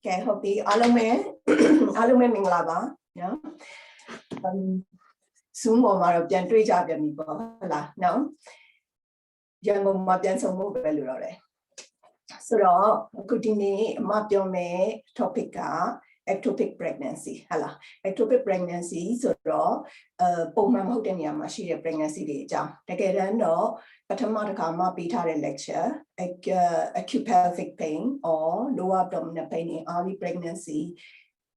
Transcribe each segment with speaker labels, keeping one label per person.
Speaker 1: Okay, hope you all me mingla ba, no? Zoom mo maro pian tui cha pian mi bo la, no? Yang mo ma pian so mo be lu ro le. So ro ku ti ni ma pyo me topic ka ectopic pregnancy, hala. Ectopic pregnancy so ro ပုံမှန်မဟုတ်တဲ့နေရာမှာရှိတဲ့ pregnancy တွေအကြောင်းတကယ်တမ်းတော့ပထမတစ်ခါမှပေးထားတဲ့ lecture acute pelvic pain or lower abdominal pain in early pregnancy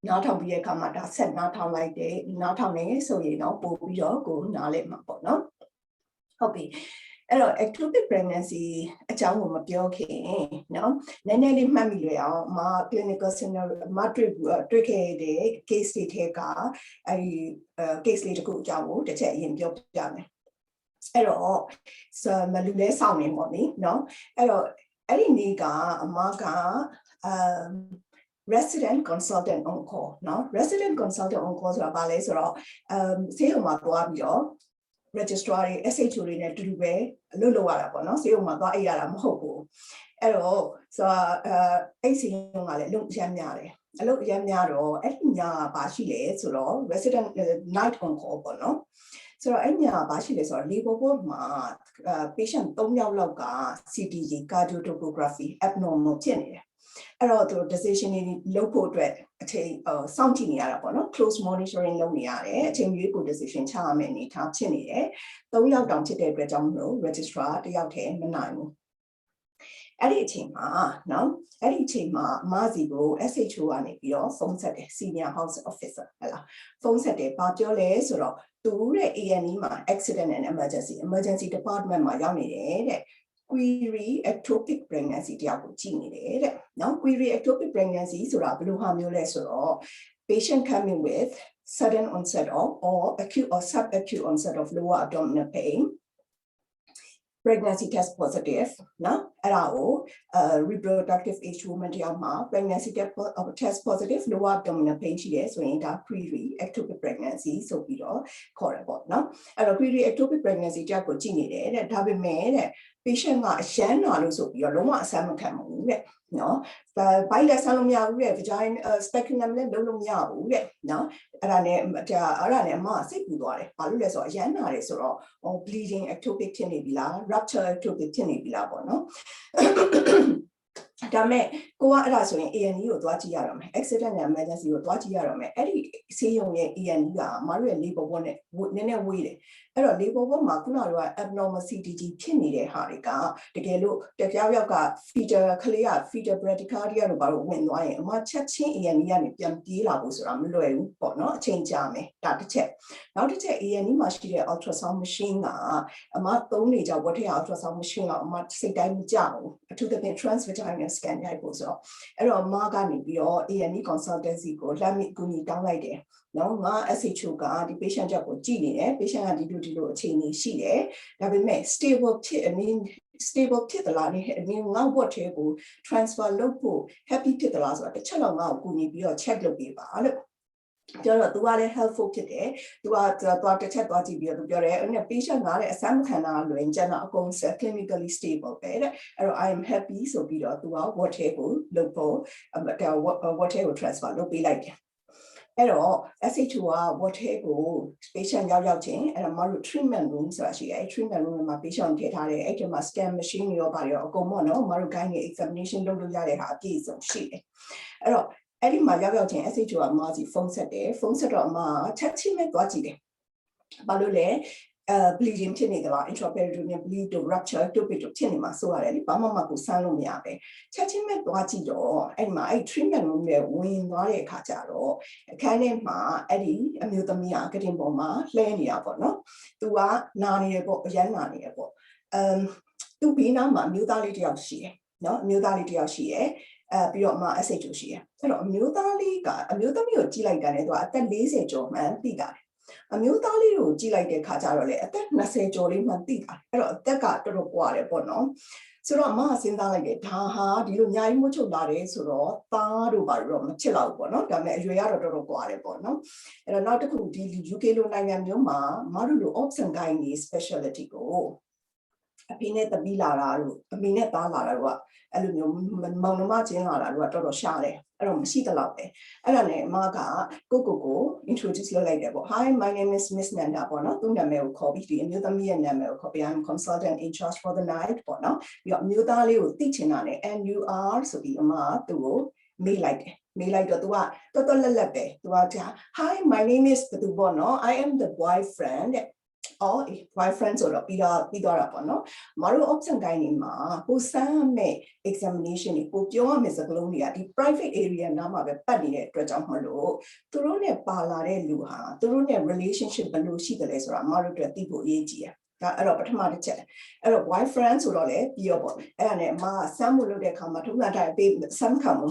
Speaker 1: နားထောင်ပြီးတဲ့အခါမှာဒါဆက်နားထောင်လိုက်တယ်နားထောင်နေဆိုရင်တော့ပို့ပြီးတော့ကိုနားလည်မှာပေါ့နော်ဟုတ်ပြီအဲ့တော့ ectopic pregnancy အကြောင်းကိုမပြောခင်နော်နည်းနည်းလေးမှတ်မိလွယ်အောင်မ clinical scenario မတွေ့ခဲ့တဲ့ case တွေထဲကအဲဒီ case လေးတစ်ခုအကြောင်းကိုတစ်ချက်အရင်ပြောပြမယ်အဲ့တော့မလူလဲစောင့်နေပေါ့နိနော်အဲ့တော့အဲ့ဒီနေ့ကအမကresident consultant on call နော် resident consultant on call ဆိုတာဘာလဲဆိုတော့ဆေးရုံမှာသွားပြီးတော့ registrar တွေ SHO တွေနဲ့တူတူပဲလုပ်ရတာပေါ့နော်ဆေးရုံမှာသွားအိပ်ရတာမဟုတ်ဘူးအဲ့တော့ဆိုအဲ့ဆေးရုံကလည်းအလုပ်အရမ်းများတယ်အလုပ်အရမ်းများတော့အဲ့ဒီညဘာရှိလဲဆိုတော့ resident night on call ပေါ့နော်ဆိုတော့အဲ့ညဘာရှိလဲဆိုတော့ labor ward မှာ patient 3ယောက်လောက်က CTG cardio topography abnormal ဖြစ်နေတယ်အဲ့တော့သူ decision တွေလုပ်ဖို့အတွက်အချိန်စောင့်ကြည့်နေရတာပေါ့နော် close monitoring လုပ်နေရတယ်အချိန်ကြီးကို decision ချရမယ့်အနေထားဖြစ်နေတယ်3ယောက်တောင်ဖြစ်တဲ့အတွက်ကြောင့်မလို့ registrar တယောက်တည်းမနိုင်ဘူးအဲ့ဒီအချိန်မှာနော်အဲ့ဒီအချိန်မှာအမစီကို SHO ကနေပြီးတော့ဖုန်းဆက်တယ် senior house officer ဟဲ့လားဖုန်းဆက်တယ်ဘာပြောလဲဆိုတော့သူတဲ့ A&E မှာ accident and emergency department မှာရောက်နေတယ်တဲ့query ectopic pregnancy တယောက်ကိုကြည့်နေတယ်တဲ့နော် query ectopic pregnancy ဆိုတာဘယ်လိုဟာမျိုးလဲဆိုတော့ patient coming with sudden onset of or acute or subacute onset of lower abdominal pain pregnancy test positive နော်အဲ့ဒါကိုreproductive age woman တယောက်မှာ pregnancy test positive lower abdominal pain ရှိတယ်ဆိုရင်ဒါ query ectopic pregnancy ဆိုပြီးတော့ခေါ်ရပေါ့နော်အဲ့တော့ query ectopic pregnancy တယောက်ကိုကြည့်နေတယ်တဲ့ဒါပေမဲ့တဲ့ patient ကအရမ်းနာလို့ဆိုပြီးတော့လုံးဝအဆမ်းမခံဘူးတဲ့နော်ဘိုက်လက်ဆန်းလို့မရဘူးတဲ့ vagina speculum လည်းလုံးလို့မရဘူးတဲ့နော်အဲ့ဒါနဲ့အမစိတ်ပူသွားတယ်ဘာလို့လဲဆိုတော့အရမ်းနာတယ်ဆိုတော့ bleeding ectopic ဖြစ်နေပြီလား rupture ectopic ဖြစ်နေပြီလားပေါ့နော်ဒါမဲ့ကိုကအဲ့ဒါဆိုရင် A&E ကိုသွားကြည့်ရတော့မယ် accident and emergency ကိုသွားကြည့်ရတော့မယ်အဲ့ဒီဆေးရုံရဲ့ A&E ကမတို့ရဲ့ labor ward နဲ့နည်းနည်းဝေးတယ်အဲ့တော့ labor ward မှာခုနက abnormal CTG ဖြစ်နေတဲ့ဟာတွေကတကယ်လို့တယောက်က fetal ကလေးက fetal bradycardia လို့ဘာလို့ဝင်သွားရင်အမချက်ချင်း A&E ကနေပြန်ပြေးလာဖို့ဆိုတာမလွယ်ဘူးပေါ့နော်အချိန်ကြာမယ်ဒါတစ်ချက်နောက်တစ်ချက် A&E မှာရှိတဲ့ ultrasound machine ကအမသုံးနေကြဝတ်ထရ ultrasound machine ကအမစိတ်တိုင်းမကြဘူးအထူးသဖြင့် transvaginal scan ရိုက်ဖို့ဆိုတော့အဲ့တော့မကနေပြီးတော့ A&E consultancy ကိုလှမ်းပြီးကူညီတောင်းလိုက်တယ်နော်ငါ SHO ကဒီ patient ချက်ကိုကြည့်နေတယ် patient ကဒီလိုအခြေအနေရှိတယ်ဒါပေမဲ့ stable ဖြစ်သလားနဲ့ငါ့ ward ထဲကို transfer လုပ်ဖို့ happy ဖြစ်သလားဆိုတာတစ်ချက်လောက်ငါ့ကိုကူညီပြီးတော့ check လုပ်ပေးပါလို့ပြောတော့ तू ကလည်း helpful ဖြစ်တယ် तू ကသွားတစ်ချက်သွားကြည့်ပြီးတော့ तू ပြောတယ်အဲ့ patient ကလည်းအဆမ်းမခံတာလွင်ကျန်တော့အကုန် clinically stable ပဲတဲ့အဲ့တော့ I am happy ဆိုပြီးတော့ तू က ward ထဲကိုလုပ်ဖို့ ward ထဲကို transfer လုပ်ပေးလိုက်တယ်အဲ့တော့ SHO က ward ထဲကို patient ရောက်ချင်းအဲ့တော့မတို့ treatment room ဆိုတာရှိတယ်အဲ့ treatment room မှာ patient ထည့်ထားတယ်အဲ့ဒီမှာ scan machine တွေရောပါရောအကုန်ပေါ့နော်မတို့ gynae examination လုပ်လို့ရတဲ့ဟာအပြည့်အစုံရှိတယ်အဲ့တော့အဲ့ဒီမှာရောက်ချင်း SHO ကအမစီဖုန်းဆက်တယ်ဖုန်းဆက်တော့အမချက်ချင်းပဲသွားကြည့်တယ်ဘာလို့လဲbleeding ဖြစ်နေသလား intraperitoneal bleed တို့ rupture တို့ဖြစ်နေမှာဆိုရတယ်လေဘာမှမကိုဆန်းလို့မရပဲချက်ချင်းပဲသွားကြည့်တော့အဲ့မှာအဲ့ treatment room နဲ့ဝင်သွားတဲ့အခါကျတော့အခန်းထဲမှာအဲ့ဒီအမျိုးသမီးကကတင်ပေါ်မှာလှဲနေတာပေါ့နော်သူကနာနေတယ်ပေါ့အရမ်းနာနေတယ်ပေါ့သူ့ဘေးနားမှာအမျိုးသားလေးတစ်ယောက်ရှိတယ်နော်အမျိုးသားလေးတစ်ယောက်ရှိတယ်ပြီးတော့အမ SHO ရှိတယ်အဲ့တော့အမျိုးသမီးကိုကြည့်လိုက်တာနဲ့သူကအသက်40ကျော်မှန်းသိတာအမျိုးသားလေးကိုကြည့်လိုက်တဲ့ခါကျတော့လေအသက်20ကျော်လေးမှသိတာအဲ့တော့အသက်ကတော်တော်ကွာတယ်ပေါ့နော်ဆိုတော့အမကစဉ်းစားလိုက်တယ်ဒါဟာဒီလိုအများကြီးမွတ်ချုပ်လာတယ်ဆိုတော့သားတို့ဘာလို့တော့မဖြစ်တော့ဘူးပေါ့နော်ဒါပေမဲ့အရွယ်ကတော့တော်တော်ကွာတယ်ပေါ့နော်အဲ့တော့နောက်တစ်ခုဒီ UK လိုနိုင်ငံမျိုးမှာမတို့လို obs and gynae specialty ကိုအဖေနဲ့တပီးလာတာတို့အမေနဲ့သားလာတာတို့ကအဲ့လိုမျိုးမောင်နှမချင်းလာတာတို့ကတော်တော်ရှားတယ် အဲ့တော့မရှိတော့ပဲအဲ့ဒါနဲ့အမကကို introduce လုပ်လိုက်တယ်ပေါ့ Hi my name is Miss Nanda ပေါ့နော်သူ့နာမည်ကိုခေါ်ပြီးဒီအမျိုးသမီးရဲ့နာမည်ကိုခေါ်ပြီး I'm consultant in charge for the night ပေါ့နော်ပြီးတော့အမျိုးသားလေးကိုသိချင်တာနဲ့ and you are ဆိုပြီးအမကသူ့ကိုမေးလိုက်တယ်မေးလိုက်တော့ तू ကတော်တော်လက်ပဲ तू က Hi my name is ဘယ်သူပေါ့နော် I am the boyfriend တဲ့အော် boyfriend ဆိုတော့ပြီးတော့တာပေါ့နော်မတို့ option တိုင်းနေမှာကိုစမ်းမဲ့ examination ကိုပြောရမယ့်စကားလုံးတွေကဒီ private area နားမှာပဲပတ်နေတဲ့အတွက်ကြောင့်မလို့သူတို့နဲ့ပါလာတဲ့လူဟာသူတို့နဲ့ relationship ဘယ်လိုရှိတယ်လဲဆိုတာမတို့အတွက်သိဖို့အရေးကြီးတယ်ဒါအဲ့တော့ပထမတစ်ချက်အဲ့တော့ boyfriend ဆိုတော့လေပြီးတော့ပေါ့အဲ့ဒါနဲ့အမကစမ်းမှုလုပ်တဲ့အခါမှာထုံးစံတိုင်းပေးစမ်းခံမှု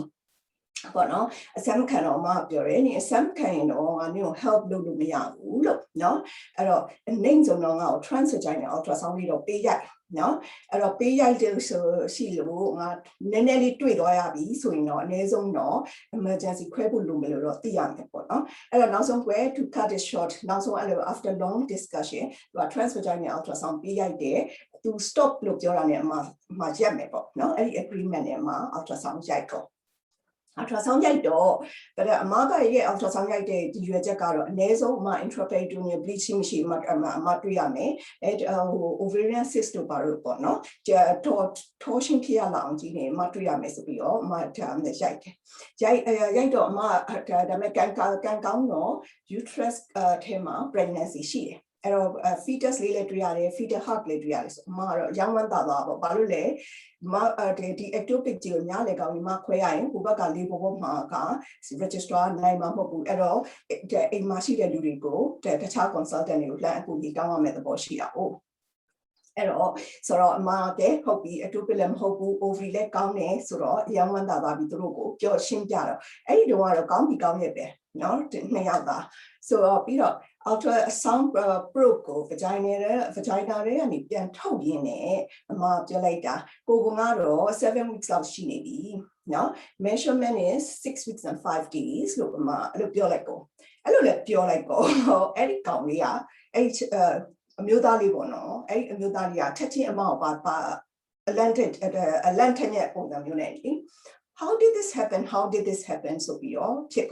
Speaker 1: ပေါ့နော်အစမ်းခံတော့အမပြောတယ်နေအစမ်းခံရင်တော့ငါမျိုး help လုပ်လို့မရဘူးလို့နော်အဲ့တော့အနေဆုံးတော့ငါ့ကို transfer နဲ့ ultrasound လေးတော့ပေးရိုက်နော်အဲ့တော့ပေးရိုက်တယ်ဆိုရှိလို့ငါနည်းနည်းလေးတွေ့သွားရပြီဆိုရင်တော့အနည်းဆုံးတော့ emergency ခွဲဖို့လိုမလို့တော့သိရမယ်ပေါ့နော်အဲ့တော့နောက်ဆုံးကွယ် to cut it short နောက်ဆုံးအဲ့လို after long discussion သူက transfer နဲ့ ultrasound ပေးရိုက်တယ်သူ stop လို့ပြောတာနဲ့အမရက်မယ်ပေါ့နော်အဲ့ဒီ agreement နဲ့အမ ultrasound ရိုက်တော့ultrasound ရိုက်တော့ဒါအမကရဲ့ ultrasound ရိုက်တဲ့ဒီရွယ်ချက်ကတော့အနည်းဆုံးအမ intraperitoneal bleeding မရှိအမတွေ့ရမယ်အဲovarian cyst တို့ပါလို့ပေါ့နော်torsion ဖြစ်ရလောက်အောင်ကြီးနေအမတွေ့ရမယ်ဆိုပြီးတော့အမရိုက်တယ်ရိုက်တော့အမဒါမဲ့ကန်ကောင်းတော့ uterus ထဲမှာ pregnancy ရှိတယ်အဲ့တော့ fetus လေးလည်းတွေ့ရတယ် fetal heart လေးတွေ့ရတယ်ဆိုအမကတော့ရောင်းဝမ်းသာသွားပေါ့ဘာလို့လဲဒီ ectopic ကြီးကိုညားလေကောင်းဒီမှာခွဲရရင်ဟိုဘက်ကလေးပေါ်မှာက registrar နိုင်မှာမဟုတ်ဘူးအဲ့တော့အိမ်မှာရှိတဲ့လူတွေကိုတခြား consultant တွေကိုလှမ်းအကူကြီးတောင်းရမယ့်သဘောရှိတာဟုတ်အဲ့တော့ဆိုတော့အမကဟုတ်ပြီ ectopic လည်းမဟုတ်ဘူး ovary လည်းကောင်းတယ်ဆိုတော့ရောင်းဝမ်းသာသွားပြီသူတို့ကိုပြောရှင်းပြတော့အဲ့ဒီတော့ကတော့ကောင်းရဲ့ပဲနော်နှစ်ယောက်သားဆိုတော့ပြီးတော့ ultrasound probe ကို vagina တွေကနေပြန်ထုတ်ရင်းနဲ့အမပြောလိုက်တာကိုကတော့7 weeks လောက်ရှိနေပြီနော် measurement is 6 weeks and 5 days လို့အမအဲ့လိုပြောလိုက်ကိုအဲ့လိုလည်းပြောလိုက်ကိုအဲ့ဒီကောင်လေးကအဲ့အမျိုးသားလေးပေါ့နော်အဲ့အမျိုးသားလေးကချက်ချင်းအမကိုပါအလန့်ထက်ပုံစံမျိုးနဲ့ how did this happen ဆိုပြီးတော့ဖြစ်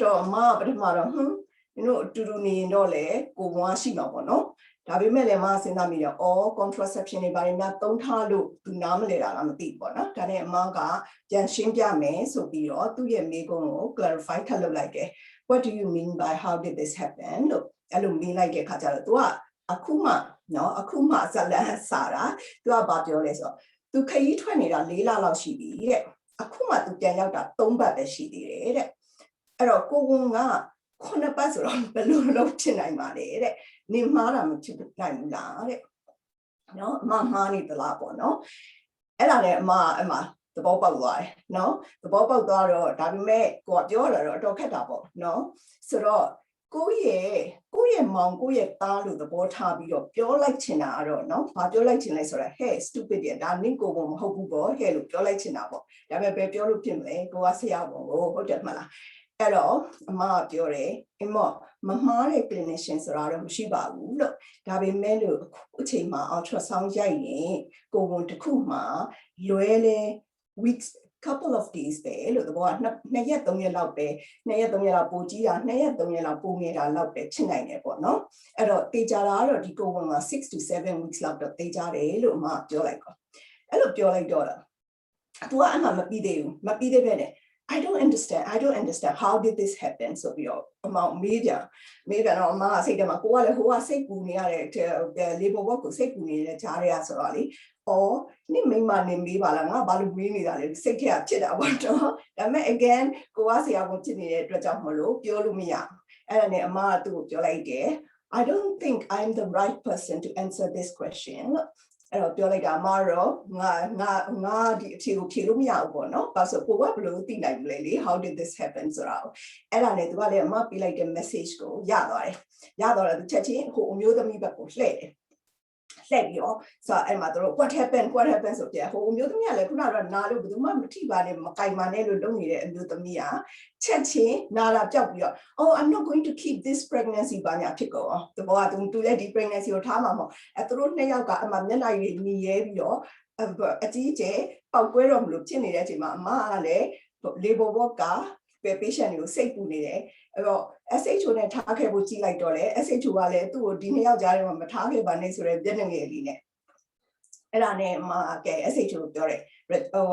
Speaker 1: တော့အမပထမတော့တို့အတူတူနေရင်တော့လေကိုဘွားရှိမှာပေါ့နော်ဒါပေမဲ့လည်းမစဉ်းစားမိတယ် contraception တွေဘာတွေများသုံးထားလို့သူနားမလဲတာလားမသိဘူးပေါ့နော်ဒါနဲ့အမကပြန်ရှင်းပြမယ်ဆိုပြီးတော့သူ့ရဲ့မေးခွန်းကို clarify ထပ်လုပ်လိုက်တယ် what do you mean by how did this happen လို့အဲ့လိုမေးလိုက်တဲ့ခါကျတော့ तू ကအခုမှဇလန်စာတာ तू ကဘာပြောလဲဆိုတော့ तू ခရီးထွက်နေတာ4လလောက်ရှိပြီတဲ့အခုမှ तू ပြန်ရောက်တာ3ပတ်ပဲရှိသေးတယ်တဲ့အဲ့တော့ကိုဝန်က9ပတ်ဆိုတော့ဘယ်လိုလုပ်ဖြစ်နိုင်ပါလဲတဲ့နေမှားတာမဖြစ်နိုင်ဘူးလားတဲ့နော်အမမှားနေသလားပေါ့နော်အဲ့ဒါနဲ့အမသဘောပေါက်သွားတယ်နော်သဘောပေါက်သွားတော့ဒါပေမဲ့ကိုကပြောတာတော့အတော်ခက်တာပေါ့နော်ဆိုတော့ကိုရဲ့မောင်ကိုရဲ့သားလို့သဘောထားပြီးတော့ပြောလိုက်ချင်တာကတော့နော်ဘာပြောလိုက်ချင်လဲဆိုတော့ hey stupid တဲ့ဒါနင့်ကိုမဟုတ်ဘူးပေါ့ hey လို့ပြောလိုက်ချင်တာပေါ့ဒါပေမဲ့ဘယ်ပြောလို့ဖြစ်မလဲကိုကဆရာပေါ့ဟုတ်တယ်မလားအဲ့တော့အမကပြောတယ်အမမမှားတဲ့ clinician ဆိုတာတော့မရှိပါဘူးလို့ဒါပေမဲ့လို့အခုအချိန်မှာ ultrasound ရိုက်ရင်ကိုဝန်တစ်ခုမှာလွဲလဲ weeks couple of days ပဲလို့သဘောက2ရက်3ရက်လောက်ပဲ2ရက်3ရက်လောက်ပိုကြီးတာ2ရက်3ရက်လောက်ပိုငယ်တာလောက်ပဲဖြစ်နိုင်တယ်ပေါ့နော်အဲ့တော့တေချာတာကတော့ဒီကိုဝန်က6 to 7 weeks လောက်တော့တေချာတယ်လို့အမပြောလိုက်တော့အဲ့လိုပြောလိုက်တော့သူကအမှမပြီးသေးဘူးမပြီးသေးပဲနဲ့I don't understand how did this happen ဆိုပြီးတော့အမောင်မေးပြန်တော့အမကစိတ်ထဲမှာကိုကလည်းဟိုကစိတ်ပူနေရတဲ့ labor work ကိုစိတ်ပူနေတဲ့ကြားရဆိုတော့လေနိမိမနေမေးပါလားငါဘာလို့မေးနေတာလဲစိတ်ထဲကဖြစ်တာပေါ့တော့ဒါပေမဲ့ again ကိုကဆရာဝန်ဖြစ်နေတဲ့အတွက်ကြောင့်မလို့ပြောလို့မရအဲ့ဒါနဲ့အမကသူ့ကိုပြောလိုက်တယ် I don't think I'm the right person to answer this question အဲ့တော့ပြောလိုက်တာအမတော့ငါဒီအဖြေကိုဖြေလို့မရဘူးပေါ့နော်။ဘာလို့ကိုကဘယ်လိုသိနိုင်မလဲလေ how did this happen ဆိုတာအဲ့ဒါနဲ့သူကလည်းအမပေးလိုက်တဲ့ message ကိုရသွားတယ်။ရတော့သူချက်ချင်းဟိုအမျိုးသမီးဘက်ကိုလှည့်တယ်။လှည့်ပြီးတော့ဆိုအဲ့မှာသူတို့ what happened ဆိုပြဟိုအမျိုးသမီးကလည်းခုနကတော့နာလို့ဘယ်သူမှမထိပါနဲ့မကင်ပါနဲ့လို့လုပ်နေတဲ့အမျိုးသမီးကချက်ချင်းနာတာပြောက်ပြီးတော့ oh I'm not going to keep this pregnancy ဘာညာဖြစ်ကုန်။သူကသူလည်းဒီ pregnancy ကိုထားမှာမဟုတ်။သူတို့နှစ်ယောက်ကအမှမျက်နှာရည်ညီရဲပြီးတော့အကြီးကျယ်ပောက်ကွဲတော့မလို့ဖြစ်နေတဲ့အချိန်မှာအမကလည်း labor work က patient ကိုစိတ်ပူနေတယ်အဲ့တော့ SHO နဲ့ထားခဲ့ဖို့ကြည့်လိုက်တော့လေ SHO ကလည်းသူ့ကိုဒီနှစ်ယောက်ကြားထဲမှာမထားခဲ့ပါနဲ့ဆိုတဲ့ပြည့်ငယ်လေးနဲ့အဲ့ဒါနဲ့မှကဲ SHO ကိုပြောတယ်ဟို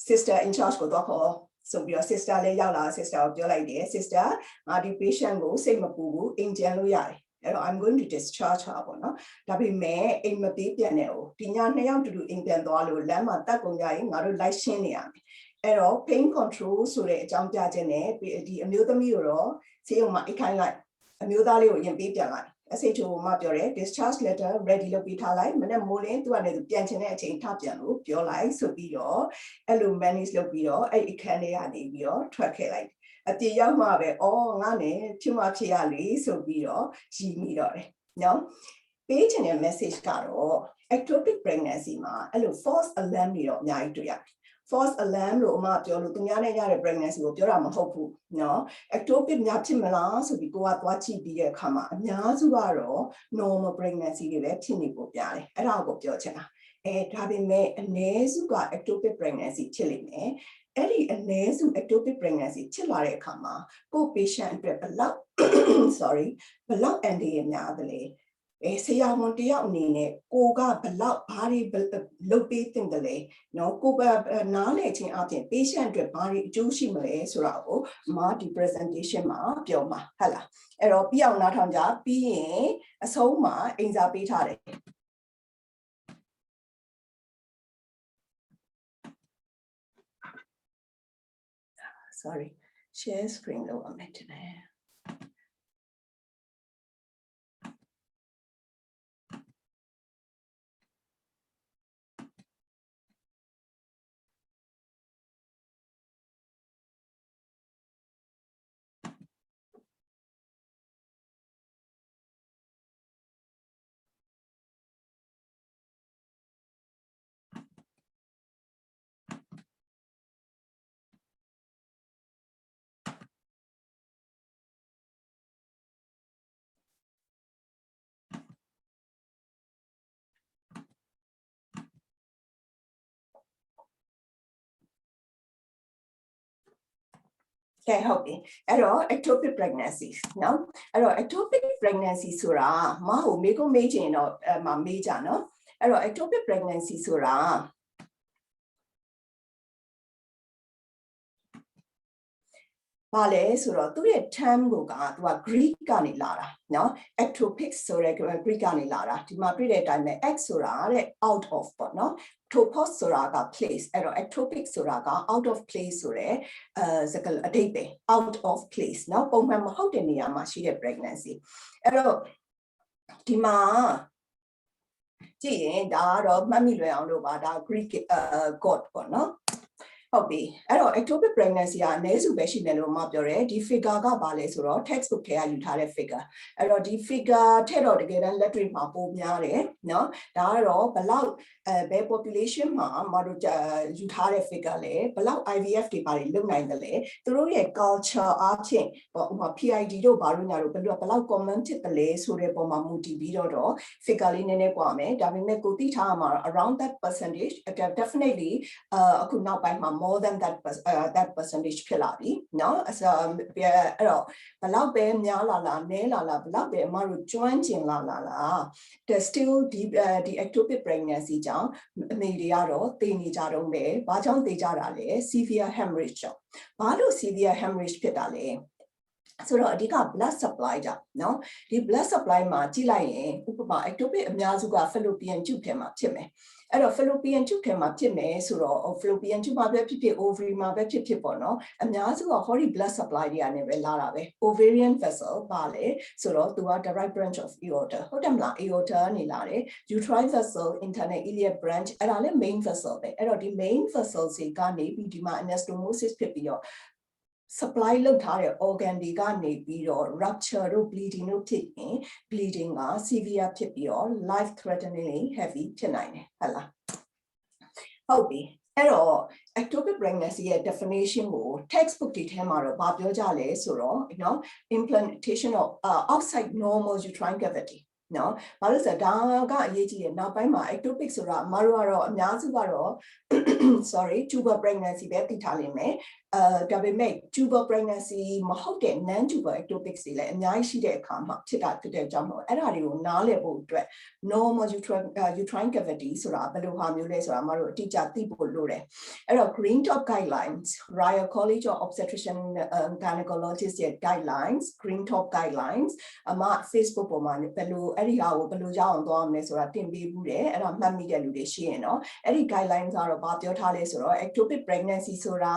Speaker 1: sister in charge ကိုတော့ခေါ်ဆိုပြီးတော့ sister လည်းရောက်လာ sister ကိုပြောလိုက်တယ် sister ငါဒီ patient ကိုစိတ်မပူဘူးအိမ်ကျန်လို့ရတယ်အဲ့တော့ I'm going to discharge her ပေါ့နော်ဒါပေမဲ့အိမ်မပေးပြန်နဲ့ဦးဒီညနှစ်ယောက်တူတူအိမ်ပြန်သွားလို့လမ်းမှာတက်ကုန်ကြရင်ငါတို့လိုက်ရှင်းနေရမယ်အဲ့တော့ pain control ဆိုတဲ့အကြောင်းပြချက်နဲ့ဒီအမျိုးသမီးကိုတော့ဆေးရုံမှာအိတ်ခိုင်းလိုက်အမျိုးသားလေးကိုရင်ပေးပြန်လိုက် SHO မှာပြောတယ် discharge letter ready လုပ်ပြီးထားလိုက်မနေ့မိုးလင်းသူကလည်းပြန်ချင်တဲ့အချိန်ထပြန်လို့ပြောလိုက်ဆိုပြီးတော့အဲ့လို manage လုပ်ပြီးတော့အဲ့အခန်းထဲကနေပြီးတော့ထွက်ခဲ့လိုက်အပြေရောက်မှပဲအော်ငါနဲ့ဖြစ်မှဖြစ်ရလေဆိုပြီးတော့ရည်မိတော့တယ်နော်ပေးချင်တဲ့ message ကတော့ ectopic pregnancy မှာအဲ့လို false alarm တွေတော့အများကြီးတွေ့ရတယ်false alarm လို့အမပြောလို့သူများနဲ့ရတဲ့ pregnancy ကိုပြောတာမဟုတ်ဘူးเนาะ ectopic များဖြစ်မလားဆိုပြီးကိုကသွားကြည့်ပြီးတဲ့အခါမှာအများစုကတော့ normal pregnancy တွေပဲဖြစ်နေပို့ပြတယ်အဲ့ဒါကိုပြောချင်တာဒါပေမဲ့အနည်းစုက ectopic pregnancy ဖြစ်လိမ့်မယ်အဲ့ဒီအနည်းစု ectopic pregnancy ဖြစ်လာတဲ့အခါမှာကို patient အတွက်ဘလောက် sorry ဘလောက်အန်ဒီရများတယ်လေဆရာဝန်တယောက်အနေနဲ့ကိုကဘလောက်ဘာတွေလုပ်ပေးတင်တယ်လဲเนาะကိုနားလည်ခြင်းအပြင် patient အတွက်ဘာတွေအကျိုးရှိမလဲဆိုတာကိုဒီ presentation မှာပြောမှာဟုတ်လားအဲ့တော့ပြီးအောင်နားထောင်ကြပြီးရင်အဆုံးမှာအင်စာပေးထားတယ်sorry share screen လုပ်ရမယ်တင်တယ်ကဲဟုတ်ပြီအဲ့တော့ ectopic pregnancy เนาะအဲ့တော့ ectopic pregnancy ဆိုတာမဟုတ်မေးခွန်းမေးချင်တော့မေးကြเนาะအဲ့တော့ ectopic pregnancy ဆိုတာဘာလဲဆိုတော့သူ့ရဲ့ term ကိုကသူက Greek ကနေလာတာเนาะ ectopic ဆိုတဲ့ Greek ကနေလာတာဒီမှာတွေ့တဲ့အတိုင်းပဲ x ဆိုတာတဲ့ out of ပေါ့เนาะ topos ဆိုတာက place အဲ့တော့ ectopic ဆိုတာက out of place ဆိုတဲ့စကားအဓိပ္ပာယ် out of place เนาะပုံမှန်မဟုတ်တဲ့နေရာမှာရှိတဲ့ pregnancy အဲ့တော့ဒီမှာကြည့်ရင်ဒါကတော့မှတ်မိလွယ်အောင်လို့ပါဒါ Greek god ပေါ့เนาะဟုတ်ပြီအဲ့တော့ ectopic pregnancy ကအနည်းစုပဲရှိတယ်လို့မှပြောတယ်ဒီ figure ကဘာလဲဆိုတော့ textbook ထဲကယူထားတဲ့ figure အဲ့တော့ဒီ figure ထက်တော့တကယ်တမ်းလက်တွေ့မှာပိုများတယ်เนาะဒါကတော့ဘလောက်ဘယ် population မှာမတို့ယူထားတဲ့ figure လဲဘလောက် IVF တွေပါလုပ်နိုင်တယ်လဲသူတို့ရဲ့ culture အဖြစ်ဟိုမှာ PID တို့ဘာလို့ညာတို့ဘလောက် common ဖြစ်တယ်လဲဆိုတဲ့ပုံမှာမူတည်ပြီးတော့ figure လေးနည်းနည်းကွာမယ်ဒါပေမဲ့ကိုသိထားမှာ around that percentage definitely အခုနောက်ပိုင်းမှာ more than that percentage ဖြစ်လာပြီเนาะအဲ့တော့ဘလောက်ပဲများလာလားနည်းလာလားဘလောက်ပဲအမတို့ကျွမ်းကျင်လာလား still ဒီ ectopic pregnancy ကြောင့်အမေတွေကတော့သေနေကြတော့ပဲဘာကြောင့်သေကြတာလဲ severe hemorrhage ကြောင့်ဘာလို့ severe hemorrhage ဖြစ်တာလဲဆိုတော့အဓိက blood supply ကြောင့်เนาะဒီ blood supply မှာကြည့်လိုက်ရင်ဥပမာ ectopic အများစုက fallopian tube ထဲမှာဖြစ်မယ်အဲ့တော့ fallopian tube ထဲမှာဖြစ်မယ်ဆိုတော့ fallopian tube မှာပဲဖြစ်ဖြစ် ovary မှာပဲဖြစ်ဖြစ်ပေါ့နော်အများစုက hori blood supply တွေကနေပဲလာတာပဲ ovarian vessel ပါလေဆိုတော့သူက direct branch of aorta ဟုတ်တယ်မလား aorta ကနေလာတယ် uterine vessel internal iliac branch အဲ့ဒါလည်း main vessel ပဲအဲ့တော့ဒီ main vessel တွေကနေပြီးဒီမှာ anastomosis ဖြစ်ပြီးတော့ supply လုပ်ထားတဲ့ organ တွေကနေပြီးတော့ rupture တို့ bleeding တို့ဖြစ်ရင် bleeding က severe ဖြစ်ပြီးတော့ life threateningly heavy ဖြစ်နိုင်တယ်ဟုတ်လားဟုတ်ပြီအဲ့တော့ ectopic pregnancy ရဲ့ definition ကို textbook တွေထဲမှာတော့ဗာပြောကြလဲဆိုတော့ you know implantation of outside normal uterine cavity နော်ဘာလို့ဆိုတော့ဒါကအရေးကြီးတယ်နောက်ပိုင်းမှာ ectopic ဆိုတာအမတို့ကတော့အများစုကတော့ sorry tubal pregnancy ပဲသိထားလိမ့်မယ်ဒါပေမဲ့ tubal pregnancy မဟုတ်တဲ့ non tubal ectopic တွေလည်းအများကြီးရှိတဲ့အခါမှာဖြစ်တာဖြစ်တဲ့အကြောင်းမို့အဲ့ဒါတွေကိုနားလည်ဖို့အတွက် normal uterine cavity ဆိုတာဘယ်လိုဟာမျိုးလဲဆိုတာအမတို့အတိအကျသိဖို့လိုတယ်အဲ့တော့ Green Top Guidelines Royal College of Obstetrician and Gynecologists ရဲ့ guidelines Green Top Guidelines အမ Facebook ပေါ်မှာဘယ်လိုအဲ့ဒီဟာကိုဘယ်လိုရအောင်သွားမလဲဆိုတာတင်ပေးဘူးတယ်အဲ့ဒါမှတ်မိတဲ့လူတွေရှိရင်တော့အဲ့ဒီ guidelines ကတော့ဗာပြောထားလဲဆိုတော့ ectopic pregnancy ဆိုတာ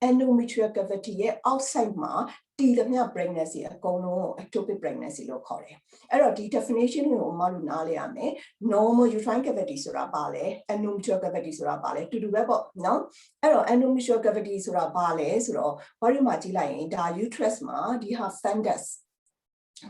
Speaker 1: endometrial cavity ရဲ့ outside မှာတည်သမျှ pregnancy အကုန်လုံး ectopic pregnancy လို့ခေါ်တယ်အဲ့တော့ဒီ definition ကိုအမတို့နားလည်ရမယ် normal uterine cavity ဆိုတာပါလဲ endometrial cavity ဆိုတာပါလဲတူတူပဲပေါ့နော်အဲ့တော့ endometrial cavity ဆိုတာပါလဲဆိုတော့ဘာဒီမှာကြည့်လိုက်ရင်ဒါ uterus မှာဒီဟာ fundus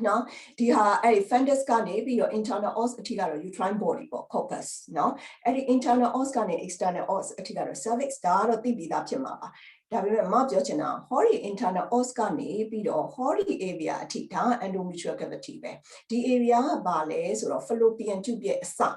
Speaker 1: နော်ဒီဟာအဲ့ဒီ fundus ကနေပြီးတော့ internal os အထိကတော့ uterine body ပေါ့ corpus နော်အဲ့ဒီ internal os ကနေ external os အထိကတော့ cervix ဒါကတော့သိပြီးသားဖြစ်မှာပါဒါပေမဲ့မပြောချင်တာ hori internal os ကနေပြီးတော့ hori area အထိဒါ endometrial cavity ပဲဒီ area ကဘာလဲဆိုတော့ fallopian tube ရဲ့အစဒါ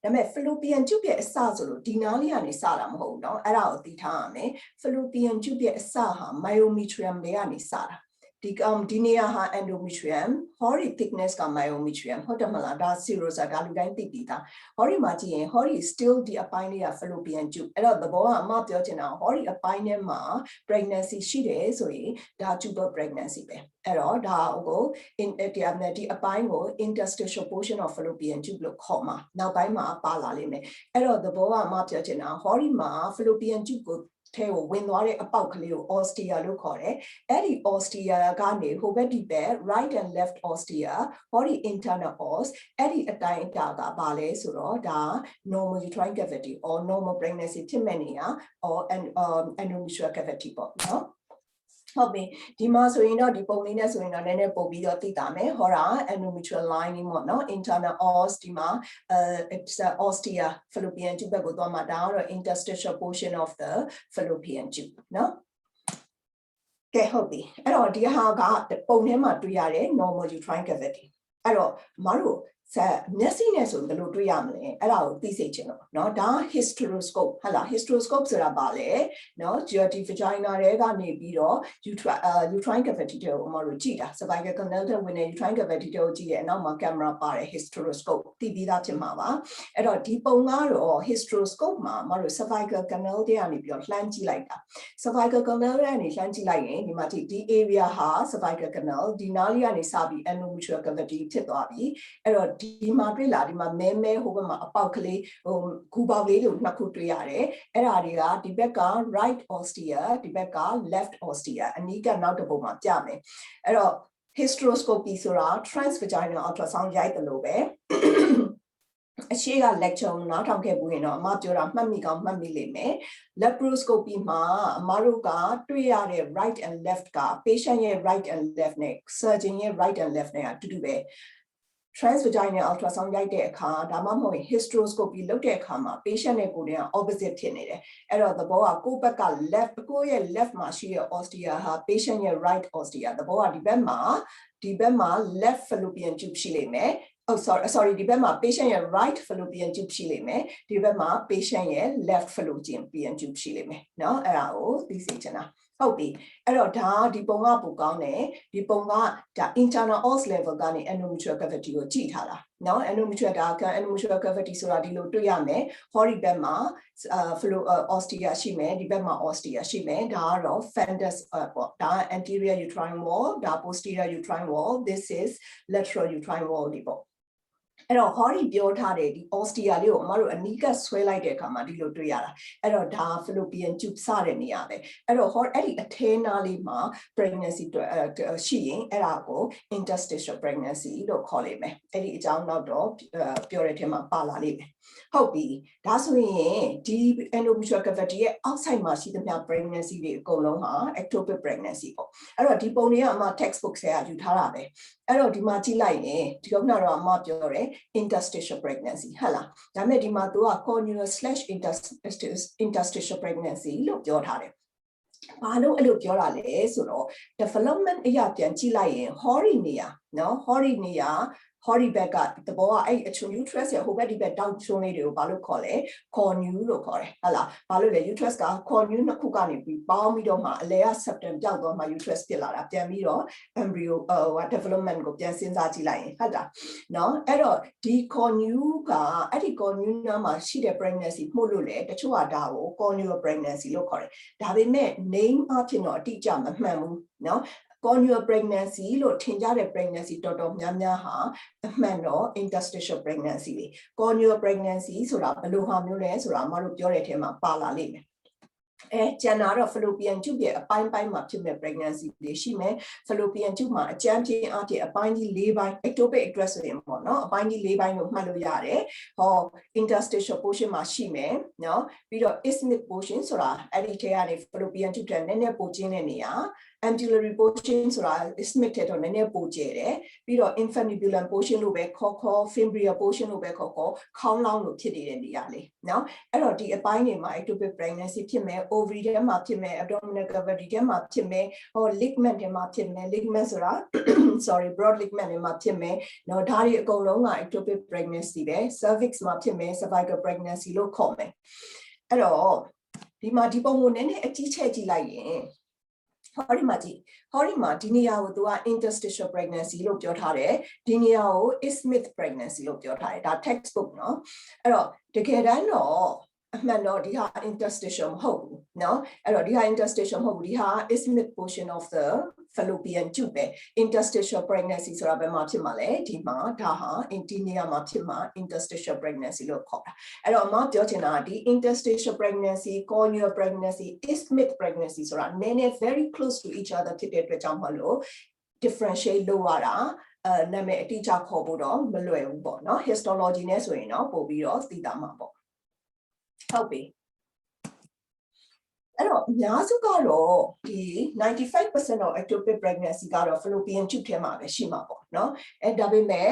Speaker 1: ပေမဲ့ fallopian tube ရဲ့အစဆိုလို့ဒီနားလေးကနေစတာမဟုတ်ဘူးเนาะအဲ့ဒါကိုသိထားရမယ် fallopian tube ရဲ့အစဟာ myometrium တွေကနေစတာဒီနေရာဟာ endometrium hori thickness က myometrium ဟုတ်တယ်မလားဒါ zero ဆိုတာလူတိုင်းသိပြီးသား hori မှာကြည့်ရင် hori still ဒီအပိုင်းလေးက fallopian tube အဲ့တော့သဘောကအမပြောချင်တာ hori အပိုင်းထဲမှာ pregnancy ရှိတယ်ဆိုရင်ဒါ tubal pregnancy ပဲအဲ့တော့ဒါကိုဒီအပိုင်းကို interstitial portion of fallopian tube လို့ခေါ်မှာနောက်ပိုင်းမှာပါလာလိမ့်မယ်အဲ့တော့သဘောကအမပြောချင်တာ hori မှာ fallopian tube ကိုထဲကိုဝင်သွားတဲ့အပေါက်ကလေးကို ostia လို့ခေါ်တယ်။အဲ့ဒီ ostia ကနေဟိုဘက်ဒီဘက် right and left ostia, body internal os အဲ့ဒီအတိုင်းအတာကဘာလဲဆိုတော့ဒါ normal uterine cavity or normal pregnancy ဖြစ်မဲ့နေရ or endometrial cavity ပေါ့နော်။ဟုတ်ပြီဒီမှာဆိုရင်တော့ဒီပုံလေးနဲ့ဆိုရင်တော့နည်းနည်းပို့ပြီးတော့သိတာမယ်ဟောတာ endometrial lining ပေါ့နော် internal os ဒီမှာit's ostia fallopian tube ကိုသွားမှာဒါကတော့ interstitial portion of the fallopian tube နော်ကဲဟုတ်ပြီအဲ့တော့ဒီဟာကပုံထဲမှာတွေ့ရတဲ့ normal uterine cavity အဲ့တော့မတို့မျက်စိနဲ့ဆိုဘယ်လိုတွေ့ရမလဲအဲ့ဒါကိုသိစေချင်တော့เนาะဒါ hysteroscope ဟုတ်လား hysteroscope ဆိုတာပါလေเนาะ GERD vagina တွေကနေပြီးတော့ uterine cavity တွေကိုအမတို့ကြည့်တာ cervical canal ထဲဝင်တဲ့ uterine cavity တွေကိုကြည့်ရဲ့အနောက်မှာ camera ပါတယ် hysteroscope သိပြီးသားဖြစ်မှာပါအဲ့တော့ဒီပုံကတော့ hysteroscope မှာအမတို့ cervical canal တွေကနေပြီးတော့လှမ်းကြည့်လိုက်တာ cervical canal တွေကနေလှမ်းကြည့်လိုက်ရင်ဒီမှာဒီ area ဟာ cervical canal ဒီနားလေးကနေစပြီး endometrial cavity ဖြစ်သွားပြီအဲ့တော့ဒီမှာတွေ့လာဒီမှာမဲဟိုဘက်မှာအပေါက်ကလေးဟိုဂူပေါက်လေးလို့နှစ်ခုတွေ့ရတယ်အဲ့ဒါတွေကဒီဘက်က right ostia ဒီဘက်က left ostia အနီးကနောက်တစ်ပုံမှာပြမယ်အဲ့တော့ hysteroscopy ဆိုတာ transvaginal ultrasound ရိုက်တယ်လို့ပဲအရှိက lecture နားထောင်ခဲ့ဘူးရင်တော့အမပြောတာမှတ်မိကောင်းမှတ်မိလိမ့်မယ် laparoscopy မှာအမတို့ကတွေ့ရတဲ့ right and left က patient ရဲ့ right and left နဲ့ surgeon ရဲ့ right and left နဲ့အတူတူပဲtransvaginal ultrasound ရိုက်တဲ့အခါဒါမှမဟုတ် hysteroscopy လုပ်တဲ့အခါမှာ patient နဲ့ကိုယ်နဲ့ opposite ဖြစ်နေတယ်အဲ့တော့သဘောကကိုယ့်ဘက်က left ကိုယ့်ရဲ့ left မှာရှိတဲ့ ostia ဟာ patient ရဲ့ right ostia သဘောကဒီဘက်မှာ left fallopian tube ရှိလိမ့်မယ် oh sorry ဒီဘက်မှာ patient ရဲ့ right fallopian tube ရှိလိမ့်မယ်ဒီဘက်မှာ patient ရဲ့ left fallopian tube ရှိလိမ့်မယ်เนาะအဲ့ဒါကိုသိစေချင်တာဟုတ်ပြီအဲ့တော့ဒါဒီပုံကပိုကောင်းတယ်ဒီပုံကဒါ internal os level ကနေ endometrial cavity ကိုကြည့်ထားတာเนาะ endometrial cavity ဆိုတာဒီလိုတွေ့ရမယ် hori ဘက်မှာostia ရှိမယ်ဒီဘက်မှာ ostia ရှိမယ်ဒါကတော့ fundus ပေါ့ဒါ anterior uterine wall ဒါ posterior uterine wall this is lateral uterine wall ဒီပေါ့အဲ့တော့ hori ပြောထားတဲ့ဒီ ostia လေးကိုအမတို့အနီးကဆွဲလိုက်တဲ့အခါမှာဒီလိုတွေ့ရတာအဲ့တော့ဒါ fallopian tube စတဲ့နေရာပဲအဲ့တော့အဲ့ဒီအထဲနားလေးမှာ pregnancy ရှိရင်အဲ့ဒါကို interstitial pregnancy လို့ခေါ်လိမ့်မယ်အဲ့ဒီအကြောင်းတော့ပြောတဲ့ထဲမှာပါလာလိမ့်မယ်ဟုတ်ပြီဒါဆိုရင်ဒီ endometrial cavity ရဲ့ outside မှာရှိသမျှ pregnancy တွေအကုန်လုံးဟာ ectopic pregnancy ပေါ့အဲ့တော့ဒီပုံတွေကအမ textbook ဆရာယူထားတာပဲအဲ့တော့ဒီမှာကြည့်လိုက်ရင်ဒီကတော့အမပြောတယ် interstitial pregnancy ဟုတ်လားဒါပေမဲ့ဒီမှာသူက conjugal/interstitial pregnancy လို့ပြောထားတယ်ဘာလို့အဲ့လိုပြောတာလဲဆိုတော့ development အရာပြန်ကြည့်လိုက်ရင် hori နေရာเนาะ hori နေရာ hori back ကတဘောကအဲ့အချုံ uterus ရဲ့ဟိုဘက်ဒီဘက်တောက်ချုံလေးတွေကိုဘာလို့ခေါ်လဲ cornu လို့ခေါ်တယ်ဟုတ်လားဘာလို့လဲ uterus က cornu နှစ်ခုကနေပြီးပေါင်းပြီးတော့မှအလဲက septum ပြောက်သွားမှ uterus ဖြစ်လာတာပြန်ပြီးတော့ embryo development ကိုပြန်စဉ်းစားကြည့်လိုက်ရင်ဟုတ်လားနော်အဲ့တော့ဒီ cornu ကအဲ့ဒီ cornu နားမှာရှိတဲ့ pregnancy မှုလို့လေတချို့ကဒါကို cornual pregnancy လို့ခေါ်တယ်ဒါပေမဲ့ name အဖြစ်တော့အတိအကျမမှန်ဘူးနော်cornual pregnancy လို့ထင်ကြတဲ့ pregnancy တော်တော်များများဟာအမှန်တော့ interstitial pregnancy လေ cornual pregnancy ဆိုတာဘယ်လိုဟာမျိုးလဲဆိုတာအမတို့ပြောတဲ့အထဲမှာပါလာလိမ့်မယ်ကျန်တာတော့ fallopian tube ရဲ့အပိုင်းပိုင်းမှာဖြစ်မဲ့ pregnancy တွေရှိမယ် fallopian tube မှာအကျန်းပြင်းအဖြစ်အပိုင်းကြီး၄ပိုင်း ectopic address ဆိုရင်ပေါ့နော်အပိုင်းကြီး၄ပိုင်းလို့မှတ်လို့ရတယ်ဟော interstitial portion မှာရှိမယ်နော်ပြီးတော့ isthmic portion ဆိုတာအဲ့ဒီထဲကနေ fallopian tube ထဲနည်းနည်းပိုကျင်းတဲ့နေရာampullary portion ဆိုတာ isthmic ထဲတော့နည်းနည်းပိုကျဲတယ်ပြီးတော့ infundibulum portion လို့ပဲခေါ် fimbrial portion လို့ပဲခေါ်ခေါင်းလောင်းလို့ဖြစ်နေတဲ့နေရာလေးနော်အဲ့တော့ဒီအပိုင်းတွေမှာ ectopic pregnancy ဖြစ်မယ် ovary ထဲမှာဖြစ်မယ် abdominal cavity ထဲမှာဖြစ်မယ်ဟော ligament ထဲမှာဖြစ်မယ် ligament ဆိုတာ sorry broad ligament ထဲမှာဖြစ်မယ်နော်ဒါတွေအကုန်လုံးက ectopic pregnancy ပဲ cervix မှာဖြစ်မယ် cervical pregnancy လို့ခေါ်မယ်အဲ့တော့ဒီမှာဒီပုံကိုနည်းနည်းအကြီးချဲ့ကြည့်လိုက်ရင်ဟောဒီမှာဒီနေရာကိုသူက interstitial pregnancy လို့ပြောထားတယ်ဒီနေရာကို isthmic pregnancy လို့ပြောထားတယ်ဒါ textbook เนาะအဲ့တော့တကယ်တမ်းတော့အမှန်တော့ဒီဟာ interstitial မဟုတ်ဘူးเนาะအဲ့တော့ဒီဟာ interstitial မဟုတ်ဘူးဒီဟာ isthmic portion of the fallopian tube ပဲ interstitial pregnancy ဆိုတာဘယ်မှာဖြစ်မှာလဲဒီမှာဒါဟာ ဒီနေရာမှာဖြစ်မှာ interstitial pregnancy လို့ခေါ်တာအဲ့တော့အမပြောချင်တာကဒီ interstitial pregnancy cornual pregnancy isthmic pregnancy ဆိုတာနည်းနည်း very close to each other ဖြစ်တဲ့အတွက်ကြောင့်မလို့ differentiate လုပ်ရတာနာမည်အတိအကျခေါ်ဖို့တော့မလွယ်ဘူးပေါ့เนาะ histology နဲ့ဆိုရင်တော့ပို့ပြီးတော့သိတာမှာပေါ့ဟုတ်ပြီအဲ့တော့အများစုကတော့ဒီ95% of ectopic pregnancy ကတော့ fallopian tube ထဲမှာပဲရှိမှာပေါ့เนาะအဲဒါပေမဲ့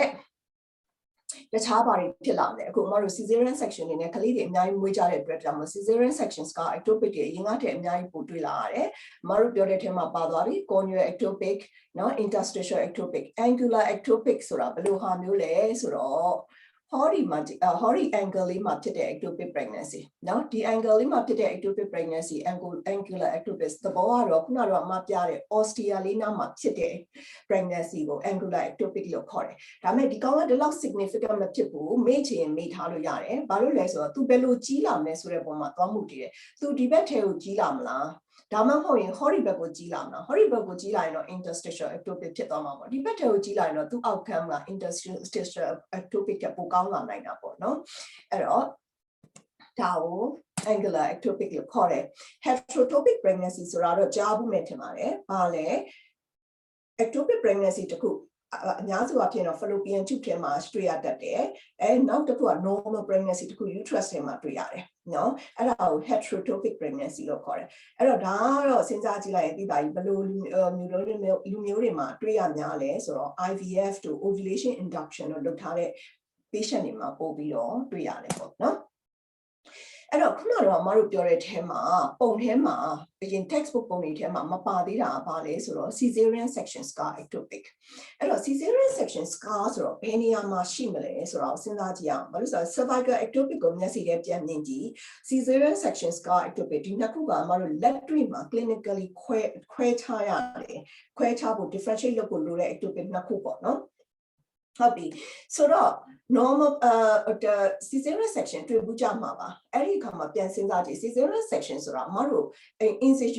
Speaker 1: တခြားဘာတွေဖြစ်လာမလဲအခုအမတို့ cesarean section တွေနဲ့ကလေးတွေအများကြီးမွေးကြတဲ့အတွက်ကြောင့် cesarean sections က ectopic တွေအရင်ကတည်းကအများကြီးပိုတွေ့လာရတယ်အမတို့ပြောတဲ့အထဲမှာပါသွားပြီ cornual ectopic เนาะ interstitial ectopic angular ectopic ဆိုတာဘယ်လိုဟာမျိုးလဲဆိုတော့hori angle လေးမှာဖြစ်တဲ့ ectopic pregnancy เนาะဒီ angle လေးမှာဖြစ်တဲ့ ectopic pregnancy angular ectopic သဘောကတော့ခုနကတော့အမပြတဲ့ ostia လေးနားမှာဖြစ်တဲ့ pregnancy ကို angular ectopic လို့ခေါ်တယ်ဒါပေမဲ့ဒီကောင်ကဒီလောက် significant မဖြစ်ဘူးမေ့ချင်မေ့ထားလို့ရတယ်ဘာလို့လဲဆိုတော့ तू ဘယ်လိုကြီးလာမလဲဆိုတဲ့ပုံမှာသွားမှုတည်တယ် तू ဒီဘက်ထဲကိုကြီးလာမလားဒါမှမဟုတ်ရင် hori ဘက်ကိုကြီးလာမလား hori ဘက်ကိုကြီးလာရင်တော့ interstitial ectopic ဖြစ်သွားမှာပေါ့ဒီဘက်ထဲကိုကြီးလာရင်တော့သူ့ outcome က interstitial ectopic ကပိုကောင်းလာနိုင်တာပေါ့နော်အဲ့တော့ဒါကို angular ectopic လို့ခေါ်တယ် heterotopic pregnancy ဆိုတာတော့ကြားဘူးမယ်ထင်ပါတယ်ဘာလဲ ectopic pregnancy တခုအများစုအဖြစ်တော့ fallopian tube ထဲမှာတွေ့ရတတ်တယ်နောက်တစ်ခုက normal pregnancy တခု uterus ထဲမှာတွေ့ရတယ်နော်အဲ့ဒါကို heterotopic pregnancy လို့ခေါ်တယ်အဲ့တော့ဒါကတော့စဉ်းစားကြည့်လိုက်ရင်သိပါပြီဘယ်လိုလူမျိုးတွေမှာတွေ့ရများလဲဆိုတော့ IVF တို့ ovulation induction တို့လုပ်ထားတဲ့ patient တွေမှာပို့ပြီးတော့တွေ့ရတယ်ပေါ့နော်အဲ့တော့ခုနကတော့အမတို့ပြောတဲ့ထဲမှာပုံထဲမှာအရင် textbook ပုံတွေထဲမှာမပါသေးတာဘာလဲဆိုတော့ cesarean section scar ectopic အဲ့တော့ cesarean section scar ဆိုတော့ဘယ်နေရာမှာရှိမလဲဆိုတော့စဉ်းစားကြည့်အောင်ဘာလို့ဆိုတော့ cervical ectopic ကိုမျက်စိထဲပြန်မြင်ကြည့် cesarean section scar ectopic ဒီနှစ်ခုကအမတို့လက်တွေ့မှာ clinically ခွဲခြားရတယ်ခွဲခြားဖို့ differentiate လုပ်ဖို့လိုတဲ့ ectopic နှစ်ခုပေါ့နော်ဟုတ်ပြီဆိုတော့ normal cesarean section တွေ့ဘူးကြမှာပါအဲ့ဒီအခါမှာပြန်စဉ်းစားကြည့် cesarean section ဆိုတာအမတို့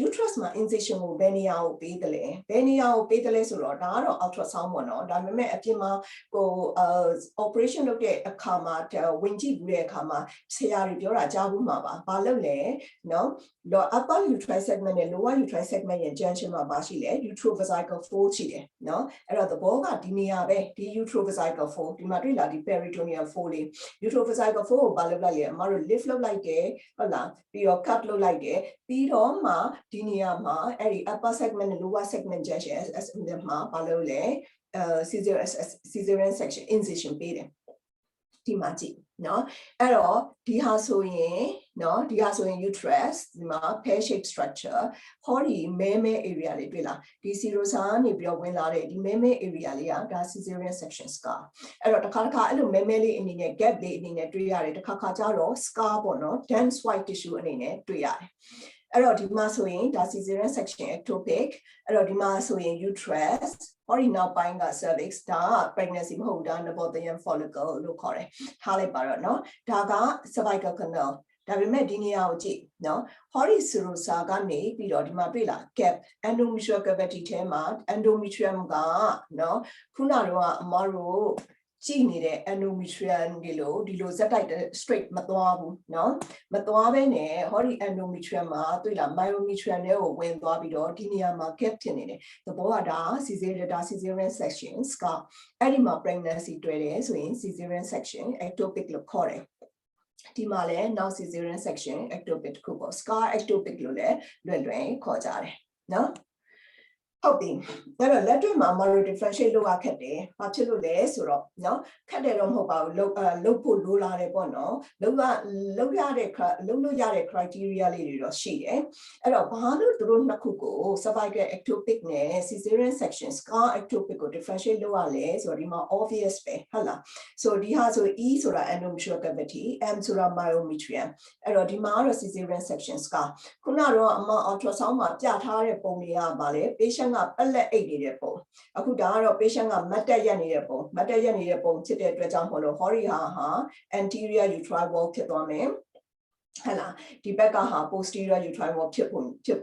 Speaker 1: uterus မှာ incision ကိုဘယ်နေရာကိုပေးတယ်လဲဘယ်နေရာကိုပေးတယ်လဲဆိုတော့ဒါကတော့ ultrasound ပေါ့နော်ဒါပေမဲ့အပြင်မှာကို operation လုပ်တဲ့အခါမှာဝင်ကြည့်ဘူးတဲ့အခါမှာဆရာတွေပြောတာကြားဘူးမှာပါဘာလို့လဲနော် upper uterine segment နဲ့ lower uterine segment ရဲ့ junction မှာပါရှိလဲ uterovesical fold ရှိတယ်နော်အဲ့တော့သဘောကဒီနေရာပဲဒီ uterovesical fold ဒီမှာတွေ့လာဒီ peritoneal fold လေး uterovesical fold ကိုဘာလုပ်လိုက်လဲအမတို့ lift လုပ်လိုက်တယ်ဟုတ်လားပြီးတော့ cut လုပ်လိုက်တယ်ပြီးတော့မှဒီနေရာမှာအဲ့ဒီ upper segment နဲ့ lower segment junction မှာဘာလုပ်လဲcesarean section incision ပေးတယ် ဒီမှာကြည့်နော်အဲ့တော့ဒီဟာဆိုရင်နော်ဒီဟာဆိုရင် uterus ဒီမှာ pear shaped structure ဟောဒီမဲမဲ area လေးတွေ့လားဒီ serosa ကနေပြီးတော့ဝင်လာတဲ့ဒီမဲမဲ area လေးကဒါ cesarean section scar အဲ့တော့တစ်ခါအဲ့လိုမဲမဲလေးအနေနဲ့ gap လေးအနေနဲ့တွေ့ရတယ်တစ်ခါကျတော့ scar ပေါ့နော် dense white tissue အနေနဲ့တွေ့ရတယ်အဲ့တော့ဒီမှာဆိုရင်ဒါ cesarean section ectopic အဲ့တော့ဒီမှာဆိုရင် uterus ဟောဒီနောက်ပိုင်းက cervix ဒါ pregnancy မဟုတ်ဒါ Nabatean follicle လို့ခေါ်တယ်ထားလိုက်ပါတော့เนาะဒါက cervical canal ဒါပေမဲ့ဒီနေရာကိုကြည့်เนาะဟောဒီ serosa ကနေပြီးတော့ဒီမှာတွေ့လား gap endometrial cavity ထဲမှာ endometrium ကเนาะခုနကတော့အမတို့ကြည့်နေတဲ့ endometrium ဒီလိုဇက်တိုက် straight မသွားဘူးเนาะမသွားဘဲနဲ့ဟောဒီ endometrium မှာတွေ့လား myometrium တွေကိုဝင်သွားပြီးတော့ဒီနေရာမှာ gap ဖြစ်နေတယ်သဘောကဒါ cesarean sections ကအဲ့ဒီမှာ pregnancy တွေ့တယ်ဆိုရင် cesarean section ectopic လို့ခေါ်တယ်ဒီမှာလည်း now cesarean section ectopic တခုပေါ့ scar ectopic လို့လည်းလွယ်ခေါ်ကြတယ်เนาะဟုတ်ပြီအဲ့တော့လက်တွေ့မှာ maro differentiate လုပ်ရခက်တယ်ဘာဖြစ်လို့လဲဆိုတော့เนาะခက်တယ်တော့မဟုတ်ပါဘူးလုပ်ဖို့လိုလာတယ်ပေါ့နော်လုပ်ရတဲ့ criteria လေးတွေတော့ရှိတယ်အဲ့တော့ဘာလို့သူတို့နှစ်ခုကို cervical ectopic နဲ့ cesarean section scar ectopic ကို differentiate လုပ်ရလဲဆိုတော့ဒီမှာ obvious ပဲဟုတ်လားဆိုဒီဟာဆို E ဆိုတာ endometrial cavity M ဆိုတာ myometrium အဲ့တော့ဒီမှာကတော့ cesarean section scar ခုနကတော့အမ ultrasound မှာပြထားတဲ့ပုံတွေကပါလေ patient ကပက်လက်အိတ်နေတဲ့ပုံအခုဒါကတော့ patient ကမတ်တက်ရက်နေတဲ့ပုံဖြစ်တဲ့အတွက်ကြောင့်မလို့ ဟောဒီဟာ anterior uterine wall ဖြစ်သွားမယ်ဟဲ့လားဒီဘက်ကဟာ posterior uterine wall ဖြစ်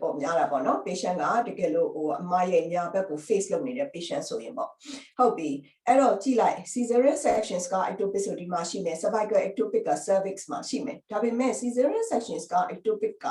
Speaker 1: ပုံများတာပေါ့နော် patient ကတကယ်လို့အမရဲ့ညာဘက်ကို face လုပ်နေတဲ့ patient ဆိုရင်ပေါ့ဟုတ်ပြီအဲ့တော့ကြည့်လိုက် cesarean sections က ectopic ဆိုဒီမှာရှိမယ် cervical ectopic က cervix မှာရှိမယ်ဒါပေမဲ့ cesarean sections က ectopic က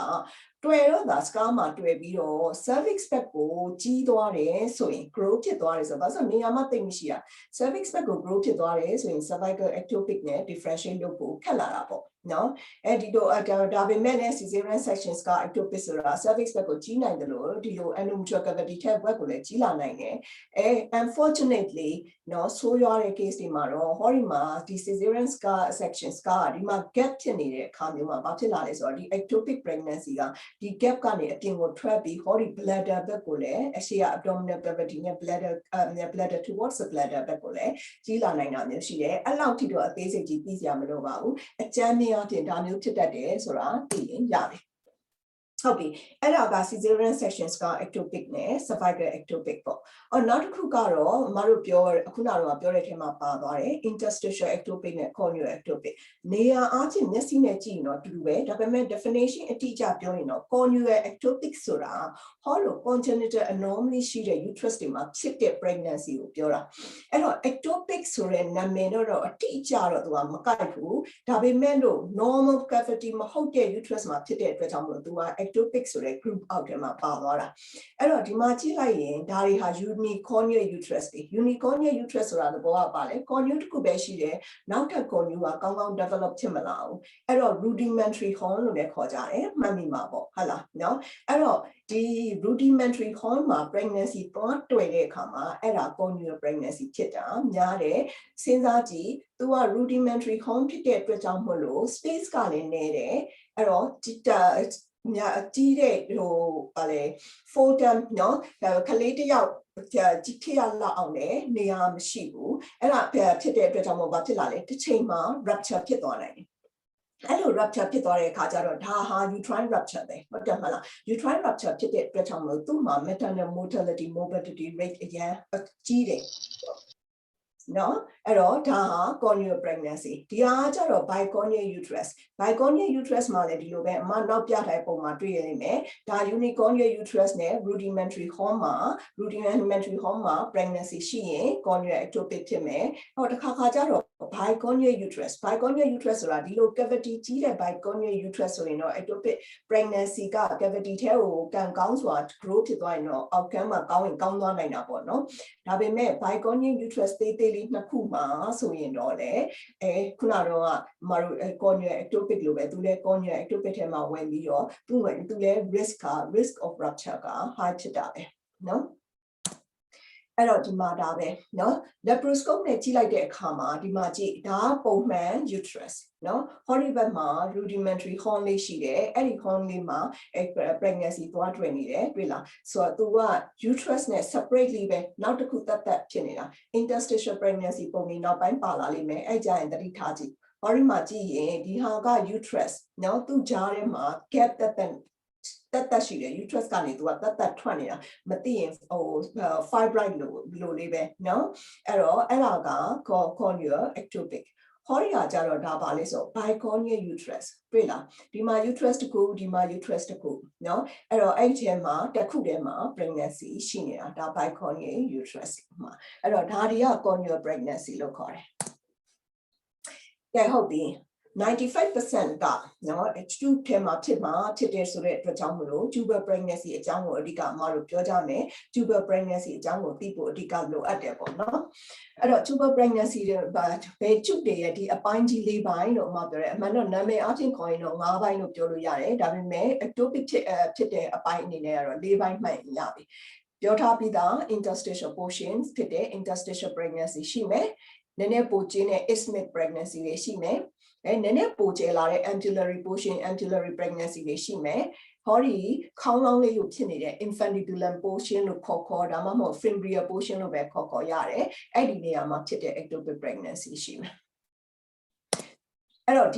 Speaker 1: တွေ့တော့ဒါ scar မှာတွေ့ပြီးတော့ cervix ဘက်ကိုကြီးသွားတယ်ဆိုရင် grow ဖြစ်သွားတယ်ဆိုတော့ဘာလို့နေရာမှာတိတ်မရှိတာ cervix ဘက်ကို grow ဖြစ်သွားတယ်ဆိုရင် cervical ectopic နဲ့ differentiate လုပ်ဖို့ခက်လာတာပေါ့နော်အဲဒီတော့ဒါပေမဲ့လည်း cesarean sections က ectopic ဆိုတာ cervix ဘက်ကိုကြီးနိုင်တယ်လို့ဒီလို endometrial cavity ထက်ဘက်ကိုလည်းကြီးလာနိုင်တယ်unfortunately နော်ဆိုးရွားတဲ့ case တွေမှာတော့ဟောဒီမှာဒီ cesarean sections ကဒီမှာ gap ဖြစ်နေတဲ့အခါမျိုးမှာဘာဖြစ်လာလဲဆိုတော့ဒီ ectopic pregnancy ကဒီ gap ကနေအပြင်ကိုထွက်ပြီးဟောဒီ bladder ဘက်ကိုလည်းအရှိရ abdominal cavity နဲ့ bladder towards the bladder ဘက်ကိုလည်းကြီးလာနိုင်တာမျိုးရှိတယ်အဲ့လောက်ထိတော့အသေးစိတ်ကြီးသိစရာမလိုပါဘူးအကြမ်းမြင်အပြင်ဒါမျိုးဖြစ်တတ်တယ်ဆိုတာသိရင်ရတယ်ဟုတ်ပြီအဲ့ဒါက cesarean sections က ectopic နဲ့ cervical ectopic ပေါ့နောက်တစ်ခုကတော့မတို့ပြောခုနကတော့ပြောတဲ့အထဲမှာပါသွားတယ် interstitial ectopic နဲ့ corneal ectopic နေရာအားဖြင့်မျက်စိနဲ့ကြည့်ရင်တော့တူတူပဲဒါပေမဲ့ definition အတိအကျပြောရင်တော့ corneal ectopic ဆိုတာဟောလို့ congenital anomaly ရှိတဲ့ uterus တွေမှာဖြစ်တဲ့ pregnancy ကိုပြောတာအဲ့တော့ ectopic ဆိုတဲ့နာမည်တော့အတိအကျတော့သူကမကိုက်ဘူးဒါပေမဲ့လို့ normal cavity မဟုတ်တဲ့ uterus မှာဖြစ်တဲ့အတွက်ကြောင့်မို့သူကectopic ဆိုတဲ့ group အောက်ထဲမှာပါသွားတာအဲ့တော့ဒီမှာကြည့်လိုက်ရင်ဒါတွေဟာ unicornuate uterus တွေ unicornuate uterus ဆိုတာသဘောကပါလေ cornue တစ်ခုပဲရှိတယ်နောက်ထပ် cornue ကကောင်းကောင်း develop ဖြစ်မလာဘူးအဲ့တော့ rudimentary horn လို့လည်းခေါ်ကြတယ်မှတ်မိမှာပေါ့ဟုတ်လားနော်အဲ့တော့ဒီ rudimentary horn မှာ pregnancy သွားတွေ့တဲ့အခါမှာအဲ့ဒါ corneal pregnancy ဖြစ်တာများတယ်စဉ်းစားကြည့်သူက rudimentary horn ဖြစ်တဲ့အတွက်ကြောင့်မို့လို့ space ကလည်းနည်းတယ်အဲ့တော့များအကြီးတဲ့ဘာလဲ photon နော်ကလေးတစ်ယောက်ကြီးထရလောက်အောင်လည်းနေရာမရှိဘူးအဲ့ဒါဖြစ်တဲ့အတွက်ကြောင့်မို့ဘာဖြစ်လာလဲတစ်ချိန်မှာ rupture ဖြစ်သွားနိုင်တယ်အဲ့လို rupture ဖြစ်သွားတဲ့အခါကျတော့ဒါဟာ uterine rupture ပဲဟုတ်တယ်မလား uterine rupture ဖြစ်တဲ့အတွက်ကြောင့်မို့သူ့မှာ maternal mortality morbidity rate အရင်ကြီးတယ်နော်အဲ့တော့ဒါဟာ corneal pregnancy ဒီဟာကျတော့ bicornuate uterus မှာလည်းဒီလိုပဲအမနောက်ပြထားတဲ့ပုံမှာတွေ့ရလိမ့်မယ်ဒါ unicornuate uterus နဲ့ rudimentary horn မှာ pregnancy ရှိရင် corneal ectopic ဖြစ်မယ်ဟောတစ်ခါကျတော့ bicornuate uterus ဆိုတာဒီလို cavity ကြီးတဲ့ bicornuate uterus ဆိုရင်တော့ ectopic pregnancy က cavity ထဲကိုကံကောင်းစွာ grow ဖြစ်သွားရင်တော့ outcome မှာကောင်းရင်ကောင်းသွားနိုင်တာပေါ့နော်ဒါပေမဲ့ bicornuate uterus သေးလေးနှစ်ခုမှာဆိုရင်တော့လေခုနတော့မတို့ corneal ectopic လို့ပဲသူလည်း corneal ectopic ထဲမှာဝင်ပြီးတော့သူလည်း risk of rupture က high ဖြစ်တာပဲနော် အဲ့တော့ဒီမှာဒါပဲเนาะ laparoscope နဲ့ကြည့်လိုက်တဲ့အခါမှာဒီမှာကြည့်ဒါပုံမှန် uterus เนาะ ဟောဒီဘက်မှာ rudimentary horn လေးရှိတယ်အဲ့ဒီ horn လေးမှာ pregnancy သွားတွေ့နေတယ်တွေ့လားဆိုတော့သူက uterus နဲ့ separately ပဲနောက်တစ်ခုတတ်ဖြစ်နေတာ interstitial pregnancy ပုံလေးနောက်ပိုင်းပါလာလိမ့်မယ်အဲ့ကြရင်သတိထားကြည့်ဟောဒီမှာကြည့်ရင်ဒီဟာက uterus เนาะသူကြားထဲမှာ gap တက်ရှိတယ် uterus ကနေသူကတက်ထွက်နေတာမသိရင်ဟို fibroid လို့လေးပဲเนาะအဲ့တော့အဲ့ဒါက cornual ectopic ဟောဒီဟာကြတော့ဒါပါလဲဆို bicornual uterus တွေ့လားဒီမှာ uterus တစ်ခုဒီမှာ uterus တစ်ခုเนาะအဲ့တော့အဲ့ဒီမှာတစ်ခုတည်းမှာ pregnancy ရှိနေတာဒါ bicornual uterus မှာအဲ့တော့ဒါတွေက cornual pregnancy လို့ခေါ်တယ်ကဲဟုတ်ပြီ95% ကနော်tube ထဲမှာဖြစ်တယ်ဆိုတဲ့အတွက်ကြောင့်မလို့ tubal pregnancy အကြောင်းကိုအဓိကအမတို့ပြောကြမယ် tubal pregnancy အကြောင်းကိုသိဖို့အဓိကလိုအပ်တယ်ပေါ့နော်အဲ့တော့ tubal pregnancy တွေဘယ် tube တွေရဲ့ဒီအပိုင်းကြီး၄ပိုင်းလို့အမပြောတယ်အမှန်တော့နာမည်အချင်းခေါ်ရင်တော့၅ပိုင်းလို့ပြောလို့ရတယ်ဒါပေမဲ့ ectopic ဖြစ်တဲ့အပိုင်းအနေနဲ့ကတော့၄ပိုင်းမှတ်ရပြီပြောထားပြီးသား interstitial portions ဖြစ်တဲ့ interstitial pregnancy ရှိမယ်နည်းနည်းပိုကျင်းတဲ့ isthmic pregnancy တွေရှိမယ်နည်းနည်းပိုကျလာတဲ့ ampullary portion ampullary pregnancy တွေရှိမယ်ဟောဒီခေါင်းလောင်းလေးလို့ဖြစ်နေတဲ့ infundibulum portion လို့ခေါ်ဒါမှမဟုတ် fimbrial portion လို့ပဲခေါ်ရတယ်အဲ့ဒီနေရာမှာဖြစ်တဲ့ ectopic pregnancy ရှိမယ်အဲ့တော့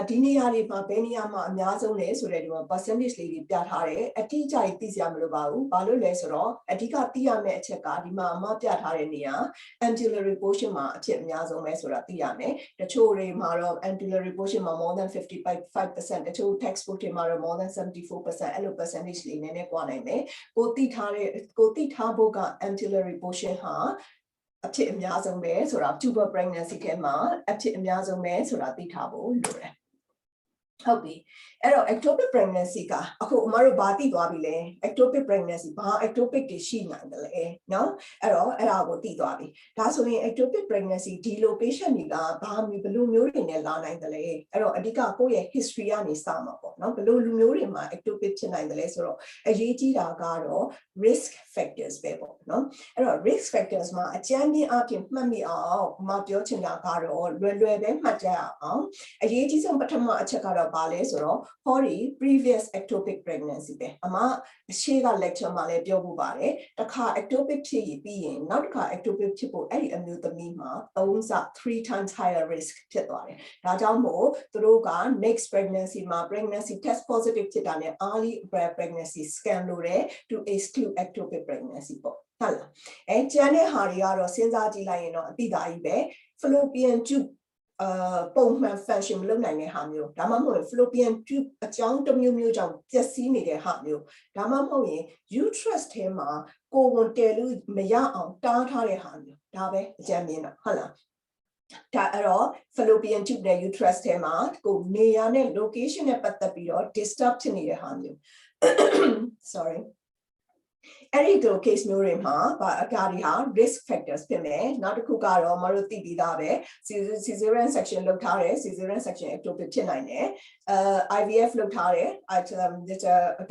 Speaker 1: ဒီနေရာတွေမှာဘယ်နေရာမှာအများဆုံးလဲဆိုတဲ့ဒီမှာ percentage လေးတွေပြထားတယ်အတိအကျသိစရာမလိုပါဘူးဘာလို့လဲဆိုတော့အဓိကသိရမယ့်အချက်ကဒီမှာအမပြထားတဲ့နေရာ ampullary portion မှာအဖြစ်အများဆုံးပဲဆိုတာသိရမယ်တချို့တွေမှာတော့ ampullary portion မှာ more than 55% တချို့ textbook တွေမှာတော့ more than 74% အဲ့လို percentage လေးနည်းနည်းကွာနိုင်တယ်ကိုသိထားဖို့က ampullary portion ဟာအဖြစ်အများဆုံးပဲဆိုတာ tubal pregnancy ထဲမှာအဖြစ်အများဆုံးပဲဆိုတာသိထားဖို့လိုတယ်ဟုတ်ပြီအဲ့တော့ ectopic pregnancy ကအခုအမတို့ဘာသိသွားပြီလဲ ectopic pregnancy ဘာ ectopic တွေရှိနိုင်တယ်လဲเนาะအဲ့တော့အဲ့ဒါကိုသိသွားပြီဒါဆိုရင် ectopic pregnancy ဒီလို patient တွေကဘာဘယ်လိုမျိုးတွေနဲ့လာနိုင်တယ်လဲအဲ့တော့အဓိကကိုယ့်ရဲ့ history ကနေစမှာပေါ့เนาะဘယ်လိုလူမျိုးတွေမှာ ectopic ဖြစ်နိုင်တယ်လဲဆိုတော့အရေးကြီးတာကတော့ risk factors ပဲပေါ့เนาะအဲ့တော့ risk factors မှာအကျဉ်းအပြင်မှတ်မိအောင်မပြောချင်တာကတော့လွယ်ပဲမှတ်ကြအောင်အရေးကြီးဆုံးပထမအချက်ကတော့ဘာလဲဆိုတော့ဟောဒီ previous ectopic pregnancy ပဲအမရှေ့က lecture မှာလည်းပြောဖို့ပါတယ်တစ်ခါ ectopic ဖြစ်ပြီးရင်နောက်တစ်ခါ ectopic ဖြစ်ဖို့အဲ့ဒီအမျိုးသမီးမှာ3 times higher risk ဖြစ်သွားတယ်ဒါကြောင့်မို့သူတို့က next pregnancy မှာ pregnancy test positive ဖြစ်တာနဲ့ early pregnancy scan လို့ရတယ် to exclude ectopic pregnancy ပေါ့ဟုတ်လားကျန်တဲ့ဟာတွေကတော့စဉ်းစားကြည့်လိုက်ရင်တော့အတိအသာကြီးပဲ fallopian tubeပုံမှန် function မလုပ်နိုင်တဲ့ဟာမျိုးဒါမှမဟုတ် fallopian tube အကြောင်းတစ်မျိုးကြောင့်ပျက်စီးနေတဲ့ဟာမျိုးဒါမှမဟုတ်ရင် uterus ထဲမှာကိုယ်ဝန်တည်လို့မရအောင်တားထားတဲ့ဟာမျိုးဒါပဲအကြမ်းမြင်တော့ဟုတ်လားဒါအဲ့တော့ fallopian tube နဲ့ uterus ထဲမှာကိုနေရာနဲ့ location နဲ့ပတ်သက်ပြီးတော့ disturb ဖြစ်နေတဲ့ဟာမျိုး sorryအဲ့ဒီလို case မျိုးတွေမှာအကားတွေဟာ risk factors ဖြစ်မယ်နောက်တစ်ခုကတော့မတို့သိပြီးသားပဲ cesarean section လုပ်ထားတယ် cesarean section ectopic ဖြစ်နိုင်တယ်IVF လုပ်ထားတယ်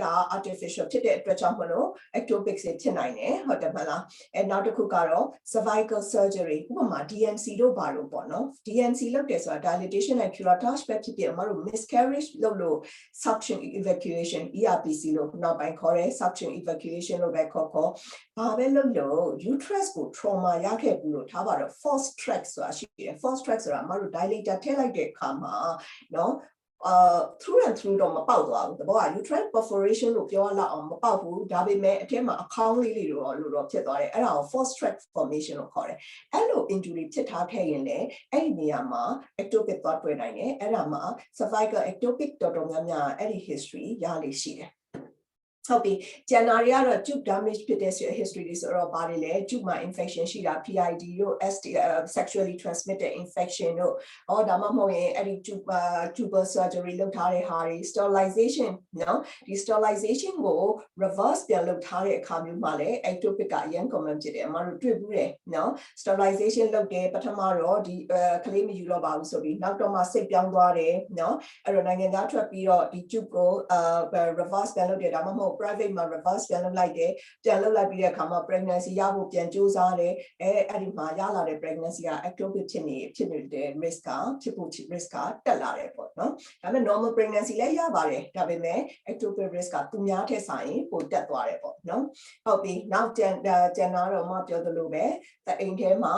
Speaker 1: ဒါ artificial ဖြစ်တဲ့အတွက်ကြောင့်မလို့ ectopic ဖြစ်နိုင်တယ်ဟုတ်တယ်မလားနောက်တစ်ခုကတော့ cervical surgery ဥပမာ DNC တို့ဘာလို့ပေါ့နော် DNC လုပ်တယ်ဆိုတာ dilatation and curettage ပဲဖြစ်ဖြစ်မတို့ miscarriage လုပ်လို့ suction evacuation ERPC လို့နောက်ပိုင်းခေါ်တယ် suction evacuation လို့ပဲခေါ်ဘာပဲလုပ်လို့ uterus ကို trauma ရခဲ့ဘူးလို့ထားပါတော့ force track ဆိုတာရှိတယ် force track ဆိုတာမတို့ dilator ထည့်လိုက်တဲ့အခါမှာနော်through and through တော့မပေါက်သွားဘူးတဘောက uterine perforation လို့ပြောရလောက်အောင်မပေါက်ဘူးဒါပေမဲ့အထက်မှာအခေါင်းလေးတွေလို့တော့ဖြစ်သွားတယ်အဲ့ဒါကို force track formation လို့ခေါ်တယ်အဲ့လို injury ဖြစ်ထားခဲ့ရင်လည်းအဲ့ဒီနေရာမှာ ectopic သွားတွေ့နိုင်တယ်အဲ့ဒါမှာ cervical ectopic တော်တော်များများအဲ့ဒီ history ရလေရှိတယ်ဟုတ်ပြီကျန်တာတွေကတော့ tube damage ဖြစ်တဲ့ history တွေဆိုတော့ဘာတွေလဲ tube မှာ infection ရှိတာ PID တို့ sexually transmitted infection တို့ဒါမှမဟုတ်ရင်အဲ့ဒီ tubal surgery လုပ်ထားတဲ့ဟာတွေ sterilization နော်ဒီ sterilization ကို reverse ပြန်လုပ်ထားတဲ့အခါမျိုးမှာလည်း ectopic ကအရင် common ဖြစ်တယ်အမတို့တွေ့ဘူးတယ်နော် sterilization လုပ်တယ်ပထမတော့ဒီကလေးမယူတော့ပါဘူးဆိုပြီးနောက်တော့မှစိတ်ပြောင်းသွားတယ်နော်အဲ့တော့နိုင်ငံသားထွက်ပြီးတော့ဒီ tube ကိုreverse ပြန်လုပ်တယ်ဒါမှမဟုတ် private မှာ reverse ပြန်လုပ်လိုက်တယ်ပြန်လုပ်လိုက်ပြီးတဲ့အခါမှာ pregnancy ရဖို့ပြန်ကြိုးစားတယ်အဲ့ဒီမှာရလာတဲ့ pregnancy က ectopic ဖြစ်နေတဲ့ risk ကဖြစ်ဖို့ risk ကတက်လာတယ်ပေါ့နော်ဒါပေမဲ့ normal pregnancy လည်းရပါတယ်ဒါပေမဲ့ ectopic risk ကသူများထက်ဆိုင်ပိုတက်သွားတယ်ပေါ့နော်ဟုတ်ပြီနောက်ကျန်တာတော့မပြောသလိုပဲအိမ်ထဲမှာ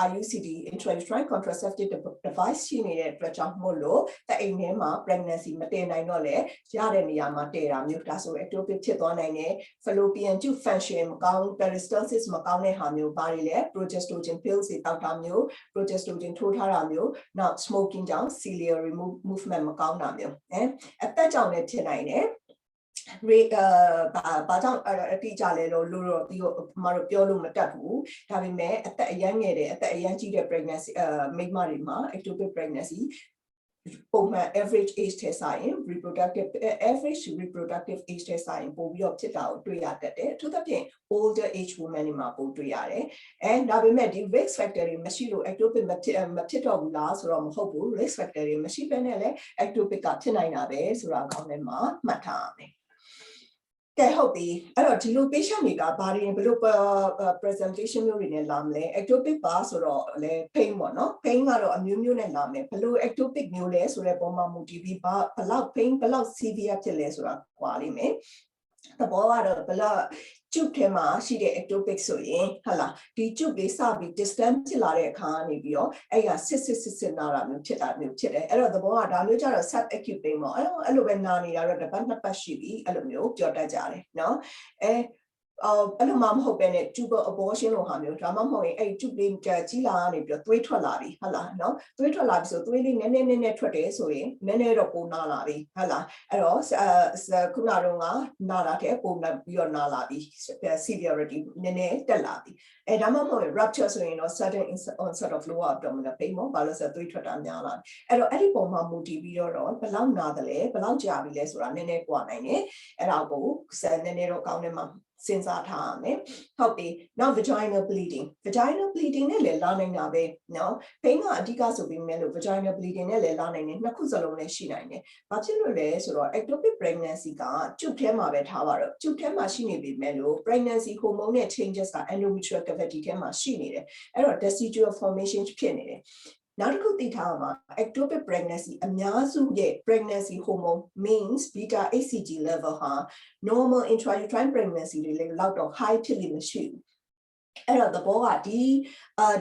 Speaker 1: IUCD intrauterine contraceptive device ရှိနေတဲ့အတွက်ကြောင့်မို့လို့အိမ်ထဲမှာ pregnancy မတည်နိုင်တော့လေရတဲ့နေရာမှာတည်တာမျိုးဒါဆို ectopic ဖြစ်သွားနိုင်တယ် fallopian tube function မကောင်း peristalsis မကောင်းတဲ့ဟာမျိုးဘာတွေလဲ progestogen pills တွေတောက်တာမျိုး progestogen ထိုးထားတာမျိုးနောက် smoking ကြောင့် ciliary movement မကောင်းတာမျိုးအသက်ကြောင့်လည်းဖြစ်နိုင်တယ်ဘာကြောင့်အတိအကျလဲလို့ဒီကိုမတို့ပြောလို့မတတ်ဘူးဒါပေမဲ့အသက်အရမ်းငယ်တယ်အသက်အရမ်းကြီးတဲ့ pregnancy မိန်းမတွေမှာ ectopic pregnancy ပုံမှန် average age ထဲဆိုင် average reproductive age ထဲဆိုင်ပို့ပြီးတော့ဖြစ်တာကိုတွေ့ရတတ်တယ်အထူးသဖြင့် older age women တွေမှာပို့တွေ့ရတယ်ဒါပေမဲ့ဒီ risk factor တွေမရှိလို့ ectopic မဖြစ်တော့ဘူးလားဆိုတော့မဟုတ်ဘူး risk factor တွေမရှိဘဲနဲ့လည်း ectopic ကဖြစ်နိုင်တာပဲဆိုတာကောင်းတယ်မှာမှတ်ထားရမယ်ကဲဟုတ်ပြီအဲ့တော့ဒီလို patient တွေကဘာတွေဘယ်လို presentation မျိုးတွေနဲ့လာမလဲ ectopic ပါဆိုတော့လေ pain ပေါ့နော် pain ကတော့အမျိုးမျိုးနဲ့လာမယ်ဘယ်လို ectopic မျိုးလဲဆိုတဲ့ပုံမှန်မူတည်ပြီးဘယ်လောက် pain ဘယ်လောက် severe ဖြစ်လဲဆိုတာကွာလိမ့်မယ်သဘောကတော့ဘယ်လောက်ကျုပ်ထဲမှာရှိတဲ့ ectopic ဆိုရင်ဟုတ်လားဒီကျုပ်လေးစပြီး distance ဖြစ်လာတဲ့အခါကနေပြီးတော့အဲ့ကစစ်နာတာမျိုးဖြစ်တယ်အဲ့တော့သဘောကဒါမျိုးကျတော့ sub acute pain ပေါ့အဲ့လိုပဲနာနေတာတော့တစ်ပတ်နှစ်ပတ်ရှိပြီအဲ့လိုမျိုးပြောတတ်ကြတယ်နော်အဲ့လိုမှမဟုတ်ပဲနဲ့ tubal abortion လို့ဟာမျိုးဒါမှမဟုတ်ရင်အဲ့ tube လေးကြီးလာကနေပြီးတော့သွေးထွက်လာပြီဟုတ်လားနော်သွေးထွက်လာပြီဆိုသွေးလေးနည်းနည်းထွက်တယ်ဆိုရင်နည်းနည်းတော့ပိုနာလာပြီဟုတ်လားအဲ့တော့ခုနကတော့နာတာတဲ့ပိုပြီးတော့နာလာပြီ severity နည်းနည်းတက်လာပြီဒါမှမဟုတ်ရင် rupture ဆိုရင်တော့ sudden onset of lower abdominal pain ပေါ့ဘာလို့ဆိုသွေးထွက်တာများလာအဲ့တော့အဲ့ဒီပုံမှာမူတည်ပြီးတော့ဘယ်လောက်နာတယ်လဲဘယ်လောက်ကြာပြီလဲဆိုတာနည်းနည်းကွာနိုင်တယ်အဲ့ဒါကိုနည်းနည်းတော့ကောင်းတယ်မှာစဉ်းစားထားရမယ်ဟုတ်ပြီနောက် vaginal bleeding နဲ့လည်းလာနိုင်တာပဲနော် pain ကအဓိကဆိုပြီးမဲ့လို့ vaginal bleeding နဲ့လည်းလာနိုင်တယ်နှစ်ခုစလုံးလည်းရှိနိုင်တယ်ဘာဖြစ်လို့လဲဆိုတော့ ectopic pregnancy ကကျုပ်ထဲမှာပဲထားပါတော့ကျုပ်ထဲမှာရှိနေပြီမဲ့လို့ pregnancy hormone နဲ့ changes က endometrial cavity ထဲမှာရှိနေတယ်အဲ့တော့ testicular formation ဖြစ်နေတယ်နောက်တစ်ခုသိထားမှာ ectopic pregnancy အများစုရဲ့ pregnancy hormone means beta hcg level ဟာ normal intrauterine pregnancy တွေလောက်တော့ high ဖြစ်လိမ့်မရှိဘူးအဲ့တော့သဘောကဒီ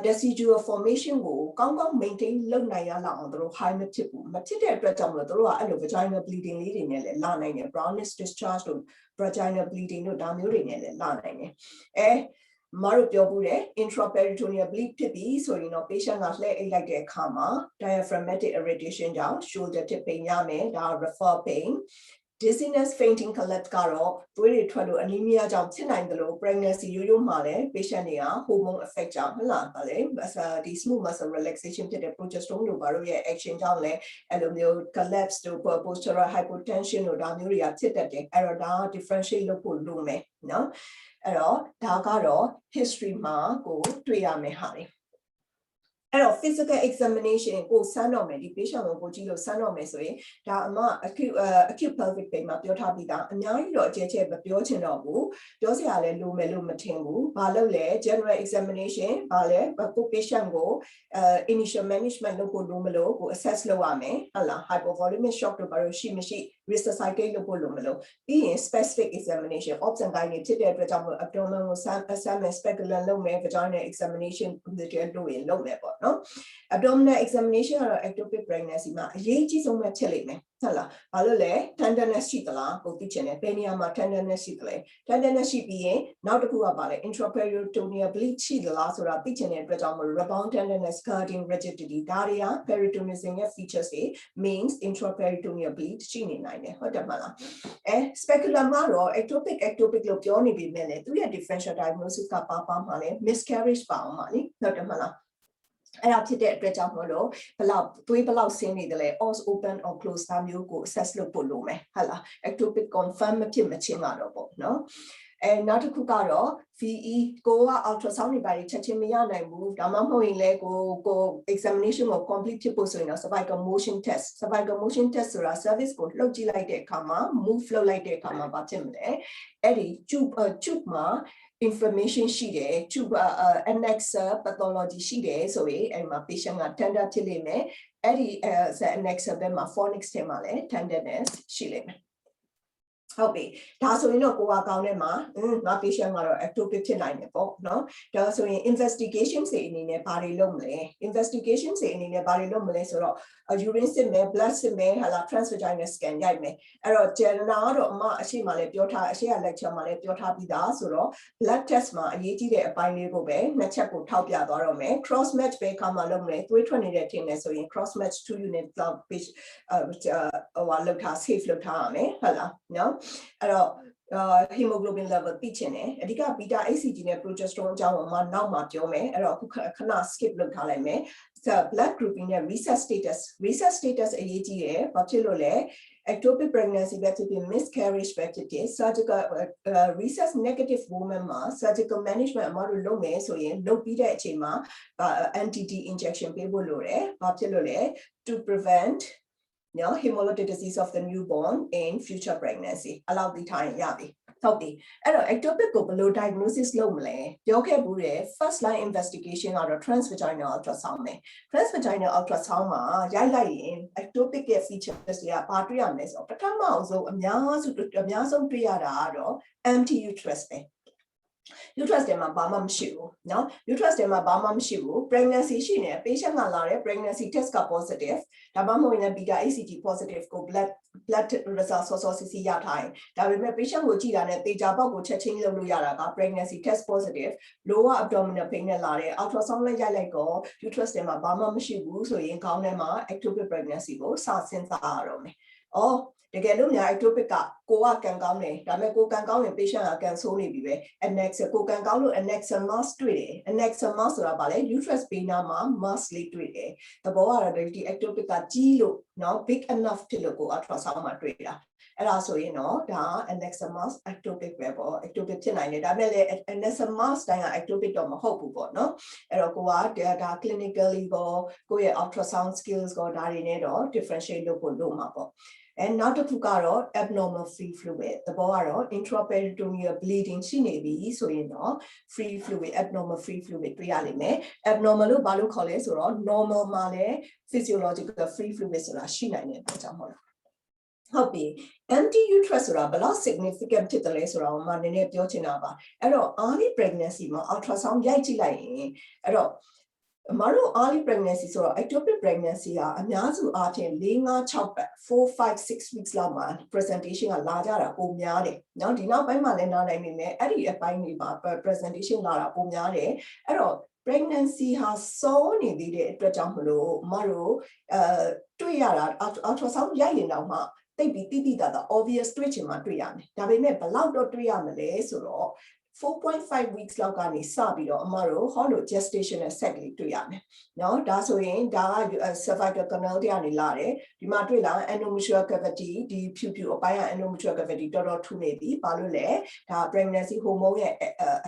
Speaker 1: testicular formation ကိုကောင်းကောင်း maintain လုပ်နိုင်ရလောက်အောင်တို့ high မဖြစ်ဘူးမဖြစ်တဲ့အတွက်ကြောင့်မလို့တို့ကအဲ့လို vaginal bleeding လေးတွေနဲ့လည်းလာနိုင်တယ် brownish discharge တို့ vaginal bleeding တို့ဒါမျိုးတွေနဲ့လည်းလာနိုင်တယ်မတို့ပြောဘူးတဲ့ intraperitoneal bleed ဖြစ်ပြီဆိုရင်တော့ patient ကလှည့်အိတ်လိုက်တဲ့အခါမှာ diaphragmatic irritation ကြောင့် shoulder tip pain ရမယ်ဒါ refer pain dizziness fainting collapse ကတော့သွေးတွေထွက်လို့ anemia ကြောင့်ဖြစ်နိုင်တယ်လို့ pregnancy ရိုးမှာလည်း patient တွေက hormone effect ကြောင့်ဟုတ်လားဗါလေဒီ smooth muscle relaxation ဖြစ်တဲ့ progesterone တို့ဘာလို့ရဲ့ action ကြောင့်လည်းအဲ့လိုမျိုး collapse တို့ postural hypotension တို့ဒါမျိုးတွေကဖြစ်တတ်တယ်အဲ့တော့ဒါ differentiate လုပ်ဖို့လိုမယ်နော်အဲ့တော့ဒါကတော့ history မှာကိုတွေ့ရမယ်ဟာလေအဲ့တော့ physical examination ကိုစမ်းတော့မယ်ဒီ patient ကိုကြည့်လို့စမ်းတော့မယ်ဆိုရင်ဒါအမ acute pelvic pain မှာပြောထားပြီးသားအများကြီးတော့အကျယ်ကျယ်မပြောချင်တော့ဘူးပြောစရာလည်းလိုမယ်လို့မထင်ဘူးဘာလို့လဲ general examination ဘာလဲကို patient ကိုinitial management လုပ်ဖို့လိုမလို့ကို assess လုပ်ရမယ်ဟုတ်လား hypovolemic shock တို့ဘာလို့ရှိမရှိ resuscitate လုပ်ဖို့လိုမလို့ပြီးရင် specific examination obs and gyne ဖြစ်တဲ့အတွက်ကြောင့် abdomen ကို assessment speculum လုပ်မယ် vaginal examination လုပ်ရင်လုပ်မယ်ပေါ့နော် abdominal examination ကတော့ ectopic pregnancy မှာအရေးကြီးဆုံးပဲဖြစ်လိမ့်မယ်ဟုတ်လားဘာလို့လဲ tenderness ရှိသလားကိုသိချင်တယ်ဘယ်နေရာမှာ tenderness ရှိသလဲ tenderness ရှိပြီးရင်နောက်တစ်ခုကပါလဲ intraperitoneal bleed ရှိသလားဆိုတာသိချင်တဲ့အတွက်ကြောင့် rebound tenderness guarding rigidity ဒါတွေက peritonealism ရဲ့ features တွေ means intraperitoneal bleed ရှိနေနိုင်တယ်ဟုတ်တယ်မလားspeculum ကတော့ ectopic လို့ပြောနေပြီမဲ့လေသူရဲ့ differential diagnosis ကပါမှာလဲ miscarriage ပါအောင်ပါလေဟုတ်တယ်မလားအဲ့ဒါဖြစ်တဲ့အတွက်ကြောင့်မလို့သွေးဘလောက်ဆင်းနေတယ်လဲ os open or close ဒါမျိုးကို assess လုပ်ဖို့လိုမယ်ဟုတ်လား ectopic confirm မဖြစ်မချင်းကတော့ပေါ့နော် နောက်တစ်ခုကတော့ VE ကိုက ultrasound တွေပါချက်ချင်းမရနိုင်ဘူးဒါမှမဟုတ်ရင်လည်းကို examination ကို complete ဖြစ်ဖို့ဆိုရင်တော့ cervical motion test ဆိုတာ service ကိုလှုပ်ကြည့်လိုက်တဲ့အခါမှာ move လုပ်လိုက်တဲ့အခါမှာဘာဖြစ်မလဲအဲ့ဒီ tube မှာ information ရှိတယ် tube annexer pathology ရှိတယ်ဆိုရင်အဲ့မှာ patient က tender ဖြစ်လိမ့်မယ်အဲ့ဒီ annexer ဘက်မှာ fornix ထဲမှာလည်း tenderness ရှိလိမ့်မယ်ဟုတ်ပြီဒါဆိုရင်တော့ကိုကကောင်းတဲ့မှာငါ patient ကတော့ ectopic ဖြစ်နိုင်တယ်ပေါ့နော်ဒါဆိုရင် investigation တွေအနေနဲ့ဘာတွေလုပ်မလဲ investigation တွေအနေနဲ့ဘာတွေလုပ်မလဲဆိုတော့ urine စစ်မယ် blood စစ်မယ်ဟာလာ transvaginal scan ရိုက်မယ်အဲ့တော့ general ကတော့အမအရှိမလည်းပြောထားအရှိက lecture မှာလည်းပြောထားပြီးသားဆိုတော့ blood test မှာအရေးကြီးတဲ့အပိုင်းလေးကိုပဲနှစ်ချက်ကိုထောက်ပြသွားတော့မယ် cross match ပဲခါမှလုပ်မလဲသွေးထွက်နေတဲ့ထင်တယ်ဆိုရင် cross match 2 unit blood page လောက်ထား safe လောက်ထားရမယ်ဟုတ်လားနော်အဲ့တော့hemoglobin level သိချင်တယ်အဓိက beta HCG နဲ့ progesterone အကြောင်းကိုမှနောက်မှပြောမယ်အဲ့တော့အခုခဏ skip လုပ်ထားလိုက်မယ် blood grouping နဲ့ reset status အရေးကြီးတယ်ဘာဖြစ်လို့လဲ ectopic pregnancy ပဲဖြစ်ဖြစ် miscarriage ပဲဖြစ်ဖြစ် surgical reset negative woman မှာ surgical management အမတို့လုပ်မယ်ဆိုရင်လုပ်ပြီးတဲ့အချိန်မှာ anti-D injection ပေးဖို့လိုတယ်ဘာဖြစ်လို့လဲ to prevent hemolytic disease of the newborn in future pregnancy အလောက်ဒီထားရင်ရပြီဟုတ်ပြီအဲ့တော့ ectopic ကိုဘယ်လို diagnosis လုပ်မလဲပြောခဲ့ဘူးတယ် first line investigation ကတော့ transvaginal ultrasound ပဲ transvaginal ultrasound မှာရိုက်လိုက်ရင် ectopic ရဲ့ features တွေကဘာတွေ့ရမလဲဆိုတော့ပထမဆုံးအများဆုံးတွေ့ရတာကတော့ empty uterus ပဲuterus ထဲမှာဘာမှမရှိဘူးเนาะ uterus ထဲမှာဘာမှမရှိဘူး pregnancy ရှိနေ patient ကလာတယ် pregnancy test က positive ဒါမှမဟုတ်ရင် beta HCG positive ကို blood result စောစီရထားရင်ဒါပေမဲ့ patient ကိုကြည့်တာနဲ့တေချာပေါက်ကိုချက်ချင်းလုပ်လို့ရတာက pregnancy test positive lower abdominal pain နဲ့လာတယ် ultrasound လိုက်ရိုက်လိုက်တော့ uterus ထဲမှာဘာမှမရှိဘူးဆိုရင်ခေါင်းထဲမှာ ectopic pregnancy ကိုစစဉ်းစားရတော့မယ်တကယ်လို့များ ectopic ကကိုကကန်ကောင်းတယ်ဒါပေမဲ့ကိုကန်ကောင်းရင် patient ကကန်ဆိုးနေပြီပဲ annexer ကိုကန်ကောင်းလို့ annexer mass တွေ့တယ် annexer mass ဆိုတာဗာလဲ uterus ဘေးနားမှာ mass လေးတွေ့တယ်သဘောကတော့ဒီ ectopic ကကြီးလို့เนาะ big enough ဖြစ်လို့ကို ultrasound မှာတွေ့တာအဲ့ဒါဆိုရင်တော့ဒါ annexer mass ectopic ပဲပေါ့ ectopic ဖြစ်နိုင်တယ်ဒါပေမဲ့လည်း annexer mass တိုင်းက ectopic တော့မဟုတ်ဘူးပေါ့နော်အဲ့တော့ကိုကဒါ clinically ကိုရဲ့ ultrasound skills ကိုဒါတွေနဲ့တော့ differentiate လုပ်ဖို့လုပ်မှာပေါ့and နောက်တစ်ခုကတော့ abnormal free fluid သဘောကတော့ intraperitoneal bleeding ရှိနေပြီဆိုရင်တော့ free fluid abnormal free fluid တွေ့ရလိမ့်မယ် abnormal လို့ဘာလို့ခေါ်လဲဆိုတော့ normal မှာလည်း physiological free fluid ဆိုတာရှိနိုင်တဲ့အတွက်ကြောင့်ဟုတ်ဟုတ်ပြီ empty uterus ဆိုတာဘယ်လောက် significant ဖြစ်တယ်လဲဆိုတော့မှနည်းနည်းပြောချင်တာပါအဲ့တော့ early pregnancy မှာ ultrasound ရိုက်ကြည့်လိုက်ရင်အဲ့တော့အမတို့ early pregnancy ဆိုတော့ ectopic pregnancy ကအများစုအားဖြင့်4-5-6ပတ်4-5-6 weeks လောက်မှာ presentation ကလာကြတာပုံများတယ်เนาะဒီနောက်ပိုင်းမှာလည်းနားနိုင်နေမယ်အဲ့ဒီအပိုင်းတွေမှာ presentation လာတာပုံများတယ်အဲ့တော့ pregnancy ဟာစောနေသေးတဲ့အတွက်ကြောင့်မလို့အမတို့တွေ့ရတာ ultrasound ရိုက်ရင်တော့မှတိတ်ပြီးတိတာ obvious တွေ့ချင်မှတွေ့ရမယ်ဒါပေမဲ့ဘယ်လောက်တော့တွေ့ရမလဲဆိုတော့4.5 weeks လောက်ကနေစပြီးတော့အမတို့ hollow gestational sac လေးတွေ့ရမယ်เนาะဒါဆိုရင်ဒါက cervical canal တွေကနေလာတယ်ဒီမှာတွေ့လာ endometrial cavity ဒီဖြူအပိုင်းက endometrial cavity တော်တော်ထူနေပြီဘာလို့လဲဒါ pregnancy hormone ရဲ့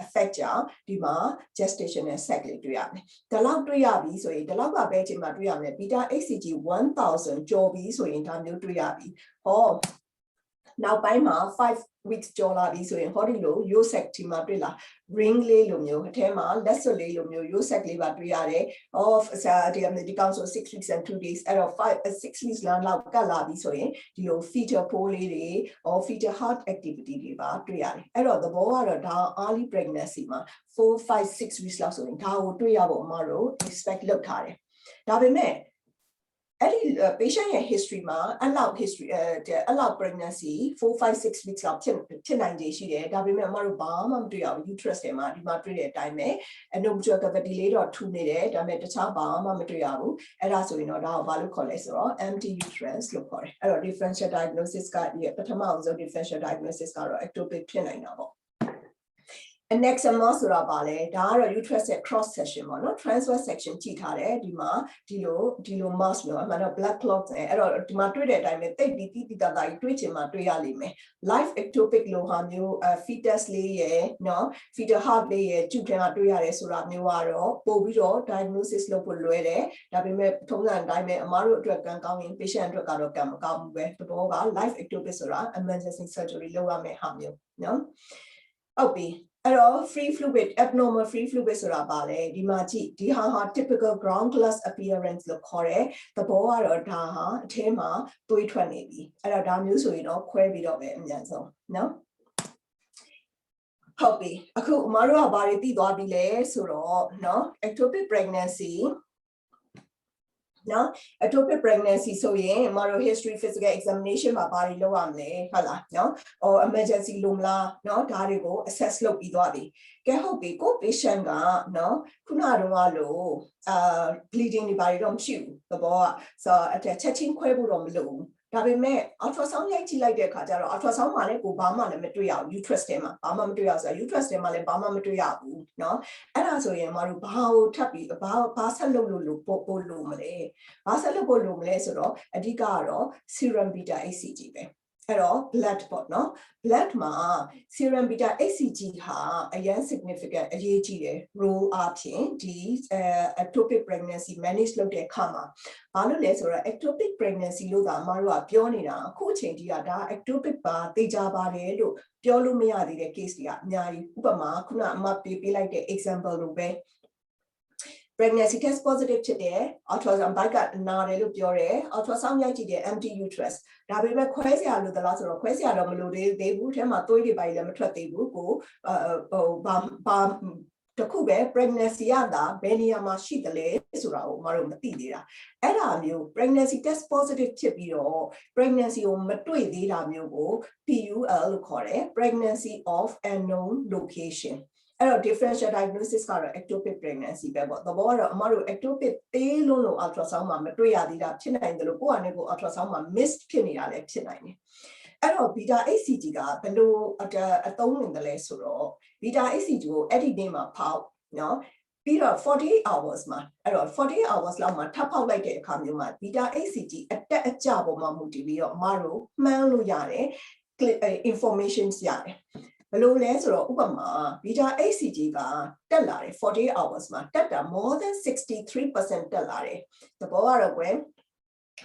Speaker 1: effect ကြောင့်ဒီမှာ gestational sac လေးတွေ့ရမယ်ဒါလောက်တွေ့ရပြီဆိုရင်ဒါလောက်ကပဲအချိန်မှာတွေ့ရမယ် beta HCG 1000ကျော်ပြီဆိုရင်ဒါမျိုးတွေ့ရပြီနောက်ပိုင်းမှာ5 weeks ကျော်လာပြီဆိုရင်ဟောဒီလို yosec ဒီမှာတွေ့လား ring လေးလိုမျိုးအထဲမှာလက်စွပ်လေးလိုမျိုး yosec လေးပါတွေ့ရတယ်ဒီကောင်ဆို6 weeks and 2 days အဲ့တော့6 weeks လောက်ကတ်လာပြီဆိုရင်ဒီလို fetal pole လေးတွေ fetal heart activity တွေပါတွေ့ရတယ်အဲ့တော့သဘောကတော့ဒါ early pregnancy မှာ4-5-6 weeks လောက်ဆိုရင်ဒါကိုတွေ့ရဖို့အမတို့ expect လုပ်ထားတယ်ဒါပေမဲ့အဲ့ဒီ patient ရဲ့ history မှာအဲ့လောက် pregnancy 4-5-6 weeks လောက်ဖြစ်နိုင်ခြေရှိတယ်ဒါပေမဲ့အမတို့ဘာမှမတွေ့ရဘူး uterus ထဲမှာဒီမှာတွေ့တဲ့အတိုင်းပဲ endometrial cavity လေးတော့ထူနေတယ်ဒါပေမဲ့တခြားဘာမှမတွေ့ရဘူးအဲ့ဒါဆိုရင်တော့ဒါကိုဘာလို့ခေါ်လဲဆိုတော့ empty uterus လို့ခေါ်တယ်အဲ့တော့ differential diagnosis ကပထမဆုံး differential diagnosis ကတော့ ectopic ဖြစ်နိုင်တာပေါ့ Annexama ဆိုတာပါလေဒါကတော့ uterus ရဲ့ cross section ပေါ့နော် transverse section ကြည့်ထားတယ်ဒီမှာဒီလို mass မျိုးအမှန်တော့ blood clot အဲ့တော့ဒီမှာတွေ့တဲ့အတိုင်းပဲတိတ်ပြီးတိတာတာကြီးတွေ့ချင်မှတွေ့ရလိမ့်မယ် live ectopic လိုဟာမျိုး fetus လေးရယ်နော် fetal heart လေးရယ်ကျုပ်ထဲမှာတွေ့ရတယ်ဆိုတာမျိုးကတော့ပို့ပြီးတော့ diagnosis လုပ်ဖို့လွယ်တယ်ဒါပေမဲ့ထုံးစံအတိုင်းပဲအမားတို့အတွက်ကံကောင်းရင် patient အတွက်ကတော့ကံမကောင်းဘူးပဲတဘောက live ectopic ဆိုတာ emergency surgery လုပ်ရမယ့်ဟာမျိုးနော်ဟုတ်ပြီအဲ့တော့ free fluid abnormal free fluid ဆိုတာပါလေဒီမှာကြည့်ဒီဟာ typical ground glass appearance လို့ခေါ်တယ်သဘောကတော့ဒါဟာအထဲမှာသွေးထွက်နေပြီအဲ့တော့ဒါမျိုးဆိုရင်တော့ခွဲပြီးတော့ပဲအမြန်ဆုံးနော်ဟုတ်ပြီအခုအမတို့ကဘာတွေသိသွားပြီလဲဆိုတော့နော် ectopic pregnancy နော် ectopic pregnancy ဆိုရင်အမတို့ history physical examination မှာဘာတွေလုပ်ရမလဲဟုတ်လားနော် emergency လို့မလားနော်ဒါတွေကို assess လုပ်ပြီးသွားပြီကဲဟုတ်ပြီကို patient ကနော်ခုနကတော့လို့bleeding တွေဘာတွေတော့မရှိဘူးသဘောကဆိုတော့ချက်ချင်းခွဲဖို့တော့မလိုဘူးဒါပေမဲ့ ultrasound ရိုက်ကြည့်လိုက်တဲ့အခါကျတော့ ultrasound မှာလည်းကိုဘာမှလည်းမတွေ့ရဘူး uterus ထဲမှာဘာမှမတွေ့ရဆိုတော့ uterus ထဲမှာလည်းဘာမှမတွေ့ရဘူးเนาะအဲ့ဒါဆိုရင်မတို့ဘာကိုထပ်ပြီးဘာဆက်လုပ်လို့ပို့လို့မလဲဘာဆက်လုပ်ဖို့လိုမလဲဆိုတော့အဓိကကတော့ serum beta hcg ပဲအဲ့တော့ blood ပေါ့နော် blood မှာ serum beta hcg ဟာအရင် significant အရေးကြီးတယ် role အဖြစ်ဒီ ectopic pregnancy manage လုပ်တဲ့အခါမှာဘာလို့လဲဆိုတော့ ectopic pregnancy လို့သာအမတို့ကပြောနေတာအခုအချိန်ကြီးကဒါ ectopic ပါသိကြပါတယ်လို့ပြောလို့မရသေးတဲ့ case တွေကအများကြီးဥပမာခုနအမပေးလိုက်တဲ့ example လို့ပဲ pregnancy test positive ဖြစ်တယ် ultrasound ဘိုက်ကနာတယ်လို့ပြောတယ် ultrasound ရိုက်ကြည့်တယ် empty uterus ဒါပေမဲ့ခွဲစရာလိုသလားဆိုတော့ခွဲစရာတော့မလိုသေးဘူးအဲမှာသွေးတွေပါလည်းမထွက်သေးဘူးကိုဘာတခုပဲ pregnancy ရတာဘယ်နေရာမှာရှိတယ်လဲဆိုတာကိုမတို့မသိသေးတာအဲ့ဒါမျိုး pregnancy test positive ဖြစ်ပြီးတော့ pregnancy ကိုမတွေ့သေးတာမျိုးကို PUL လို့ခေါ်တယ် pregnancy of unknown locationအဲ့တော့ differential diagnosis ကတော့ ectopic pregnancy ပဲပေါ့သဘောကတော့အမတို့ ectopic သေးလို့ ultrasound မှာမတွေ့ရသေးတာဖြစ်နိုင်တယ်လို့ကိုယ့်အနေကို ultrasound မှာ miss ဖြစ်နေတာလည်းဖြစ်နိုင်တယ်အဲ့တော့ beta hcg ကဘယ်လိုအသုံးဝင်တယ်လဲဆိုတော့ beta hcg ကိုအဲ့ဒီနေ့မှာဖောက်နော်ပြီးတော့48 hours မှာအဲ့တော့48 hours လောက်မှာထပ်ဖောက်လိုက်တဲ့အခါမျိုးမှာ beta hcg အတက်အကျပေါ်မှာမူတည်ပြီးတော့အမတို့မှန်းလို့ရတယ် information ရတယ်ဘယ်လိုလဲဆိုတော့ဥပမာ beta hcg ကတက်လာတယ်48 hours မှာတက်တာ more than 63% တက်လာတယ်သဘောကတော့ကွယ်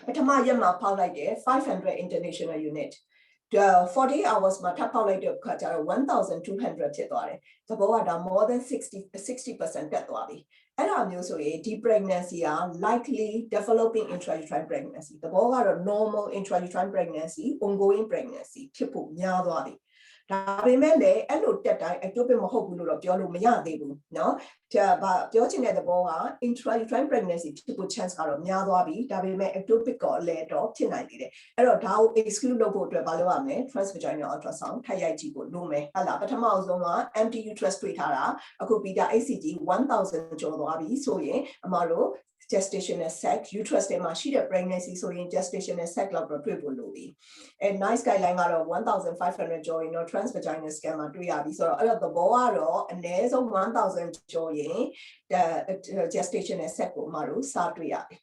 Speaker 1: ပထမရက်မှာဖောက်လိုက်တယ်500 international unit 48 hours မှာထပ်ဖောက်လိုက်တဲ့အခါကျတော့1200ဖြစ်သွားတယ်သဘောကဒါ more than 60% တက်သွားပြီအဲ့ဒါမျိုးဆိုရင်ဒီ pregnancy က likely developing intrauterine pregnancy သဘောကတော့ normal intrauterine pregnancy ongoing pregnancy ဖြစ်ဖို့များသွားပြီဒါပေမဲ့လည်းအဲ့လိုတက်တိုင်း ectopic မဟုတ်ဘူးလို့တော့ပြောလို့မရသေးဘူးเนาะဒါပြောချင်တဲ့သဘောက intrauterine pregnancy ဖြစ်ဖို့ chance ကတော့များသွားပြီဒါပေမဲ့ ectopic ကိုလည်းတော့ဖြစ်နိုင်သေးတယ်အဲ့တော့ဒါကို exclude လုပ်ဖို့အတွက်ဘာလုပ်ရမလဲ transvaginal ultrasound ထပ်ရိုက်ကြည့်ဖို့လုပ်မယ်ဟုတ်လားပထမအဆုံးက empty uterus တွေ့ထားတာအခု beta hcg 1000ကျော်သွားပြီဆိုရင်အမတို့ gestational sac uterus ထဲမှာရှိတဲ့ pregnancy ဆိုရင် gestational sac လောက်တော့တွေ့ဖို့လိုပြီအဲ nice guideline ကတော့1500ကျော်ရင်တော့ transvaginal scan မှာတွေ့ရပြီဆိုတော့အဲ့တော့သဘောကတော့အနည်းဆုံး1000ကျော်ရင် gestational sac ကိုအမတို့စတွေ့ရပြီ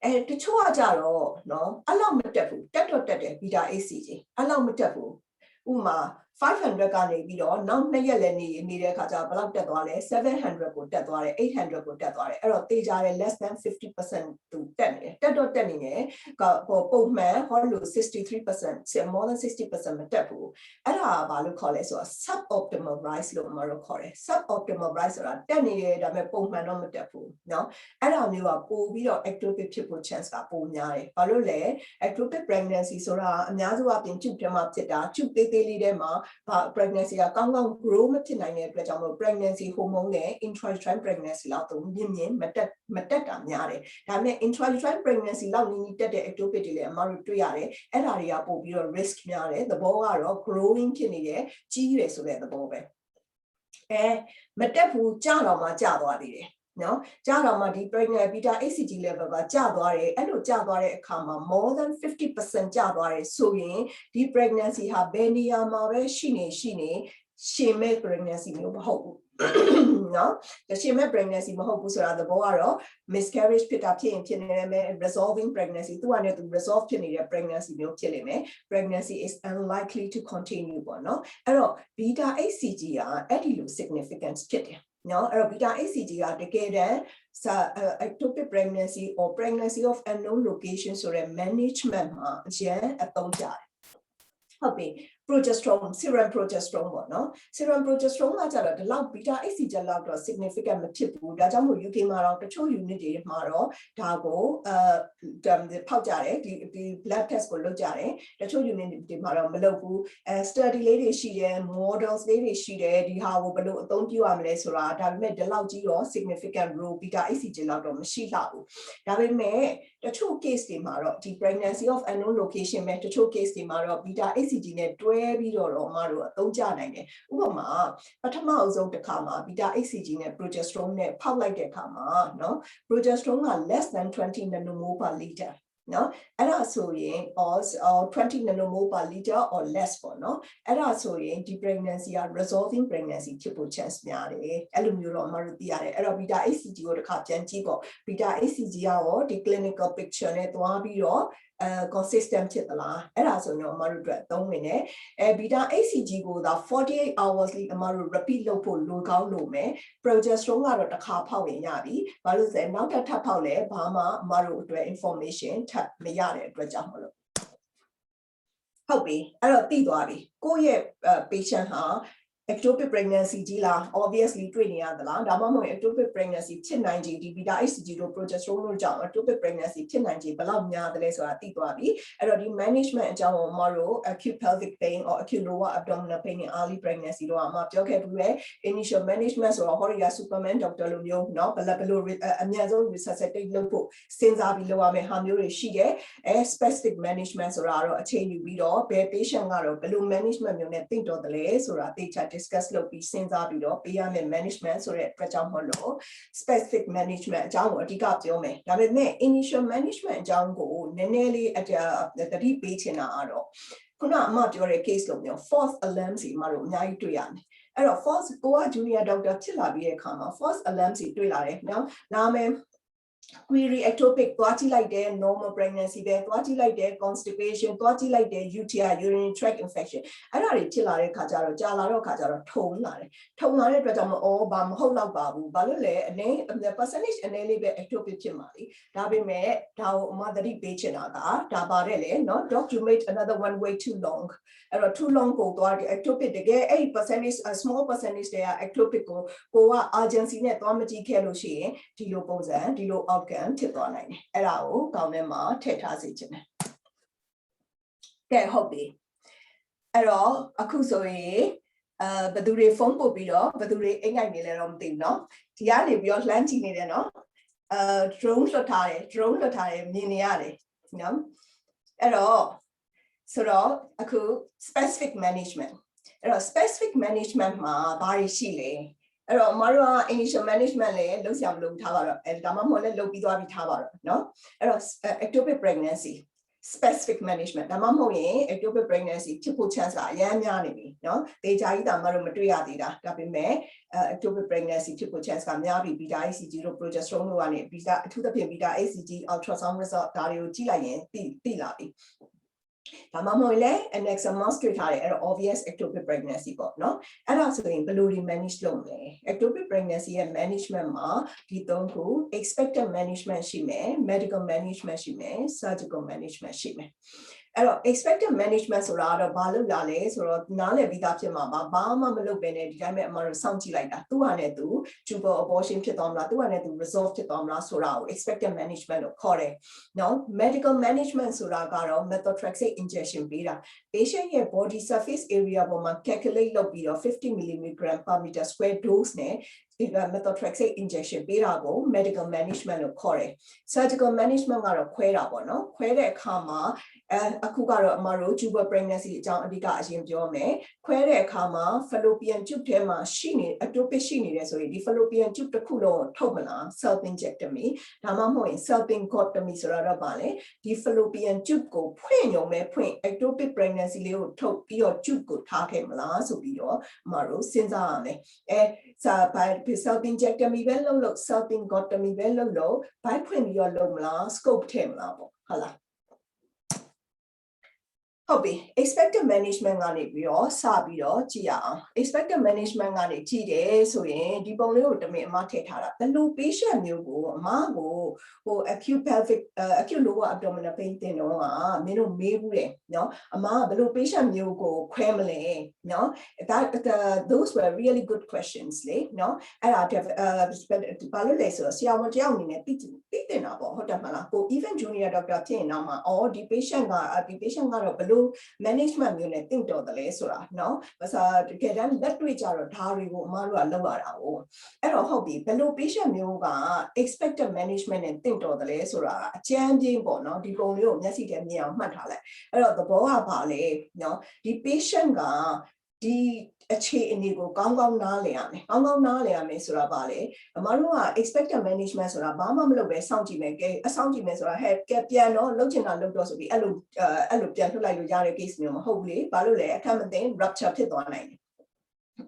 Speaker 1: အဲတချို့ကကြတော့เนาะအဲ့လောက်မတက်ဘူးတက်တော့တက်တယ် beta hcg အဲ့လောက်မတက်ဘူးဥမာ500ကနေပြီးတော့နောက်2ရက်လည်းနေတဲ့အခါကျတော့ဘယ်လောက်တက်သွားလဲ700ကိုတက်သွားတယ်800ကိုတက်သွားတယ်အဲ့တော့တေးကြတယ် less than 50% သူတက်နေတယ်တက်တော့တက်နေတယ်ပုံမှန်ဟောလို့ 63% more than 60% မတက်ဘူးအဲ့ဒါဘာလို့ခေါ်လဲဆိုတော့ suboptimal rise လို့မလို့ခေါ်တယ် suboptimal rise ဆိုတာတက်နေတယ်ဒါပေမဲ့ပုံမှန်တော့မတက်ဘူးเนาะအဲ့ဒါမျိုးကပို့ပြီးတော့ ectopic ဖြစ်ဖို့ chance ကပိုများတယ်ဘာလို့လဲ ectopic pregnancy ဆိုတာအများစုအပြင်ကျုပ်ထဲမှာဖြစ်တာကျုပ်သေးသေးလေးထဲမှာpregnancy ကကောင်းကောင်း grow မဖြစ်နိုင်တဲ့အတွက်ကြောင့်မို့ pregnancy hormone နဲ့ intrauterine pregnancy လောက်တော့မြင့်မတက်တာများတယ်ဒါပေမဲ့ intrauterine pregnancy လောက်နီးတက်တဲ့ ectopic တွေလည်းအမတို့တွေ့ရတယ်အဲ့ဒါတွေကပို့ပြီးတော့ risk များတယ်သဘောကတော့ growing ဖြစ်နေတယ်ကြီးရွယ်ဆိုတဲ့သဘောပဲမတက်ဘူးကြတော့မှကြသွားသေးတယ်နော်ကြာတော့မှဒီ pregnant beta hcg level ကကျသွားတယ်အဲ့လိုကျသွားတဲ့အခါမှာ more than 50% ကျသွားတယ်ဆိုရင်ဒီ pregnancy ဟာဘယ်နေရာမှာပဲရှိနေ shame pregnancy မျိုးမဟုတ်ဘူးเนาะ the shame pregnancy မဟုတ်ဘူးဆိုတာသဘောကတော့ miscarriage ဖြစ်တာဖြစ်ရင်ဖြစ်နေမယ် resolving pregnancy သူကနေသူ resolve ဖြစ်နေတဲ့ pregnancy မျိုးဖြစ်နေမယ် pregnancy is unlikely to continue ပေါ့เนาะအဲ့တော့ beta HCG ကအဲ့ဒီလို significance ဖြစ်တယ်เนาะအဲ့တော့ beta HCG ကတကယ်တမ်း ectopic pregnancy or pregnancy of unknown location ဆိုတဲ့ management မှာအရင်အသုံးကျတယ်ဟုတ်ပြီ progesterone serum progesterone ပေါ့နော် serum progesterone ကကြတော့ဒီလောက် beta HCG လောက်တော့ significant မဖြစ်ဘူးဒါကြောင့်မို့ UK မှာတော့တချို့ unit တွေမှာတော့ဒါကိုဖောက်ကြတယ်ဒီ blood test ကိုလုပ်ကြတယ်တချို့ unit တွေမှာတော့မလုပ်ဘူးstudy လေးတွေရှိတယ် models လေးတွေရှိတယ်ဒီဟာကိုဘယ်လိုအသုံးပြုရမလဲဆိုတာဒါပေမဲ့ဒီလောက်ကြီးတော့ significant role beta HCG လောက်တော့မရှိလှဘူးဒါပေမဲ့တချို့ case တွေမှာတော့ဒီ pregnancy of unknown location ပဲတချို့ case တွေမှာတော့ beta HCG နဲ့တွဲပြီးတော့အမတို့အသုံးချနိုင်တယ်ဥပမာပထမအဆုံးတစ်ခါမှာ beta HCG နဲ့ progesterone နဲ့ဖောက်လိုက်တဲ့အခါမှာเนาะ progesterone က less than 20 nanomole per liter เนาะအဲ့ဒါဆိုရင် or 20 nanomole per liter or less ပေါ့เนาะအဲ့ဒါဆိုရင်ဒီ pregnancy က resolving pregnancy ဖြစ်ဖို့ chance များတယ်အဲ့လိုမျိုးတော့အမတို့သိရတယ်အဲ့တော့ beta HCG ကိုတစ်ခါပြန်ကြည့်ပေါ့ beta HCG ရောဒီ clinical picture နဲ့တွားပြီးတော့consistent ဖြစ်သလားအဲ့ဒါဆိုတော့အမတို့အတွက်သုံးဝင်တယ်beta HCG ကိုသာ48 hours လိအမတို့ repeat လုပ်ဖို့လိုကောင်းလို့မယ် progesterone ကတော့တစ်ခါဖောက်ရင်ရပြီဘာလို့လဲနောက်ထပ်ဖောက်လဲဘာမှအမတို့အတွက် information ထပ်မရတဲ့အတွက်ကြောင့်မလို့ဟုတ်ပြီအဲ့တော့သိသွားပြီကိုယ့်ရဲ့ patient ဟာectopic pregnancy ကြီးလား obviously တွေ့နေရသလားဒါမှမဟုတ် ectopic pregnancy ဖြစ်နိုင်ခြေဒီ beta HCG တို့ progesterone တို့ကြောင့် ectopic pregnancy ဖြစ်နိုင်ခြေဘယ်လောက်များသလဲဆိုတာသိသွားပြီအဲ့တော့ဒီ management အကြောင်းကိုမတို့ acute pelvic pain or acute lower abdominal pain in early pregnancy တို့အမပြောခဲ့ပြီးပဲ initial management ဆိုတော့ ဟောဒီက superman doctor လိုမျိုးเนาะဘယ်လိုအများဆုံး resuscitate လုပ်ဖို့စဉ်းစားပြီးလုပ်ရမယ့်ဟာမျိုးတွေရှိတယ်specific management ဆိုတာတော့အချိန်ယူပြီးတော့ဘယ် patient ကတော့ဘယ်လို management မျိုးနဲ့သိတော့တယ်လဲဆိုတာသိချာdiscuss လုပ်ပြီးစဉ်းစားပြီးတော့ပေးရမယ့် management ဆိုတဲ့အတွက်ကြောင့်မလို့ specific management အကြောင်းကိုအဓိကပြောမယ်ဒါပေမဲ့ initial management အကြောင်းကိုနည်းနည်းလေးတတိပေးချင်တာကတော့ခုနအမပြောတဲ့ case လိုမျိုး false alarm စီမှာတော့အများကြီးတွေ့ရတယ်အဲ့တော့ false ကိုက junior doctor ဖြစ်လာပြီးတဲ့အခါမှာ false alarm စီတွေ့လာတယ်နော်နာမည်query ectopic သွားကြည့်လိုက်တဲ့ normal pregnancy ပဲသွားကြည့်လိုက်တဲ့ constipation သွားကြည့်လိုက်တဲ့ UTI urinary tract infection အဲ့ဒါတွေဖြစ်လာတဲ့ခါကျတော့ကြာလာတော့ခါကျတော့ထုံလာတဲ့အတွက်ကြောင့်ဘာမဟုတ်တော့ပါဘူးဘာလို့လဲအနေ percentage အနေလေးပဲ ectopic ဖြစ်မှာလေဒါပေမဲ့ဒါကိုအမသတိပေးချင်တာကဒါပါတယ်လေเนาะ document another one way too long အဲ့တော့ too long ကိုသွားတဲ့ ectopic တကယ်အဲ့ percentage small percentage တွေက ectopic ကိုက urgency နဲ့သွားမကြည့်ခဲ့လို့ရှိရင်ဒီလိုပုံစံဒီလို outcome ဖြစ်သွားနိုင်တယ်အဲ့ဒါကိုကောင်းထဲမှာထည့်ထားစေချင်တယ်ကဲဟုတ်ပြီအဲ့တော့အခုဆိုရင်ဘယ်သူတွေဖုန်းပို့ပြီးတော့ဘယ်သူတွေအိမ်ငိုက်နေလဲတော့မသိဘူးเนาะဒီကနေပြီးတော့လှမ်းကြည့်နေတယ်เนาะdrone လွှတ်ထားတယ်မြင်နေရတယ်เนาะအဲ့တော့ဆိုတော့အခု specific management အဲ့တော့ specific management မှာဘာတွေရှိလဲအဲ့တော့မတို့က initial management လည်းလုပ်ရမလို့ထားပါတော့အဲဒါမှမဟုတ်လည်းလုပ်ပြီးသွားပြီးထားပါတော့เนาะအဲ့တော့ ectopic pregnancy specific management ဒါမှမဟုတ်ရင် ectopic pregnancy ဖြစ်ဖို့ chance ကအများများနေပြီเนาะဒေတာကြီးတာမတို့မတွေ့ရသေးတာဒါပေမဲ့ectopic pregnancy ဖြစ်ဖို့ chance ကများပြီ beta HCG တို့ progesterone တို့ကနေ beta အထူးသဖြင့် beta HCG ultrasound result ဒါတွေကိုကြည့်လိုက်ရင်သိလာပြီဒါမှမဟုတ်လည်း anexamos တွေ့ထားတယ်အဲ့တော့ obvious ectopic pregnancy ပေါ့နော်အဲ့ဒါဆိုရင်ဘယ်လို manage လုပ်မလဲ ectopic pregnancy ရဲ့ management မှာဒီသုံးခု expected management ရှိမယ် medical management ရှိမယ် surgical management ရှိမယ်အဲ့တော့ expected management ဆိုတာတော့ဘာလို့လာလဲဆိုတော့နားလည်ပြီးသားဖြစ်မှာပါဘာမှမလုပ်ဘဲနဲ့ဒီတိုင်းပဲအမတို့စောင့်ကြည့်လိုက်တာသူ့ဟာနဲ့သူ tubal abortion ဖြစ်သွားမလားသူ့ဟာနဲ့သူ resolve ဖြစ်သွားမလားဆိုတာကို expected management လို့ခေါ်တယ်နော် medical management ဆိုတာကတော့ methotrexate injection ပေးတာ patient ရဲ့ body surface area ပေါ်မှာ calculate လုပ်ပြီးတော့50 mg per meter square dose နဲ့ methotrexate injection ပေးတာကို medical management လို့ခေါ်တယ် surgical management ကတော့ခွဲတာပေါ့နော်ခွဲတဲ့အခါမှာအခုကတော့အမတို့ tubal pregnancy အကြောင်းအဓိကအရင်ပြောမယ်ခွဲတဲ့အခါမှာ fallopian tube ထဲမှာရှိနေ ectopic ရှိနေတယ်ဆိုရင်ဒီ fallopian tube တစ်ခုလုံးထုတ်မလား self-injectomy ဒါမှမဟုတ်ရင် self-ingotomy ဆိုတာတော့ပါလေဒီ fallopian tube ကိုဖွင့်ရုံပဲဖွင့် ectopic pregnancy လေးကိုထုတ်ပြီးတော့ tube ကိုထားခဲ့မလားဆိုပြီးတော့အမတို့စဉ်းစားရမယ်self-injectomy ပဲလုပ်လို့ self-ingotomy ပဲလုပ်လို့ဘိုက်ဖွင့်ပြီးတော့လုပ်မလား scope ထည့်မလားပေါ့ဟုတ်လားဟုတ်ပြီ expected management ကနေပြီးတော့စပြီးတော့ကြည့်ရအောင် expected management ကနေကြည့်တယ်ဆိုရင်ဒီပုံလေးကိုတမင်အမထည့်ထားတာဘယ်လို patient မျိုးကိုအမကိုဟို acute pelvic acute lower abdominal pain တင်တော့ကမင်းတို့မေးဘူးတယ်เนาะအမဘယ်လို patient မျိုးကိုခွဲမလဲเนาะ those were really good questions လေเนาะအဲ့ဒါဘာလို့လဲဆိုတော့ဆရာဝန်တယောက်အနေနဲ့သိတင်တာပေါ့ဟုတ်တယ်မလားကို even junior doctor ဖြစ်ရင်တော့မှအော်ဒီ patient ကတော့ဘယ်လိုmanagement မျိုးနဲ့တင့်တော်တယ်လဲဆိုတာเนาะဘာသာတကယ်တမ်းလက်တွေ့ကြတော့ဒါတွေကိုအမတို့ကလုပ်ရတာ哦အဲ့တော့ဟုတ်ပြီဘယ်လို patient မျိုးက expected management နဲ့တင့်တော်တယ်လဲဆိုတာအကျဉ်းပြင်းပေါ့เนาะဒီပုံလေးကိုမျက်စိထဲမြင်အောင်မှတ်ထားလိုက်အဲ့တော့သဘောကဘာလဲเนาะဒီ patient ကဒီအခြေအနေကိုကောင်းကောင်းနားလည်ရမယ်ကောင်းကောင်းနားလည်ရမယ်ဆိုတာပါလေအမတို့က expected management ဆိုတာဘာမှမလုပ်ပဲစောင့်ကြည့်မယ်ကဲအစောင့်ကြည့်မယ်ဆိုတာဟဲ့ကဲပြန်တော့လုပ်ချင်တာလုပ်တော့ဆိုပြီးအဲ့လိုပြန်ထုတ်လိုက်လို့ရတဲ့ case မျိုးမဟုတ်ဘူးလေဘာလို့လဲအခက်မသိ rupture ဖြစ်သွားနိုင်တယ်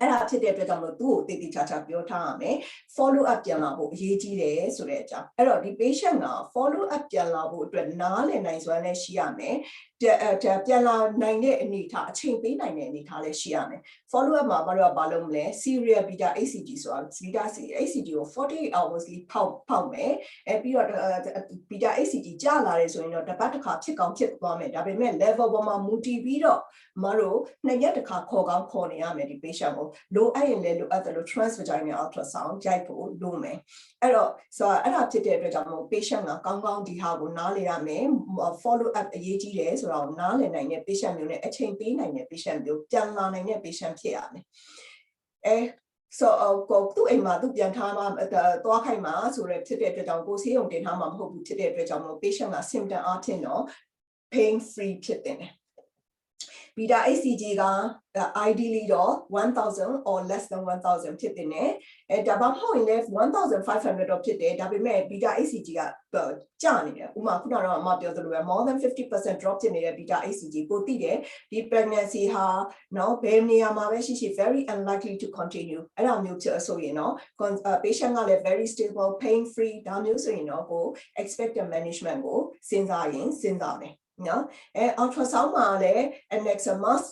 Speaker 1: အဲ့ဒါဖြစ်တဲ့အတွက်ကြောင့်လို့သူ့ကိုတိတိကျကျပြောထားရမယ် follow up ပြန်လာဖို့အရေးကြီးတယ်ဆိုတဲ့အကြောင်းအဲ့တော့ဒီ patient က follow up ပြန်လာဖို့အတွက်နားလည်နိုင်စွမ်းလည်းရှိရမယ်ပြန်လာနိုင်တဲ့အနေအထားအချိန်ပေးနိုင်တဲ့အနေအထားလည်းရှိရမယ် follow up မှာဘာလို့မလဲ serial beta HCG ဆိုတာ beta HCG ကို48 hours လေးဖောက်မယ်ပြီးတော့ beta HCG ကျလာတယ်ဆိုရင်တော့တစ်ပတ်တစ်ခါဖြစ်ကောင်းဖြစ်သွားမယ်ဒါပေမဲ့ level ပေါ်မှာမူတည်ပြီးတော့မတို့နှစ်ရက်တစ်ခါခေါ်ကောင်းခေါ်နေရမယ်ဒီ patient ကိုလိုအပ်ရင်လည်းလိုအပ်တယ်လို့ transvaginal ultrasound ရိုက်ဖို့လိုမယ်အဲ့တော့အဲ့ဒါဖြစ်တဲ့အတွက်ကြောင့်မို့ patient ကကောင်းကောင်းဒီဟာကိုနားလည်ရမယ် follow up အရေးကြီးတယ်ဆိုတော့နားလည်နိုင်တဲ့ patient မျိုးနဲ့အချိန်ပေးနိုင်တဲ့ patient မျိုးပြန်လာနိုင်တဲ့ patient ဖြစ်ရမယ်ကိုသူ့အိမ်မှာသူပြန်ထားမှာသွားခိုင်းမှာဆိုတော့ဖြစ်တဲ့အတွက်ကြောင့်ကိုဆေးရုံတင်ထားမှာမဟုတ်ဘူးဖြစ်တဲ့အတွက်ကြောင့်မို့ patient က symptom အဖြစ်တော့ pain free ဖြစ်တယ်beta HCG က ideally တော့ 1000 or less than 1000ဖြစ်တဲ့နဲ့ဒါမှမဟုတ်ရင်လည်း 1500တော့ဖြစ်တယ်ဒါပေမဲ့ beta HCG ကကျနေတယ်ဥပမာခုနကတော့အမပြောသလိုပဲ more than 50% drop ဖြစ်နေတဲ့ beta HCG ကိုသိတယ်ဒီ pregnancy ဟာเนาะဘယ်နေရာမှာပဲရှိရှိ very unlikely to continue အဲ့လိုမျိုးဖြစ်ဆိုရင်เนาะ patient ကလည်း very stable pain free ဒါမျိုးဆိုရင်တော့ကို expected management ကိုစဉ်းစားမယ်နော်ultrasound မှာလည်း anastomosis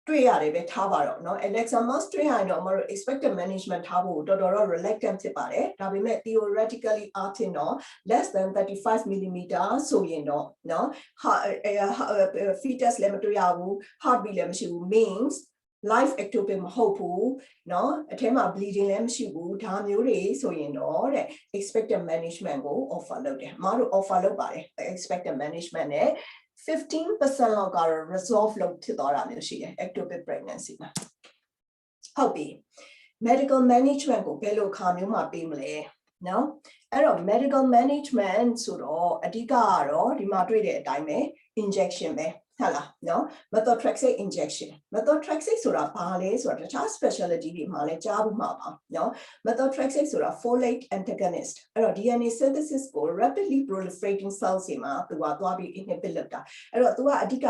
Speaker 1: တွေ့ရတယ်ပဲထားပါတော့เนาะ anastomosis တွေ့ရရင်တော့မတို့ expected management ထားဖို့တော်တော် reluctant ဖြစ်ပါတယ်ဒါပေမဲ့ theoretically အဖြစ်တော့ less than 35 mm ဆိုရင်တော့เนาะ fetus လည်းမတွေ့ရဘူး heartbeat လည်းမရှိဘူး means life ectopic မဟုတ်ဘူးเนาะအထဲမှာ bleeding လည်းမရှိဘူးဒါမျိုးတွေဆိုရင်တော့တဲ့ expected management ကို offer လုပ်တယ်မတို့ offer လုပ်ပါတယ် expected management နဲ့15% လောက်ကတော့ resolve လုပ်ဖြစ်သွားတာမျိုးရှိတယ် ectopic pregnancy မှာဟုတ်ပြီ medical management ကိုဘယ်လိုခါမျိုးမှာပေးမလဲเนาะအဲ့တော့ medical management ဆိုတော့အဓိကကတော့ဒီမှာတွေ့တဲ့အတိုင်းပဲ injection ပဲဟုတ်လားเนาะ methotrexate injection methotrexate ဆိုတာဘာလဲဆိုတာတခြား specialty တွေမှာလည်းကြားဘူးမှာပါเนาะ methotrexate ဆိုတာ folate antagonist အဲ့တော့ DNA synthesis ကို rapidly proliferating cells တွေမှာသူကသွားပြီး inhibit လုပ်တာအဲ့တော့သူကအဓိက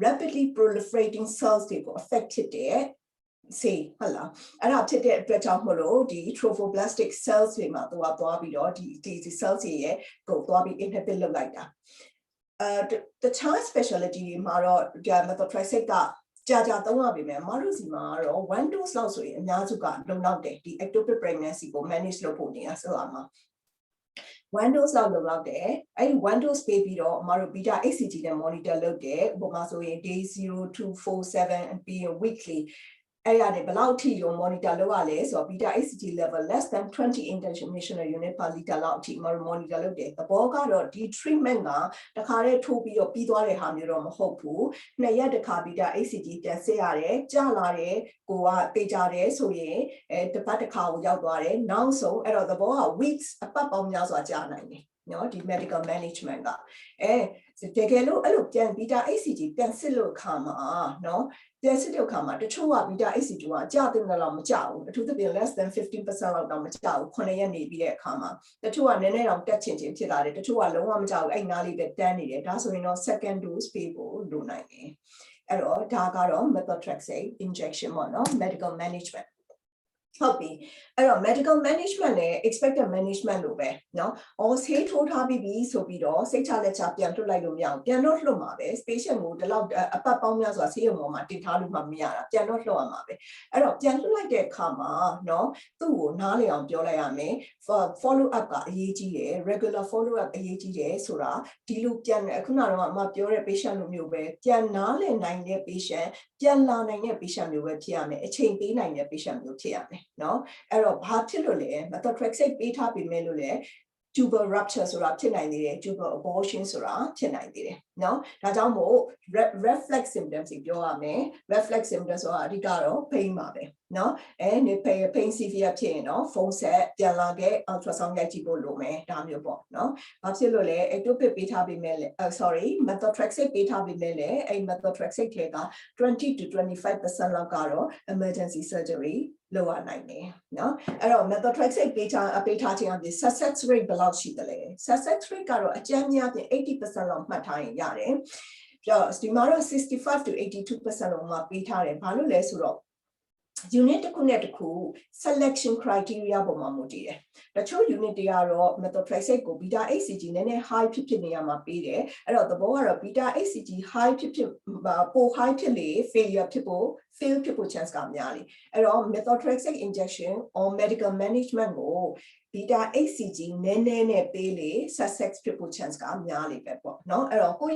Speaker 1: rapidly proliferating cells တွေကို affect ဖြစ်တဲ့See, hello. အဲ့ဒါဖြစ်တဲ့အတွက်ကြောင့်မလို့ဒီ trophoblastic cells တွေမှာသူကသွားပြီးတော့ဒီ cells တွေရဲ့ကိုသွားပြီး inhibit လုပ်လိုက်တာတခြား specialty တွေမှာတော့ methotrexate ကကြာသုံးရပြီမယ်မတို့စီမှာတော့ one dose လောက်ဆိုရင်အများစုကလုံလောက်တယ်ဒီ ectopic pregnancy ကို manage လုပ်ဖို့နေရဆိုတော့မှာ one dose လောက်လုံလောက်တယ်အဲ့ဒီ one dose ပေးပြီးတော့မတို့ beta HCG နဲ့ monitor လုပ်တယ်ဥပမာဆိုရင် day 0 2 4 7 ပြီးရင် weekly အဲ့ရနေဘလောက်ထိရုံ monitor လုပ်ရလဲဆိုတော့ beta HCG level less than 20 international unit per liter လောက်အထိ monitor လုပ်တယ်သဘောကတော့ဒီ treatment ကတခါတည်းထိုးပြီးတော့ပြီးသွားတဲ့ဟာမျိုးတော့မဟုတ်ဘူးနှစ်ရက်တစ်ခါ beta HCG ပြန်စစ်ရတယ်ကြာလာတယ်ကိုကတေချာတယ်ဆိုရင်တစ်ပတ်တစ်ခါကိုရောက်သွားတယ်နောက်ဆုံးအဲ့တော့သဘောက weeks အပတ်ပေါင်းများစွာကြာနိုင်တယ်နော်ဒီ medical management ကတကယ်လို့အဲ့လိုပြန် beta HCG ပြန်စစ်လို့ခါမှာနော်ပြန်စစ်လို့ခါမှာတချို့က beta HCG ကအကျတဲ့လောက်မကျဘူးအထူးသဖြင့် less than 15% လောက်တော့မကျဘူး9ရက်နေပြီးတဲ့အခါမှာတချို့ကနည်းနည်းတော့တက်ချင်ဖြစ်လာတယ်တချို့ကလုံးဝမကျဘူးအဲ့နားလေးပဲတန်းနေတယ်ဒါဆိုရင်တော့ second dose ပေးဖို့လိုနိုင်တယ်အဲ့တော့ဒါကတော့ methotrexate injection ပေါ့နော် medical managementဟုတ်ပြီအဲ့တော့ medical management နဲ့ expected management လို့ပဲเนาะဆေးထိုးထားပြီးဆိုပြီးတော့စိတ်ချလက်ချပြန်လွှတ်လိုက်လို့မရအောင်ပြန်တော့လွှတ်မှာပဲ patient ကိုဒီလောက်အပတ်ပေါင်းများစွာဆေးရုံပေါ်မှာတင်ထားလို့မှမရတာပြန်တော့လွှတ်ရမှာပဲအဲ့တော့ပြန်လွှတ်လိုက်တဲ့အခါမှာเนาะသူ့ကိုနားလည်အောင်ပြောလိုက်ရမယ် follow up ကအရေးကြီးတယ် regular follow up အရေးကြီးတယ်ဆိုတာဒီလိုပြန်ခုနကတော့အမပြောတဲ့ patient လိုမျိုးပဲပြန်နားလည်နိုင်တဲ့ patient ပြန်လာနိုင်တဲ့ patient မျိုးပဲဖြစ်ရမယ်အချိန်ပေးနိုင်တဲ့ patient မျိုးဖြစ်ရမယ်နော်အဲ့တော့ဘာဖြစ်လို့လဲ methotrexate ပေးထားပြီးမယ်လို့လဲ tubal rupture ဆိုတာဖြစ်နိုင်သေးတယ် tubal abortion ဆိုတာဖြစ်နိုင်သေးတယ်နော်ဒါကြောင့်မို့ reflex symptoms ပြောရမယ် reflex symptoms ဆိုတာအဓိကတော့ pain ပါပဲနော်နေ pain severe ဖြစ်ရင်တော့ဖုန်းဆက်ပြန်လာခဲ့ ultrasound ရိုက်ကြည့်ဖို့လိုမယ်ဒါမျိုးပေါ့နော်ဘာဖြစ်လို့လဲ ectopic ပေးထားပြီးမယ်လေ sorry methotrexate ပေးထားပြီးမယ်လေအဲ့ methotrexate ထဲက20 to 25% လောက်ကတော့ emergency surgery လုပ်ရနိုင်တယ်နော်အဲ့တော့ methotrexate ပေးထားခြင်းအပြင် success rate ဘယ်လောက်ရှိသလဲ success rate ကတော့အကြမ်းများဖြင့် 80% လောက်မှတ်ထားရင်ရတယ်ပြီးတော့ဒီမှာတော့65 to 82% လောက်မှပေးထားတယ်ဘာလို့လဲဆိုတော့unit တစ်ခုနဲ့တစ်ခု selection criteria ပေါ်မှာမူတည်တယ်။တချို့ unit တွေကတော့ methotrexate ကို beta HCG နည်းနည်း high ဖြစ်နေရမှာပေးတယ်။အဲ့တော့သဘောကတော့ beta HCG high ပို high ဖြစ်လေ fail ဖြစ်ဖို့ chance ကများလေ။အဲ့တော့ methotrexate injection or medical management ကို beta HCG နည်းနည်းနဲ့ပေးလေ success ဖြစ်ဖို့ chance ကများလေပဲပေါ့နော်။အဲ့တော့ကို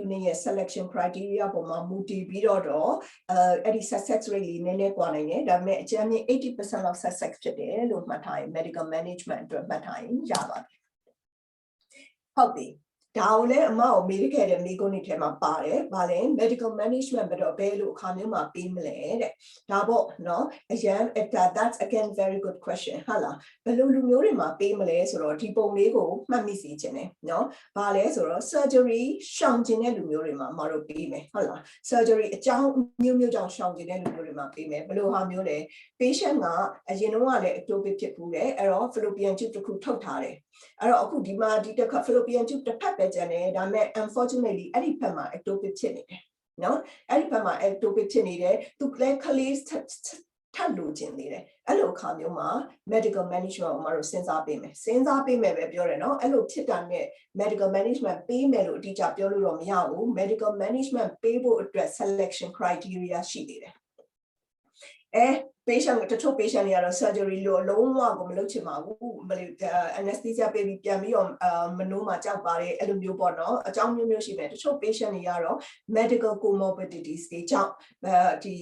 Speaker 1: unit ရဲ့ selection criteria ပေါ်မှာမူတည်ပြီးတော့အဲ့ဒီ success rate လေးနည်းနည်းကွာနိုင်တယ်ဒါပေမဲ့အကြမ်းမြင့် 80% လောက် success ဖြစ်တယ်လို့မှတ်ထားရင် medical management အတွက်မှတ်ထားရင်ရပါတယ်ဟုတ်ပြီဒါကိုလည်းအမကိုမေးခဲ့တဲ့မိကုန်းတွေထဲမှာပါတယ်ဗာလဲ medical management ဘယ်တော့ဘယ်လိုအခါမျိုးမှာပေးမလဲတဲ့ဒါပေါ့နော်အရင် that's again very good question ဟုတ်လားဘယ်လိုလူမျိုးတွေမှာပေးမလဲဆိုတော့ဒီပုံလေးကိုမှတ်မိစေချင်တယ်နော်ဗာလဲဆိုတော့ surgery ရှောင်ကျင်တဲ့လူမျိုးတွေမှာမတို့ပေးမယ်ဟုတ်လား surgery အကြောင်းမျိုးကြောင့်ရှောင်ကျင်တဲ့လူမျိုးတွေမှာပေးမယ်ဘယ်လိုဟာမျိုးလဲ patient ကအရင်တော့လည်း ectopic ဖြစ်ဘူးတယ်အဲ့တော့ fallopian tube တစ်ခုထုတ်ထားတယ်အဲ့တော့အခုဒီမှာဒီတစ်ခါ fallopian tube တစ်ဖက်ပဲကျန်တယ်ဒါပေမဲ့ unfortunately အဲ့ဒီဖက်မှာ ectopic ဖြစ်နေတယ်နော်အဲ့ဒီဖက်မှာ ectopic ဖြစ်နေတယ်သူလည်းကလေးထပ်လို့ခြင်းနေတယ်အဲ့လိုအခါမျိုးမှာ medical management ကိုမတို့စဉ်းစားပေးမယ်ပဲပြောတယ်နော်အဲ့လိုဖြစ်တာနဲ့ medical management ပေးမယ်လို့အတိအကျပြောလို့တော့မရဘူး medical management ပေးဖို့အတွက် selection criteria ရှိနေတယ်patient တချို့ patient တွေကတော့ surgery လို့လုံးဝကိုမလုပ်ချင်ပါဘူး anesthesia ပေးပြီးပြန်ပြီးတော့မနိုးမှာကြောက်ပါတယ်အဲ့လိုမျိုးပေါ့နော်အကြောင်းမျိုးရှိမယ်တချို့ patient တွေကတော့ medical comorbidities တွေကြောင့်ဒီ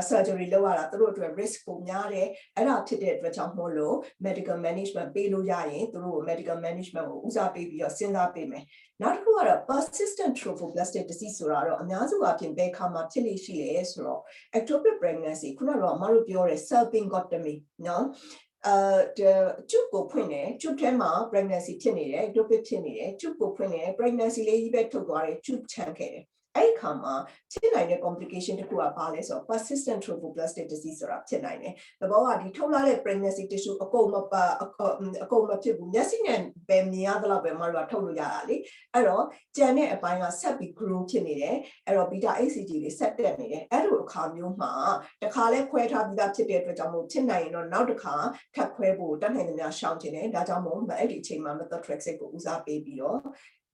Speaker 1: surgery လုပ်ရတာသူတို့အတွက် risk ပိုများတယ်အဲ့ဒါဖြစ်တဲ့အတွက်ကြောင့်မို့လို့ medical management ပေးလို့ရရင်သူတို့ medical management ကိုဦးစားပေးပြီးတော့စဉ်းစားပေးမယ်နောက်တစ်ခုကတော့ persistent trophoblastic disease ဆိုတာတော့အများစုအပြင်ဘယ်ခါမှာဖြစ်လိမ့်ရှိလဲဆိုတော့ ectopic pregnancy ခုနကတော့အမတို့ပြောတဲ့ salpingotomy နော်tube ကိုဖွင့်တယ် tube ထဲမှာ pregnancy ဖြစ်နေတယ် ectopic ဖြစ်နေတယ် tube ကိုဖွင့်တယ် pregnancy လေးကြီးပဲထုတ်သွားတယ် tube ချမ်းခဲ့တယ်အဲ့ခါမှာဖြစ်နိုင်တဲ့ complication တစ်ခုကဘာလဲဆိုတော့ persistent trophoblastic disease ဆိုတာဖြစ်နိုင်တယ်။သဘောကဒီထုတ်လာတဲ့ pregnancy tissue အကုန်မဖြစ်ဘူးမျက်စိနဲ့ပဲမြင်ရသလောက်ပဲမတို့ကထုတ်လို့ရတာလေ။အဲ့တော့ကြံတဲ့အပိုင်းကဆက်ပြီး grow ဖြစ်နေတယ်။အဲ့တော့ beta HCG တွေဆက်တက်နေတယ်။အဲ့လိုအခါမျိုးမှာတစ်ခါလဲခွဲထားပြီးသားဖြစ်တဲ့အတွက်ကြောင့်မို့ဖြစ်နိုင်ရင်တော့နောက်တစ်ခါထပ်ခွဲဖို့တတ်နိုင်သမျှရှောင်ကျင်တယ်။ဒါကြောင့်မို့အဲ့ဒီအချိန်မှာ methotrexate ကိုဦးစားပေးပြီးတော့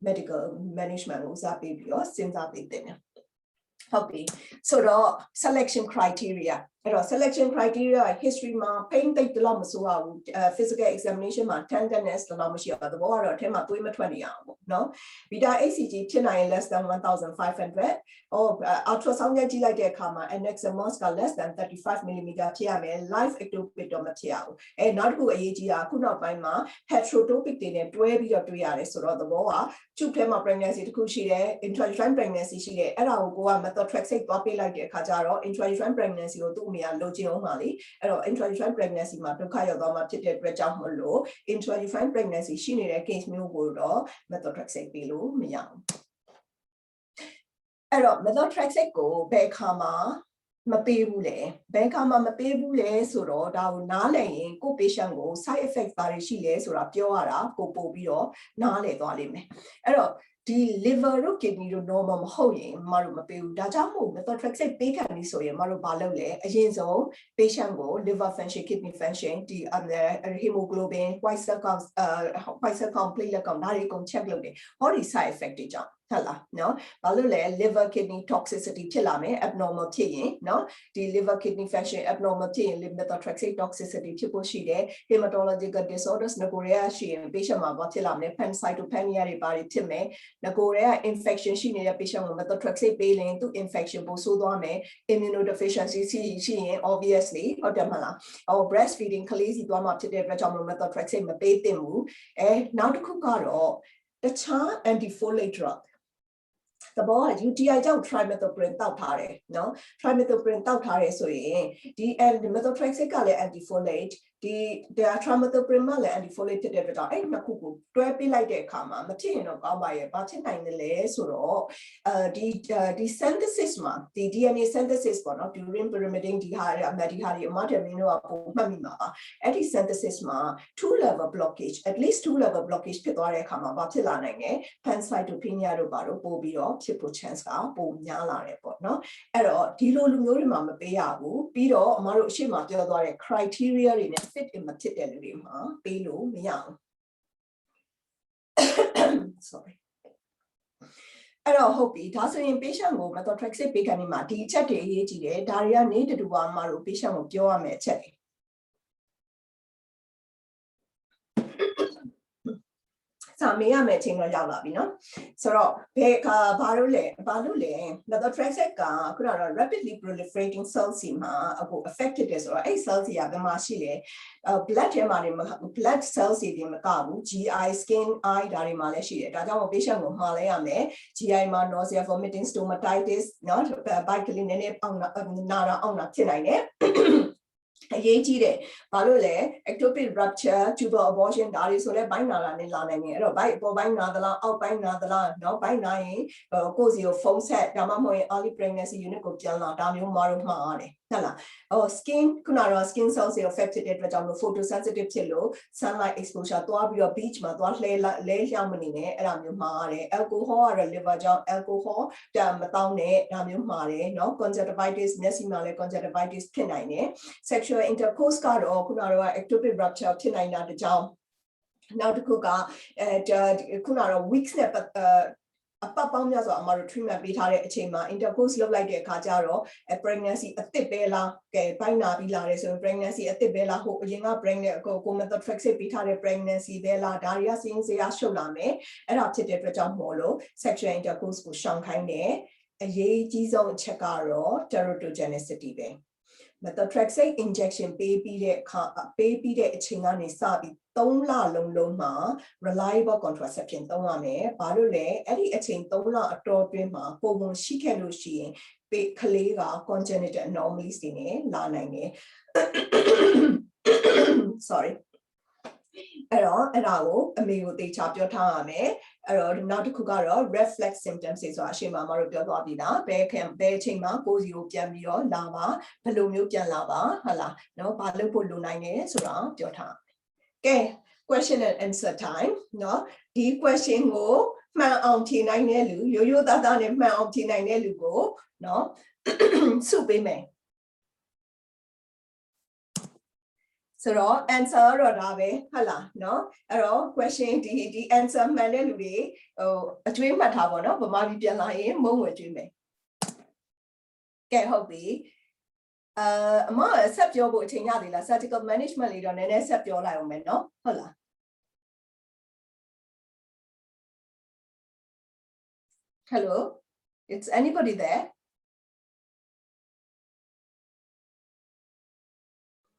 Speaker 1: medical management ကိုဦးစားပေးပြီးတော့စဉ်းစားပေးတယ်ဟုတ်ပြီဆိုတော့ selection criteria selection criteria history ma pain take the lam so physical examination ma tenderness the lam shi the water tema သွေး မထွက်နေအောင်ပေါ့နော် beta hcg ဖြစ်နိုင် less than 1500 or ultrasound ကြည့်လိုက်တဲ့အခါမှာ anaximosis က less than 35 mm ဖြစ်ရမယ် live ectopic တော့မဖြစ်ရဘူးနောက်တစ်ခုအရေးကြီးတာခုနောက်ပိုင်းမှာ heterotopic တွေနဲ့တွဲပြီးတော့တွေ့ရတယ်ဆိုတော့သဘောက tube ထဲမှာ pregnancy တစ်ခုရှိတယ် intrauterine pregnancy ရှိတယ်အဲ့ဒါကိုကိုက methotrexate သွားပေးလိုက်တဲ့အခါကျတော့ intrauterine pregnancy ကိုသူ့အမေကလိုချင်အောင်ပါလေအဲ့တော့ intrauterine pregnancy မှာဒုက္ခရောက်သွားမှာဖြစ်တဲ့အတွက်ကြောင့်မလို့ intrauterine pregnancy ရှိနေတဲ့ case မျိုးကိုတော့ methotrexate ပေးလို့မရဘူးအဲ့တော့ methotrexate ကိုဘယ်အခါမှာမပေးဘူးလေဘယ်အခါမှာမပေးဘူးလေဆိုတော့ဒါကိုနားလည်ရင်ကို patient ကို side effect ဘာတွေရှိလဲဆိုတာပြောရတာကိုပို့ပြီးတော့နားလည်သွားလိမ့်မယ်အဲ့တော့ဒီ liver တို့ kidney တို့ normal မဟုတ်ရင်မတို့မပေးဘူးဒါကြောင့်မို့ methotrexate ပေးခံပြီဆိုရင်မတို့ဘာလုပ်လဲအရင်ဆုံး patient ကို liver function kidney function ဒီ hemoglobin white cell count platelet count ဒါတွေအကုန် check လုပ်တယ်ဟောဒီ side effect တွေကြောင့်ဟုတ်လားနော်ဘာလို့လဲ liver kidney toxicity ဖြစ်လာမယ် abnormal ဖြစ်ရင်နော်ဒီ liver kidney function abnormal ဖြစ်ရင် methotrexate toxicity ဖြစ်ဖို့ရှိတယ် hematological disorders ငကိုတွေကရှိရင် patient မှာဘာဖြစ်လာမလဲ pancytopenia တွေဘာတွေဖြစ်မယ်ငကိုတွေက infection ရှိနေတဲ့ patient ကို methotrexate ပေးရင်သူ infection ပိုဆိုးသွားမယ် immunodeficiency ရှိရင် obviously ဟုတ်တယ်မလား breastfeeding ကလေးစီသွားမှာဖြစ်တဲ့အတွက်ကြောင့် methotrexate မပေးသင့်ဘူးနောက်တစ်ခုကတော့တခြား antifolate drug သဘောက UTI ကြောင့် trimethoprim တောက်ထားတယ်နော် trimethoprim တောက်ထားတယ်ဆိုရင်ဒီ methotrexate ကလည်း antifolate ဒီ trimethoprim ကလည်း antifolate ဖြစ်တဲ့အတွက်ကြောင့်အဲ့နှစ်ခုကိုတွဲပေးလိုက်တဲ့အခါမှာမဖြစ်ရင်တော့ကောင်းပါရဲ့ဘာဖြစ်နိုင်တယ်လဲဆိုတော့ဒီ synthesis မှာဒီ DNA synthesis ပေါ့နော် purine pyrimidine ဒီဟာတွေအမတယ်မင်းတို့ကပုံမှတ်မိမှာပါအဲ့ဒီ synthesis မှာ two level blockage at least two level blockage ဖြစ်သွားတဲ့အခါမှာဘာဖြစ်လာနိုင်လဲ pancytopenia တို့ဘာလို့ပို့ပြီးတော့ဖြစ်ဖို့ chance ကပိုများလာတယ်ပေါ့နော်အဲ့တော့ဒီလိုလူမျိုးတွေမှာမပေးရဘူးပြီးတော့အမတို့အရှိမပြောသွားတဲ့ criteria တွေနဲ့ fit in မဖြစ်တဲ့လူတွေမှာပေးလို့မရဘူး sorry အဲ့တော့ဟုတ်ပြီဒါဆိုရင် patient ကို methotrexate ပေးခံနေမှာဒီအချက်တွေအရေးကြီးတယ်ဒါတွေကနေတူပါအမတို့ patient ကိုပြောရမယ်အချက်တွေစာမေးရမယ်အချိန်တော့ရောက်လာပြီနော်ဆိုတော့ဘယ်ကဘာလို့လဲ methotrexate ကခုနကတော့ rapidly proliferating cells စီမှာအခု affected တယ်ဆိုတော့အဲ့ cells တွေကဘယ်မှာရှိလဲ blood ထဲမှာနေ blood cells တွေမကဘူး GI skin eye ဒါတွေမှာလည်းရှိတယ်ဒါကြောင့် patient ကိုမှားလဲရမယ် GI မှာ nausea vomiting stomatitis နော် bite ကလေးနည်းနည်းပေါက်နာတာအောင့်တာဖြစ်နိုင်တယ်အရေးကြီးတယ်ဘာလို့လဲ ectopic rupture tubal abortion ဒါတွေဆိုလဲဘိုင်းနာလာနေလာနိုင်တယ်အဲ့တော့ဘိုင်းပေါ်ဘိုင်းနာသလားအောက်ဘိုင်းနာသလားเนาะဘိုင်းနာရင်ကိုယ့်စီကိုဖုန်းဆက်ဒါမှမဟုတ်ရင် early pregnancy unit ကိုပြန်လာဒါမျိုးမှာတော့မှားရတယ်ဟုတ်လားskin ခုနကတော့ skin cells တွေ affected တဲ့အတွက်ကြောင့်လို့ photosensitive ဖြစ်လို့ sunlight exposure သွားပြီးတော့ beach မှာသွားလဲလျှောက်မနေနဲ့အဲ့ဒါမျိုးမှားရတယ် alcohol ကတော့ liver ကြောင့် alcohol ပြန်မတောင်းနဲ့ဒါမျိုးမှားတယ်เนาะ conjunctivitis မျက်စိမှာလည်း conjunctivitis ဖြစ်နိုင်တယ် sexual intercourse ကတော့ခုနကတော့ ectopic rupture ဖြစ်နိုင်တာတကြောင်နောက်တစ်ခုကခုနကတော့ weeks နဲ့အပတ်ပေါင်းများစွာအမတို့ treatment ပေးထားတဲ့အချိန်မှာ intercourse လုပ်လိုက်တဲ့အခါကျတော့ pregnancy အသစ်ပဲလားကဲဘိုင်းနာပြီးလာတယ်ဆိုရင် pregnancy အသစ်ပဲလားဟိုအရင်က pregnant ကို methotrexate ပေးထားတဲ့ pregnancy ပဲလားဒါတွေကစင်းစရာရှုပ်လာမယ်အဲ့ဒါဖြစ်တဲ့အတွက်ကြောင့်မို့လို့ sexual intercourse ကိုရှောင်ခိုင်းတယ်အရေးကြီးဆုံးအချက်ကတော့ teratogenicity ပဲmethotrexate injection ပေးပြီးတဲ့အချိန်ကနေစပြီး3လလုံးမှာ reliable contraception သုံးရမယ်ဘာလို့လဲအဲ့ဒီအချိန်3လအတော်အတွင်းမှာပုံမှန်ရှိခဲ့လို့ရှိရင်ကလေးက congenital anomalies တွေနဲ့လာနိုင်တယ် sorry အဲ့တော့အဲ့ဒါကိုအမေကိုသေချာပြောထားရမယ်အဲ့တော့နောက်တစ်ခုကတော့ reflex symptoms တွေဆိုတာအရှိမမတို့ပြောသွားပြီလားဘယ်အချိန်မှာကိုယ်စီကိုပြန်ပြီးတော့လာပါဘယ်လိုမျိုးပြန်လာပါဟုတ်လားနော်ဘာလုပ်ဖို့လိုနိုင်လဲဆိုတာပြောထားကဲ question and answer time နော်ဒီ question ကိုမှန်အောင်ဖြေနိုင်တဲ့လူရိုးရိုးသားသားနဲ့မှန်အောင်ဖြေနိုင်တဲ့လူကိုနော်စုပေးမယ်ဆိုတော့ answer တော့ဒါပဲဟုတ်လားเนาะအဲ့တော့ question ဒီ answer မှန်တဲ့လူတွေအကျွေးမှတ်ထားပါတော့ဗမာပြည်ပြန်လာရင်မုံဝယ်ကျွေးမယ်ကဲဟုတ်ပြီ အမဆက်ပြောဖို့အချိန်ရသေးလား surgical management လေးတော့နည်းနည်းဆက်ပြောလိုက်အောင်မယ်နော်ဟုတ်လား Hello it's anybody there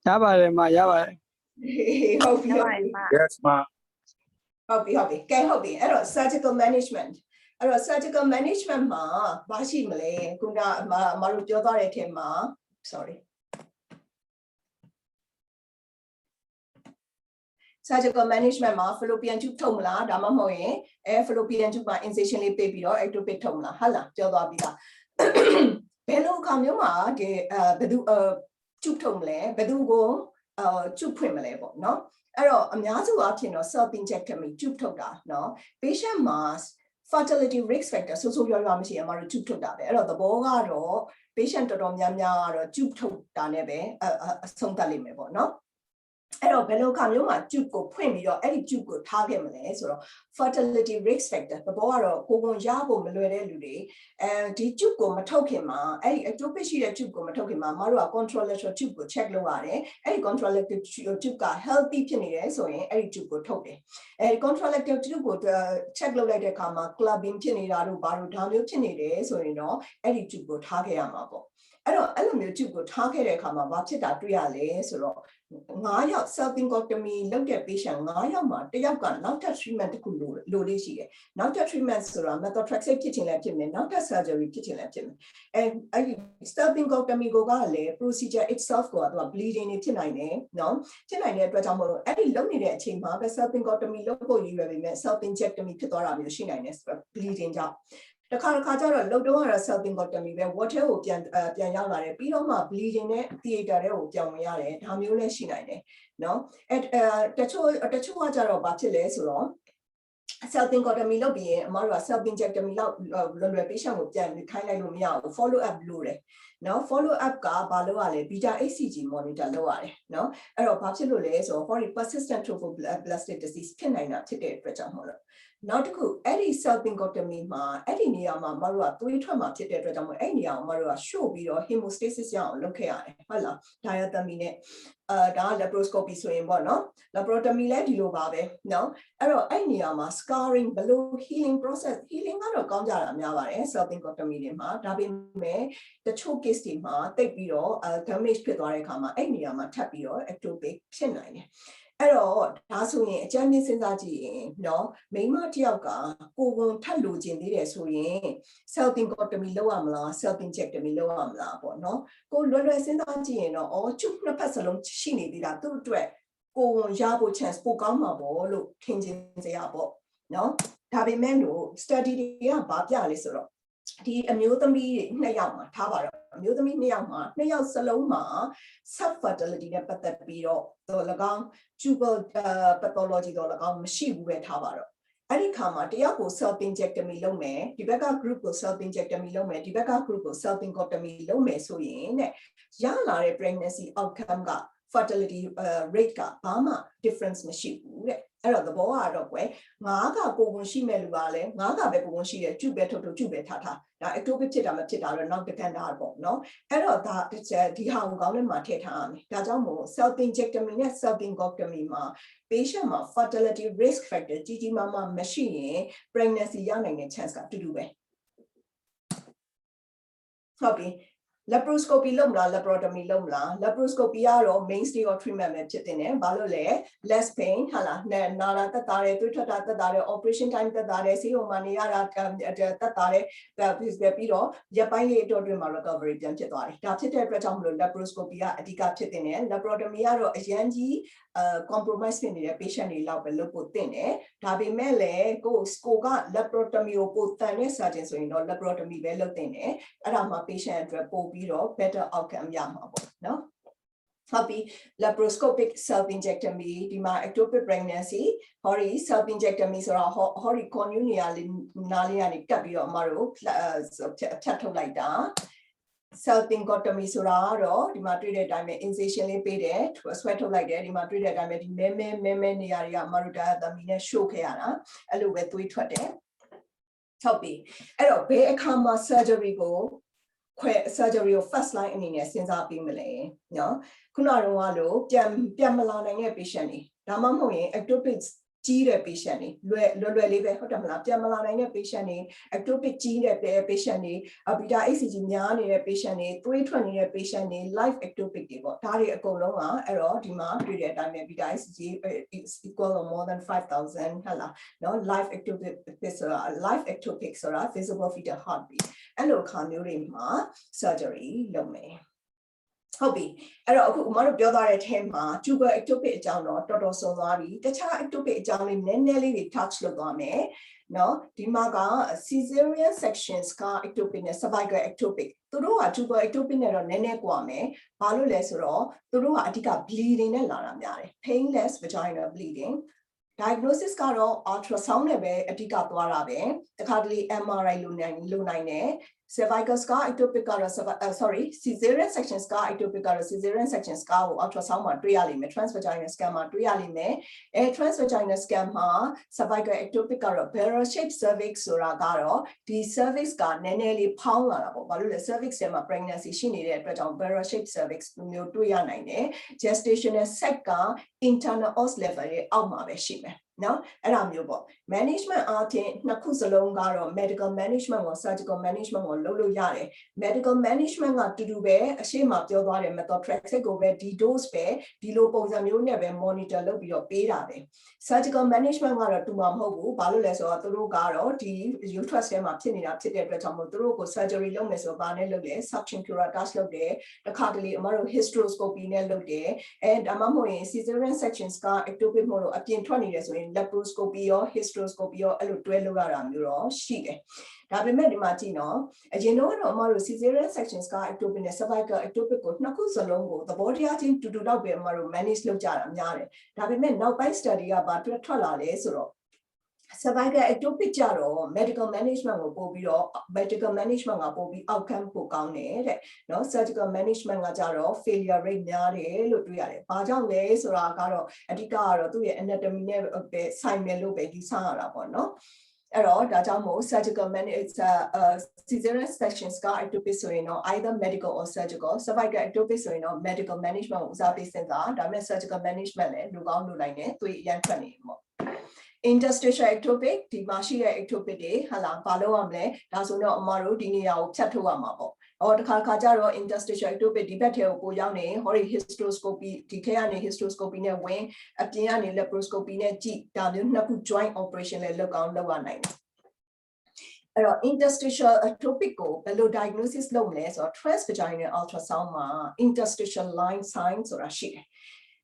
Speaker 2: ရပါတယ်မရပါတယ်
Speaker 1: ဟုတ်ပြီ
Speaker 2: yes မ
Speaker 1: ဟုတ်ပြီဟုတ်ပြီအဲ့တော့ surgical management အဲ့တော့ surgical management မှာဘာရှိမလဲခုနအမတို့ပြောသွားတဲ့အထက်မှာ sorry surgical management မှာ fallopian tube ထုတ်မလားဒါမှမဟုတ်ရင် fallopian tube မှာ incision လေးပေးပြီးတော့ ectopic ထုတ်မလားဟုတ်လားပြောသွားပြီးသားဘယ်လိုအခါမျိုးမှာဒီဘယ်သူtube ထုတ်မလဲဘယ်သူကိုtube ဖွင့်မလဲပေါ့နော်အဲ့တော့အများစုအဖြစ်တော့ self injectomy tube ထုတ်တာနော် patient မှာ fertility risk factor ဆိုဆိုရွာရွာမရှိအမတို့ tube ထုတ်တာပဲအဲ့တော့သဘောကတော့ patient တော်တော်များများကတော့ tube ထုတ်တာနဲ့ပဲအဆုံးသတ်လိမ့်မယ်ပေါ့နော်အဲ့တော့ဘယ်လိုကမျိုးမှာ tube ကိုဖွင့်ပြီးတော့အဲ့ဒီ tube ကိုထားခဲ့မလဲဆိုတော့ fertility risk factor သဘောကတော့ကိုယ်ရဖို့မလွယ်တဲ့လူတွေဒီ tube ကိုမထုတ်ခင်မှာအဲ့ဒီ ectopic ရှိတဲ့ tube ကိုမထုတ်ခင်မှာမတို့က contralateral tube ကို check လုပ်ရတယ်အဲ့ဒီ contralateral tube က healthy ဖြစ်နေတယ်ဆိုရင်အဲ့ဒီ tube ကိုထုတ်တယ်အဲ့ဒီ contralateral tube ကို check လုပ်လိုက်တဲ့အခါမှာ clubbing ဖြစ်နေတာတို့ဘာလို့ဒါမျိုးဖြစ်နေတယ်ဆိုရင်တော့အဲ့ဒီ tube ကိုထားခဲ့ရမှာပေါ့အဲ့တော့အဲ့လိုမျိုး tube ကိုထားခဲ့တဲ့အခါမှာဘာဖြစ်တာတွေ့ရလဲဆိုတော့9ယောက် self injectomy လုပ်တဲ့ patient 9ယောက်မှာတစ်ယောက်ကနောက်ထပ် treatment တစ်ခုလိုလေးရှိတယ်နောက်ထပ် treatment ဆိုတာ methotrexate ဖြစ်ချင်လည်းဖြစ်မယ်နောက်ထပ် surgery ဖြစ်ချင်လည်းဖြစ်မယ်အဲ့ဒီ self injectomy ကိုကလည်း procedure itself ကိုက bleeding တွေဖြစ်နိုင်တယ်နော်ဖြစ်နိုင်တဲ့အတွက်ကြောင့်မို့လို့အဲ့ဒီလုပ်နေတဲ့အချိန်မှာပဲ self injectomy လုပ်ဖို့ရည်ရွယ်ပေမဲ့ self injectomy ဖြစ်သွားတာမျိုးရှိနိုင်တယ် bleeding ကြောင့်တခါကျတော့လုံတုံးကတော့ self injectomy ပဲ water ကိုပြန်ရောက်လာတယ်ပြီးတော့မှ bleeding နဲ့ theater တွေကိုပြန်ဝင်ရတယ်ဒါမျိုးလည်းရှိနိုင်တယ်နော်တချို့ကကျတော့ဘာဖြစ်လဲဆိုတော့ self injectomy လုပ်ပြီးရင်အမတို့က self injectomy လောက်လွယ် patient ကိုပြန်ခိုင်းလိုက်လို့မရဘူး follow up လုပ်တယ်နော် follow up ကဘာလုပ်ရလဲ beta hcg monitor လုပ်ရတယ်နော်အဲ့တော့ဘာဖြစ်လို့လဲဆိုတော့ persistent trophoblastic disease ဖြစ်နိုင်တာဖြစ်တဲ့အတွက်ကြောင့်မို့လို့နောက်တစ်ခုအဲ့ဒီ self injectomy မှာအဲ့ဒီနေရာမှာမတို့ကသွေးထွက်မှာဖြစ်တဲ့အတွက်ကြောင့်မို့အဲ့ဒီနေရာကိုမတို့ကရှို့ပြီးတော့ hemostasis ရအောင်လုပ်ခဲ့ရတယ်ဟုတ်လား diathermy နဲ့ဒါက laparoscopy ဆိုရင်ပေါ့နော် laparotomy လည်းဒီလိုပါပဲနော်အဲ့တော့အဲ့နေရာမှာ scarring ဘယ်လို healing process healing ကတော့ကောင်းကြတာများပါတယ် self injectomy တွေမှာဒါပေမဲ့တချို့ case တွေမှာတိတ်ပြီးတော့ damage ဖြစ်သွားတဲ့အခါမှာအဲ့နေရာမှာထပ်ပြီးတော့ ectopic ဖြစ်နိုင်တယ်အဲ့တော့ဒါဆိုရင်အကြမ်းဖျင်းစဉ်းစားကြည့်ရင်နော်မိန်းမတစ်ယောက်ကကိုယ်ဝန်ထပ်လိုချင်သေးတယ်ဆိုရင် self injectomy လုပ်ရမလား self injectomy လုပ်ရမလားပေါ့နော်ကိုလွယ်လွယ်စဉ်းစားကြည့်ရင်တော့ကျုပ်နှစ်ဖက်စလုံးရှိနေသေးတာသူ့အတွက်ကိုယ်ဝန်ရဖို့ chance ပိုကောင်းမှာပေါ့လို့ထင်စရာပေါ့နော်ဒါပေမဲ့လို့ study တွေကဘာပြလဲဆိုတော့ဒီအမျိုးသမီးတွေ2ယောက်မှာထားပါတော့အမျိုးသမီး2ယောက်မှာ2ယောက်စလုံးမှာ self fertility နဲ့ပတ်သက်ပြီးတော့၎င်း tubal pathology တော့၎င်းမရှိဘူးပဲထားပါတော့အဲ့ဒီခါမှာတယောက်ကို self injectomy လုပ်မယ်ဒီဘက်က group ကို self injectomy လုပ်မယ်ဒီဘက်က group ကို self injectomy လုပ်မယ်ဆိုရင်တဲ့ရလာတဲ့ pregnancy outcome က fertility rate ကဘာမှ difference မရှိဘူးတဲ့အဲ့တော့သဘောကတော့ကွယ်9ကကိုယ်ဝန်ရှိမဲ့လူကလည်း9ကပဲကိုယ်ဝန်ရှိတယ်ကျုပ်ပဲထုတ်ကျုပ်ပဲထားဒါ ectopic ဖြစ်တာမဖြစ်တာတော့နောက်တစ်ခါတော့ပေါ့နော်အဲ့တော့ဒါဒီဟာကိုကောင်းတဲ့မှာထည့်ထားရမယ်ဒါကြောင့်မို့ self injectomy နဲ့ self injectomy မှာ patient မှာ fertility risk factor ကြီးမားမားမရှိရင် pregnancy ရနိုင်တဲ့ chance ကအတူတူပဲဟုတ်ပြီlaparoscopy လုပ်မလား laparotomy လုပ်မလား laparoscopy ကတော့ mainstay of treatment ပဲဖြစ်တယ်ဘာလို့လဲ less pain ဟာလားနာတာတက်တာတယ်သွေးထွက်တာတက်တာတယ် operation time တက်တာတယ်ဆေးရုံမှာနေရတာတက်တာတယ်ပြီးတော့ရက်ပိုင်းလေးအတွင်းမှာ recovery ပြန်ဖြစ်သွားတယ်ဒါဖြစ်တဲ့အတွက်ကြောင့်မလို့ laparoscopy ကအဓိကဖြစ်တယ် laparotomy ကတော့အရန်ကြီးcompromise ဖြစ်နေတဲ့ patient တွေလောက်ပဲလုပ်ဖို့သင့်တယ်ဒါပေမဲ့လည်းကိုက laparotomy ကိုပိုတန်တဲ့ surgeon ဆိုရင်တော့ laparotomy ပဲလုပ်သင့်တယ်အဲ့ဒါမှ patient အတွက်ပိုပြီးတော့ better outcome ရမှာပေါ့နော်ဟုတ်ပြီ laparoscopic self injectomy ဒီမှာ ectopic pregnancy ဟောဒီ self injectomy ဆိုတော့ဟောဒီ cornu နေရာလေးနားလေးကနေကပ်ပြီးတော့အမတို့ဖြတ်ထုတ်လိုက်တာ self injectomy ဆိုတာကတော့ဒီမှာတွေ့တဲ့အတိုင်းပဲ incision လေးပေးတယ်ဆွဲထုတ်လိုက်တယ်ဒီမှာတွေ့တဲ့အတိုင်းပဲဒီမဲနေရာတွေကအမတို့ diathermy နဲ့ရှို့ခဲ့ရတာအဲ့လိုပဲသွေးထွက်တယ်ဟုတ်ပြီအဲ့တော့ဘယ်အခါမှာ surgery ကို surgery first line အနေနဲ့စဉ်းစားပြီးမလဲเนาะခုနကတော့လို့ပြန်မလာနိုင်တဲ့ patient တွေဒါမှမဟုတ်ရင် ectopic ကြီးတဲ့ patient တွေလွယ်လေးပဲဟုတ်တယ်မလားပြန်မလာနိုင်တဲ့ patient တွေ ectopic ကြီးတဲ့ patient တွေ beta HCG များနေတဲ့ patient တွေသွေးထွက်နေတဲ့ patient တွေ live ectopic တွေပေါ့ဒါတွေအကုန်လုံးကအဲ့တော့ဒီမှာတွေ့တဲ့အတိုင်းပဲ beta HCG is equal or more than 5000ဟုတ်လားနော် live ectopic ဆိုတာ live ectopic ဆိုတာ visible fetal heartbeat အဲ့လိုအခါမျိုးတွေမှာ surgery လုပ်မယ်ဟုတ်ပြီအဲ့တော့အခုကျွန်တော်တို့ပြောသွားတဲ့အထက်မှာ tubal ectopic အကြောင်းတော့တော်တော်ဆုံးသွားပြီတခြား ectopic အကြောင်းလေးနည်းနည်းလေးတွေ touch လုပ်သွားမယ်နော်ဒီမှာက cesarean sections က ectopic နဲ့ cervical ectopic သူတို့က tubal ectopic နဲ့တော့နည်းနည်းကွာမယ်ဘာလို့လဲဆိုတော့သူတို့ကအဓိက bleeding နဲ့လာတာများတယ် painless vaginal bleeding diagnosis ကတော့ ultrasound နဲ့ပဲအဓိကသွားတာပဲတခါတလေ MRI လုပ်နိုင်တယ် cervical scar ectopic ကတော့ cesarean sections scar ectopic ကတော့ cesarean section scar ကို ultrasound မှာတွေ့ရလိမ့်မယ် transvaginal scan မှာတွေ့ရလိမ့်မယ်transvaginal scan မှာ cervical ectopic ကတော့ barrel shaped cervix ဆိုတာကတော့ဒီ cervix ကနည်းနည်းလေးဖောင်းလာတာပေါ့ဘာလို့လဲ cervix ထဲမှာ pregnancy ရှိနေတဲ့အတွက်ကြောင့် barrel shaped cervix မျိုးတွေ့ရနိုင်တယ် gestational sac က internal os level ရဲ့အောက်မှာပဲရှိမယ်နော်အဲ့ဒါမျိုးပေါ့ management အားဖြင့်နှစ်ခုစလုံးကတော့ medical management ကို surgical management ကိုလုပ်လို့ရတယ် medical management ကတူတူပဲအရှိမပြောသွားတယ် methotrexate ကိုပဲဒီ dose ပဲဒီလိုပုံစံမျိုးနဲ့ပဲ monitor လုပ်ပြီးတော့ပေးတာပဲ surgical management ကတော့တူမှာမဟုတ်ဘူးဘာလို့လဲဆိုတော့သူတို့ကတော့ဒီ uterus ထဲမှာဖြစ်နေတာဖြစ်တဲ့အတွက်ကြောင့်မို့သူတို့ကို surgery လုပ်မယ်ဆိုတော့ဘာနဲ့လုပ်လဲ suction curettage လုပ်တယ်တစ်ခါတလေအမတို့ hysteroscopy နဲ့လုပ်တယ်ဒါမှမဟုတ်ရင် cesarean sections က ectopic မို့လို့အပြင်ထွက်နေတယ်ဆိုရင် laparoscopy ရော hysteroscopy ရောအဲ့လိုတွဲလုပ်ရတာမျိုးတော့ရှိတယ်ဒါပေမဲ့ဒီမှာကြည့်နော်အရင်တော့အမတို့ cesarean sections က ectopic နဲ့ cervical ectopic ကိုနှစ်ခုစလုံးကိုသဘောတရားချင်းတူတူတော့ပဲအမတို့ manage လုပ်ကြတာများတယ်ဒါပေမဲ့နောက်ပိုင်း study ကဘာထွက်လာလဲဆိုတော့ cervical ectopic ကြတော့ medical management ကိုပို့ပြီးတော့ medical management ကပို့ပြီး outcome ပိုကောင်းတယ်တဲ့နော် surgical management ကကြတော့ failure rate များတယ်လို့တွေ့ရတယ်။ဘာကြောင့်လဲဆိုတာကတော့အဓိကကတော့သူ့ရဲ့ anatomy နဲ့ပဲဆိုင်မယ်လို့ပဲယူဆရတာပေါ့နော်။အဲ့တော့ဒါကြောင့်မို့ surgical cesarean sections က ectopic ဆိုရင်တော့ either medical or surgical cervical ectopic ဆိုရင်တော့ medical management ကိုဦးစားပေးစဉ်းစားဒါပေမဲ့ surgical management လည်းလူကောင်းလူနိုင်တယ်သူရန်ထွက်နေပေါ့interstitial ectopic ဒီမှာရှိတဲ့ ectopic တွေဟာလာဘာလုပ်ရမလဲဒါဆိုတော့အမတို့ဒီနေရာကိုဖြတ်ထုတ်ရမှာပေါ့တခါကျတော့ interstitial ectopic ဒီဘက်ထဲကိုပိုရောက်နေဟောဒီ hysteroscopy ဒီထဲကနေ hysteroscopy နဲ့ဝင်အပြင်ကနေ laparoscopy နဲ့ကြည့်ဒါမျိုးနှစ်ခု joint operation လည်းလုပ်အောင်လုပ်ရနိုင်တယ်အဲ့တော့ interstitial ectopic ကိုဘယ်လို diagnosis လုပ်မလဲဆိုတော့ transvaginal ultrasound မှာ interstitial line sign ဆိုတာရှိတယ်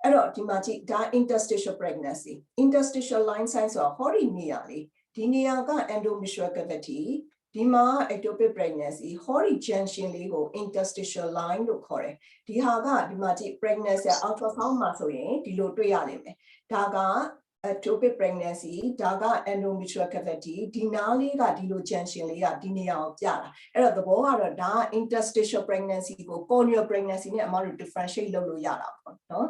Speaker 1: အဲ့တော့ဒီမှာကြည့်ဒါ interstitial pregnancy interstitial line sign ဆိုတာဟောဒီနေရာလေးဒီနေရာက endometrial cavity ဒီမှာ ectopic pregnancy ဟောဒီ junction လေးကို interstitial line လို့ခေါ်တယ်ဒီဟာကဒီမှာကြည့် pregnancy ultrasound မှာဆိုရင်ဒီလိုတွေ့ရလိမ့်မယ်ဒါကectopic pregnancy ဒါက endometrial cavity ဒီနားလေးကဒီလို junction လေးကဒီနေရာကိုပြတာအဲ့တော့သဘောကတော့ဒါ interstitial pregnancy ကို corneal pregnancy နဲ့အမတို့ differentiate လုပ်လို့ရတာပေါ့နော်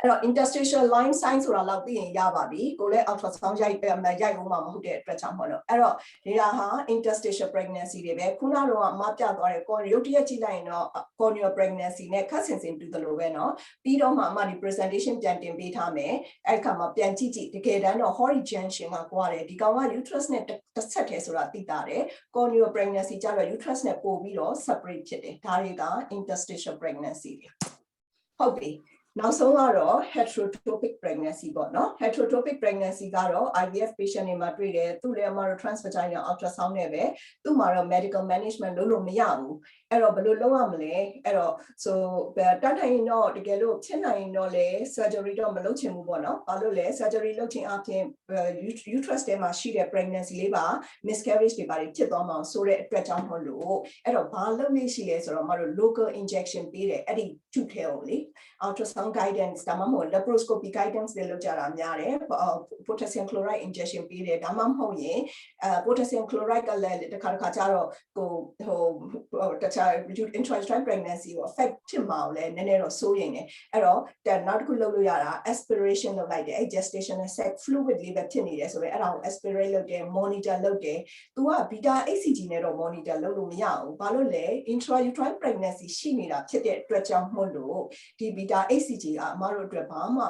Speaker 1: အဲ့တော့ interstitial line sign ဆိုတာလောက်သိရင်ရပါပြီကိုလည်း ultrasound ရိုက်အောင်မှာမဟုတ်တဲ့အတွက်ကြောင့်မလို့အဲ့တော့ဒီဟာ interstitial pregnancy တွေပဲခုနကတော့အမပြသွားတဲ့ corneal ရုပ်တရက်ကြည့်လိုက်ရင်တော့ corneal pregnancy နဲ့ခက်ဆင်ဆင်တူတယ်လို့ပဲเนาะပြီးတော့မှအမဒီ presentation ပြန်တင်ပေးထားမယ်အဲ့ခါမှာပြန်ကြည့်တကယ်တမ်းတော့ hori junction ကကွာတယ်ဒီကောင်က uterus နဲ့တစ်ဆက်တည်းဆိုတာသိတာတယ် corneal pregnancy ကျတော့ uterus နဲ့ပို့ပြီးတော့ separate ဖြစ်တယ်ဒါတွေက interstitial pregnancy တွေဟုတ်ပြီနောက်ဆုံးကတော့ heterotopic pregnancy ပေါ့နော် heterotopic pregnancy ကတော့ IVF patient တွေမှာတွေ့တယ်သူလည်းအမတို့ transvaginal ultrasound နဲ့ပဲသူ့မှာတော့ medical management လုပ်လို့မရဘူးအဲ့တော့ဘယ်လိုလုပ်ရမလဲအဲ့တော့ဆိုတတ်နိုင်ရင်တော့တကယ်လို့ဖြစ်နိုင်ရင်တော့လေ surgery တော့မလုပ်ချင်ဘူးပေါ့နော်ဘာလို့လဲ surgery လုပ်ချင်အပြင် uterus ထဲမှာရှိတဲ့ pregnancy လေးပါ miscarriage တွေပါဖြစ်သွားမှာဆိုတဲ့အတွက်ကြောင့်မလို့အဲ့တော့ဘာလုပ်လို့ရှိလဲဆိုတော့အမတို့ local injection ပေးတယ်အဲ့ဒီ tube ထဲကိုလေ ultrasound some guidance ဒါမှမဟုတ် laparoscopy guidance တွေလုပ်ကြတာများတယ် potassium chloride injection ပေးတယ်ဒါမှမဟုတ်ရင်potassium chloride ကလည်းတစ်ခါကျတော့တခြား intrauterine pregnancy ကို affect ဖြစ်မှာကိုလည်းနည်းနည်းတော့စိုးရိမ်တယ်အဲ့တော့နောက်တစ်ခုလုပ်လို့ရတာ aspiration လုပ်လိုက်တယ်အဲ့ gestational sac fluid လေးပဲဖြစ်နေတယ်ဆိုတော့အဲ့ဒါကို aspirate လုပ်တယ် monitor လုပ်တယ်သူက beta HCG နဲ့တော့ monitor လုပ်လို့မရဘူးဘာလို့လဲ intrauterine pregnancy ရှိနေတာဖြစ်တဲ့အတွက်ကြောင့်မို့လို့ဒီ beta HCG ကအမတို့အတွက်ဘာမှ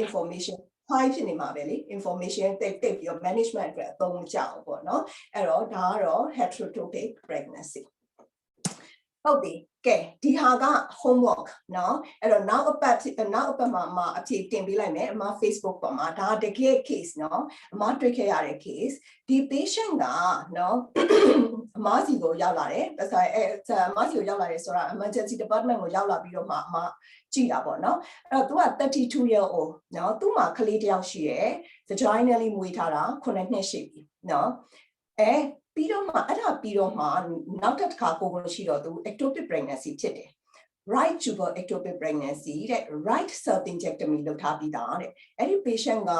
Speaker 1: information high ဖြစ်နေမှာပဲလေ information တိတ်ပြီးတော့ management အတွက်အသုံးမကျဘူးပေါ့နော်အဲ့တော့ဒါကတော့ heterotopic pregnancy ဟုတ်ပြီကဲဒီဟာက homework เนาะအဲ့တော့နောက်အပတ်မှာအဖြေတင်ပေးလိုက်မယ်အမ Facebook ပေါ်မှာဒါတကယ် case เนาะအမတွေ့ခဲ့ရတဲ့ case ဒီ patient ကเนาะအမစီကိုရောက်လာတယ်ဒါဆိုအမစီကိုရောက်လာတယ်ဆိုတာ emergency department ကိုရောက်လာပြီးတော့မှအမကြည့်တာပေါ့เนาะအဲ့တော့ तू က32 year old เนาะသူ့မှာကလေးတစ်ယောက်ရှိရယ် vaginally မွေးထားတာ9နှစ်ရှိပြီเนาะပြီးတော့မှအဲ့ဒါပြီးတော့မှနောက်တစ်ခါကိုရှိတော့သူ ectopic pregnancy ဖြစ်တယ် right tubal ectopic pregnancy တဲ့ right self injectomy လုပ်ထားပြီးသားတဲ့အဲ့ဒီ patient က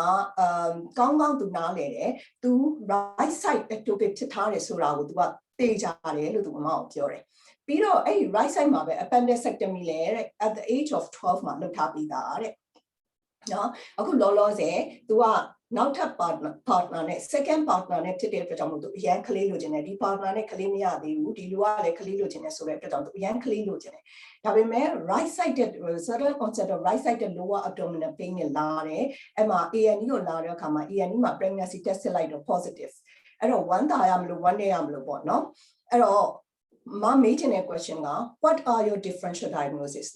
Speaker 1: ကောင်းသူနားလဲတယ်သူ right side ectopic ဖြစ်ထားတယ်ဆိုတာကိုသူကသိကြတယ်လို့သူအမအောင်ပြောတယ်ပြီးတော့အဲ့ဒီ right side မှာပဲ appendectomy လဲတဲ့ at the age of 12မှာလုပ်ထားပြီးသားတဲ့နော်အခုလောလောဆယ်သူကနောက်ထပ် partner နဲ့ second partner နဲ့ဖြစ်တဲ့အတွက်ကြောင့်မို့သူအရန်ကလေးလိုချင်တယ်ဒီ partner နဲ့ကလေးမရသေးဘူးဒီလူကလည်းကလေးလိုချင်တယ်ဆိုတဲ့အတွက်ကြောင့်သူအရန်ကလေးလိုချင်တယ်ဒါပေမဲ့ right sided certain concept of right sided lower abdominal pain နဲ့လာတယ်အဲ့မှာ A&E ကိုလာတဲ့အခါမှာ A&E မှာ pregnancy test စစ်လိုက်တော့ positive အဲ့တော့ one တာရမလို့ one နဲ့ရမလို့ပေါ့နော်အဲ့တော့မမေးချင်တဲ့ question က what are your differential diagnosis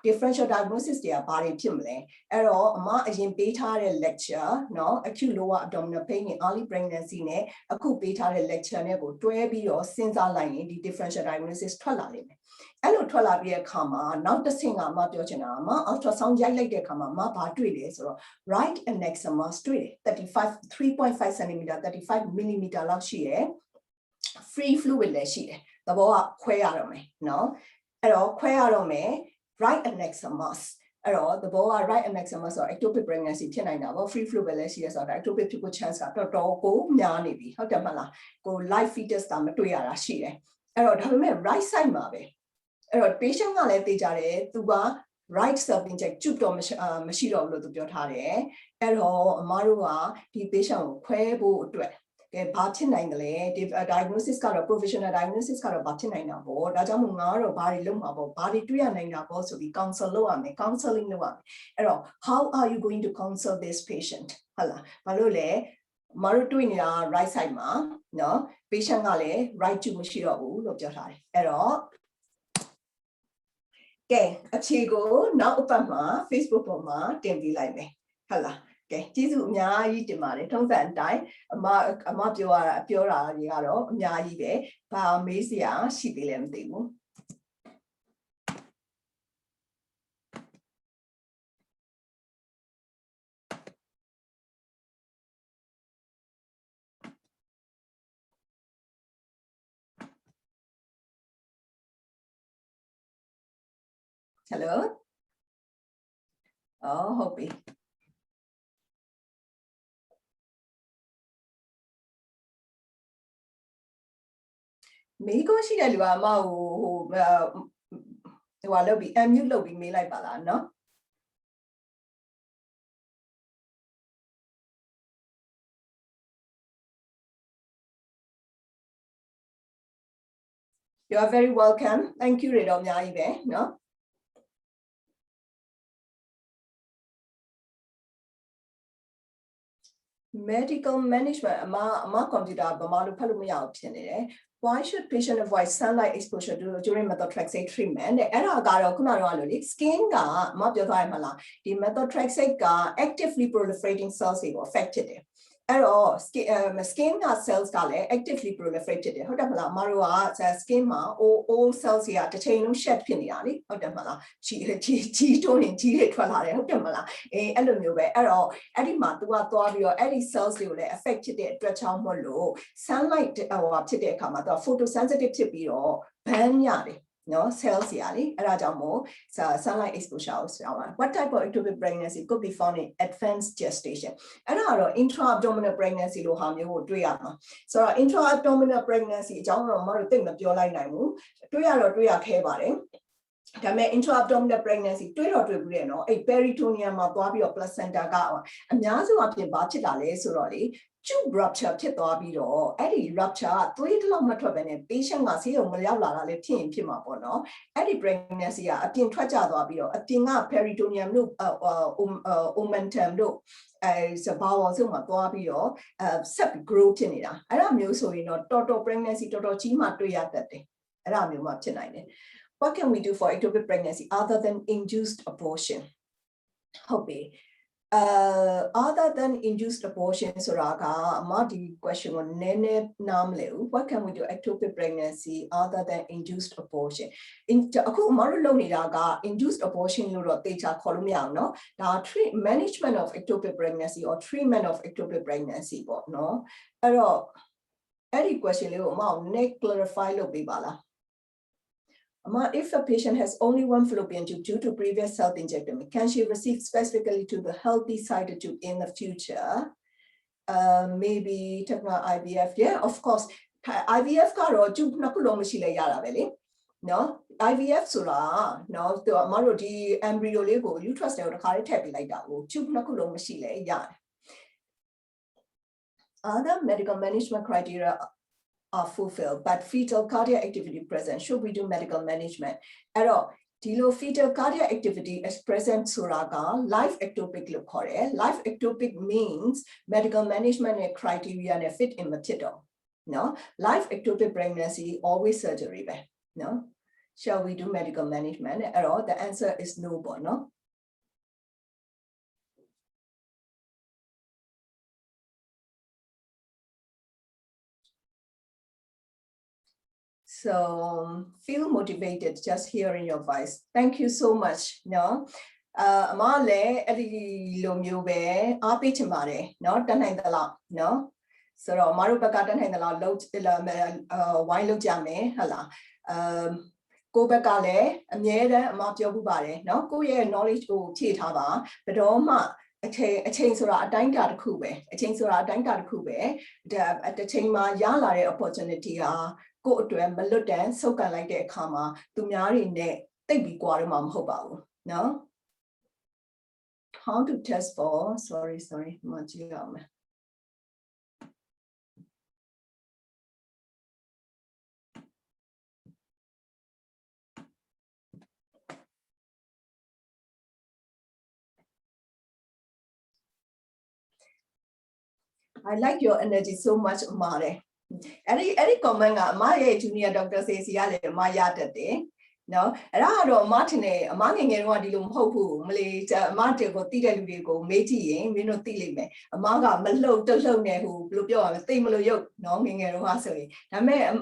Speaker 1: differential diagnosis တွေကဘာတွေဖြစ်မလဲအဲ့တော့အမအရင်ပေးထားတဲ့ lecture เนาะ acute lower abdominal pain in early pregnancy နဲ့အခုပေးထားတဲ့ lecture နဲ့ကိုတွဲပြီးတော့စဉ်းစားလိုက်ရင်ဒီ differential diagnosis ထွက်လာလိမ့်မယ်အဲ့လိုထွက်လာပြီးတဲ့အခါမှာနောက်တစ်ဆင့်ကအမပြောချင်တာအမ ultrasound ရိုက်လိုက်တဲ့အခါမှာအမဘာတွေ့လဲဆိုတော့ right annexum mass တွေ့တယ်3.5 cm 35 mm လောက်ရှိတယ် free fluid လည်းရှိတယ်သဘောကခွဲရတော့မယ်เนาะအဲ့တော့ခွဲရတော့မယ် right annexum mass အဲ့တော့သဘောက right annexum mass ဆိုတော့ ectopic pregnancy ဖြစ်နိုင်တာပေါ့ free fluid လည်းရှိရဆိုတော့ ectopic ဖြစ်ဖို့ chance ကတော်တော်ကိုများနေပြီဟုတ်တယ်မလားကို live fetus တာမတွေ့ရတာရှိတယ်အဲ့တော့ဒါပေမဲ့ right side မှာပဲအဲ့တော့ patient ကလည်းသိကြတယ်သူက right self inject ကျုပ်တော့မရှိတော့ဘူးလို့သူပြောထားတယ်အဲ့တော့အမတို့ကဒီ patient ကိုခွဲဖို့အတွက်ကဲဘာဖြစ်နိုင်တယ်လဲဒီ diagnosis ကတော့ provisional diagnosis ကတော့ဘာဖြစ်နိုင်တာပေါ့ဒါကြောင့်မို့ငါကတော့ဘာတွေလုပ်မှာပေါ့ဘာတွေတွေ့ရနိုင်တာပေါ့ဆိုပြီး counsel လုပ်ရမယ် counseling လုပ်ရမယ်အဲ့တော့ how are you going to counsel this patient ဟုတ်လားဘာလို့လဲမတို့တွေ့နေတာ right side မှာเนาะ patient ကလည်း right ကျမရှိတော့ဘူးလို့ပြောထားတယ်အဲ့တော့ကဲအခြေကိုနောက်အပတ်မှာ Facebook ပေါ်မှာတင်ပေးလိုက်မယ်ဟုတ်လားကဲကျေးဇူးအများကြီးတင်ပါတယ်ထုံးစံအတိုင်းအမပြောတာတွေကတော့အများကြီးပဲဘာမေးစရာရှိသေးလဲမသိဘူးဟယ်လိုဟုတ်ပြီမေးခွန်းရှိတဲ့လူကအမကိုဟိုလုပ်ပြီး unmute လုပ်ပြီးမေးလိုက်ပါလားเนาะ You are very welcome thank you တွေတော့အများကြီးပဲเนาะmedical management အမ computer ဘာမှလို့ဖတ်လို့မရအောင်ဖြစ်နေတယ် why should patient avoid sunlight exposure during methotrexate treatment တဲ့အဲ့ဒါကတော့ခုနကတော့လို့လေ skin ကအမပြောထားရမှာလားဒီ methotrexate က actively proliferating cells တွေကို affect ဖြစ်တယ်အဲ့တော့ skin က cells ကလည်း actively proliferate ဖြစ်တယ်ဟုတ်တယ်မလားအမတို့က skin မှာ all cells တွေကတစ်ချိန်လုံး shed ဖြစ်နေတာလေဟုတ်တယ်မလားကြီးတွန်းရင်ကြီးတွေထွက်လာတယ်ဟုတ်တယ်မလားအဲ့လိုမျိုးပဲအဲ့တော့အဲ့ဒီမှာ तू ကသွားပြီးတော့အဲ့ဒီ cells တွေကိုလည်း affect ဖြစ်တဲ့အတွက်ကြောင့်မို့လို့ sunlight ဖြစ်တဲ့အခါမှာ तू photosensitive ဖြစ်ပြီးတော့ burn ရတယ် no cells ရာလေအဲ့ဒါကြောင့်မို့ sunlight exposure ကိုပြောင်းလာ what type of ectopic pregnancy could be found in advanced gestation အဲ့ဒါကတော့ intra-abdominal pregnancy လို့ဟာမျိုးကိုတွေ့ရမှာဆိုတော့ intra-abdominal pregnancy အကြောင်းတော့မတို့သိမပြောလိုက်နိုင်ဘူးတွေ့ရခဲပါတယ်ဒါပေမဲ့ intra-abdominal pregnancy တွေ့ဘူးတဲ့နော်အဲ့ peritoneum မှာသွားပြီးတော့ placenta ကအများစုအပြင်ဘာဖြစ်လာလဲဆိုတော့လေ tube rupture ဖြစ်သွားပြီးတော့အဲ့ဒီ rupture ကသွေးတစ်လောက်မထွက်ဘဲနဲ့ patient ကဆေးရုံမရောက်လာတာလည်းဖြစ်မှာပေါ့နော်အဲ့ဒီ pregnancy ကအပြင်ထွက်ကျသွားပြီးတော့အပြင်က peritoneum တို့omentum တို့စဘာဝဆိုမှာသွားပြီးတော့ဆက် grow ဖြစ်နေတာအဲ့ဒါမျိုးဆိုရင်တော့တော်တော် pregnancy တော်တော်ကြီးမှတွေ့ရတတ်တယ်အဲ့ဒါမျိုးမှဖြစ်နိုင်တယ်What can we do for ectopic pregnancy other than induced abortion? Okay. Other than induced abortion, Soraga, Madi question on Nene Namleu. What can we do ectopic pregnancy other than induced abortion? In Aku Maruloniraga, induced abortion, Luro Theta Columiano, management of ectopic pregnancy or treatment of ectopic pregnancy, but no. Any question, Leo, neck clarify lo bibala. If a patient has only one fallopian tube due to previous self-injectomy, can she receive specifically to the healthy-sided tube in the future? Maybe techno IVF. Yeah, of course. IVF karo tube nakulo machile yara vele. No, IVF sura. No, the amaro di embryo lego uterus le kare tap like that. Tube nakulo machile yara. Other medical management criteria are fulfilled, but fetal cardiac activity present. Should we do medical management? At all, fetal cardiac activity is present suraga, live ectopic look kore. Live ectopic means medical management criteria and fit in material. No, live ectopic pregnancy, always surgery. No, shall we do medical management? At all, the answer is no, no. So feel motivated just hearing your voice. Thank you so much. No, Amale edi loမျိုးပဲအားပေးချင်ပါတယ်เนาะတတ်နိုင်သလားเนาะဆိုတော့အမတို့ဘက်ကတတ်နိုင်သလားဝိုင်းလုပ်ကြမယ်ဟုတ်လားကိုဘက်ကလည်းအမြဲတမ်းအမပြောမှုပါတယ်เนาะကိုရဲ့ knowledge ကိုဖြည့်ထားပါဘယ်တော့မှအချိန်ဆိုတာအတိုင်းအတာတစ်ခုပဲအချိန်ဆိုတာအတိုင်းအတာတစ်ခုပဲတစ်ချိန်မှာရလာတဲ့ opportunity ဟာကိုအတွက်မလွတ်တမ်းဆုတ်ကန်လိုက်တဲ့အခါမှာသူများတွေနဲ့တိတ်ပြီးကြွားတော့မှာမဟုတ်ပါဘူးเนาะ How to test for sorry မကြည့်ရအောင် I like your energy so much, Amare. Any comment, my junior doctor says, Maya tete. No, Rado Martine, among anyone dilum hopu, Malay, Marte go Tigo, Meiji, Mino Tilime, Amaga, Malo, Tolone, who blew your Timolo yoke, no, in Wasari.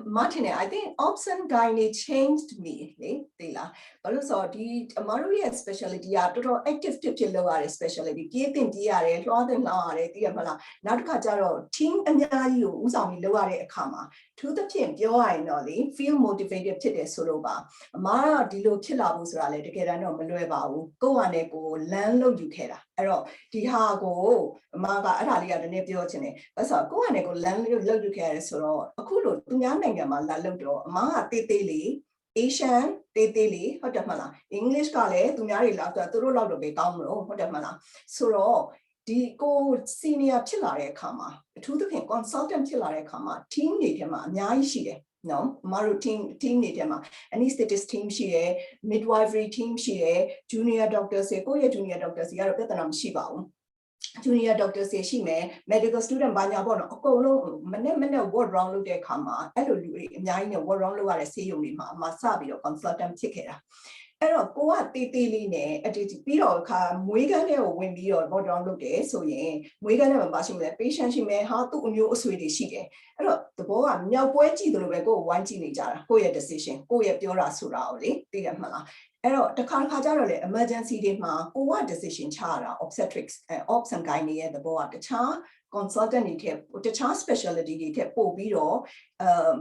Speaker 1: Martine, I think option gynae changed me, Tila. But also, the Amaria specialty, active tip lower specialty, getting DRA, rather than Lare, Diamala, not Kajaro, Ting and Yayu, Usami lower kama. To the team, I know, feel motivated to the Soroba. Mara Dilo Kilabus Rale to get a no Malueva, go on echo, landlord you care. Ero, Dihago, Maga Aralia, the Nepiotine. But so go on echo, landlord you care, Soro, a kulo, Tunyanangama, Lalodo, Maha Titili, Asian, Titili, Hotamala, English Kale, Tunyari Lata, Turolo Becamro, Hotamala, Soro. The go senior chillare kama, to the consultant chillare kama, team nitema, nyai shide, no, Maru team nitema, anesthetist team shide, midwifery team shide, junior doctors say, go your junior doctors, you are better than Shiba. Junior doctor say she may, medical student Banyabon, Okolo, Mene word round look de kama, Eluri, Nine word round look at a see you, Masabi or consultant ticket. Ero go at Tiline at its Piro car, Muigane or Wimby or Bodron look there, so ye, Muigane and bashing the patient she may have to new Swedish shige. Ero the boy, no poetry, the go one teenager, go your decision, go your Surauli, the Mala. အဲ့တော့တခါကြတော့လေ emergency တွေမှာကိုက decision ချရတာ obstetrics ops and gynae ရဲ့သဘောကတခြား consultant တွေထက်တခြား specialty တွေထက်ပို့ပြီးတော့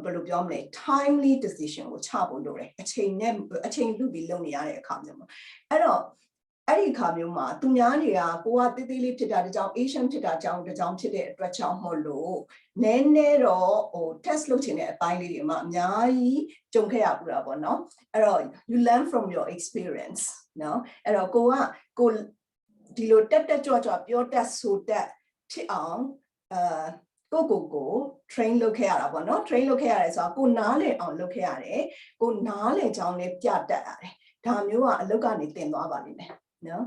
Speaker 1: ဘယ်လိုပြောမလဲ timely decision ကိုချဖို့လိုတယ်အချိန်လူပြီးလုပ်နေရတဲ့အခါမျိုးမှာအဲ့တော့အဲ့ဒီခါမျိုးမှာသူများတွေကကိုကတေးသေးလေးဖြစ်တာတကြောင် Asian ဖြစ်တာကြောင်တကြောင်ဖြစ်တဲ့အတွက်ကြောင့်မို့လို့နည်းနည်းတော့test လုပ်ချင်တဲ့အပိုင်းလေးတွေမှာအများကြီးကြုံခဲ့ရပူတာပေါ့နော်အဲ့တော့ you learn from your experience နော်အဲ့တော့ကိုဒီလိုတက်ကြွပြောတတ်ဆိုတတ်ဖြစ်အောင်ကို train လုပ်ခဲ့ရတာပေါ့နော် train လုပ်ခဲ့ရတယ်ဆိုတော့ကိုနားလည်အောင်လုပ်ခဲ့ရတယ်ကိုနားလည်ကြောင်းလေးပြတတ်ရတယ်ဒါမျိုးကအလုပ်ကနေသင်သွားပါလိမ့်မယ်နော်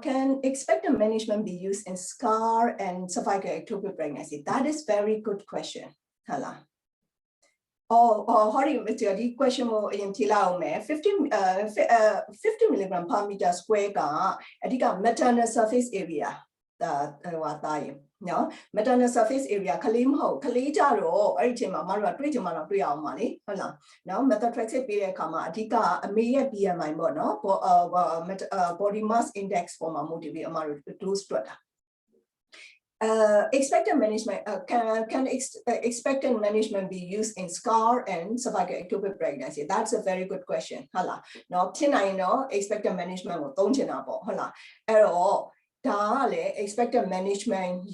Speaker 1: can expectant management be used in scar and cervical ectopic pregnancy? That is very good question. Hala. How do you make the question more in Tilaume? 50 milligram per meter square ka adika maternal surface area. No, maternal surface area. Kalim ho, Kalija ro, Arichima, Mara, Trijamana, Priamani. Now, methotrexate period kama adika a mere BMI mono, body mass index for Mamuti Amaru to strata. Expectant management can expectant management be used in scar and cervical ectopic pregnancy? That's a very good question. Hala. Now, tonight no expectant management will don't you know? Hala. Dale expectant management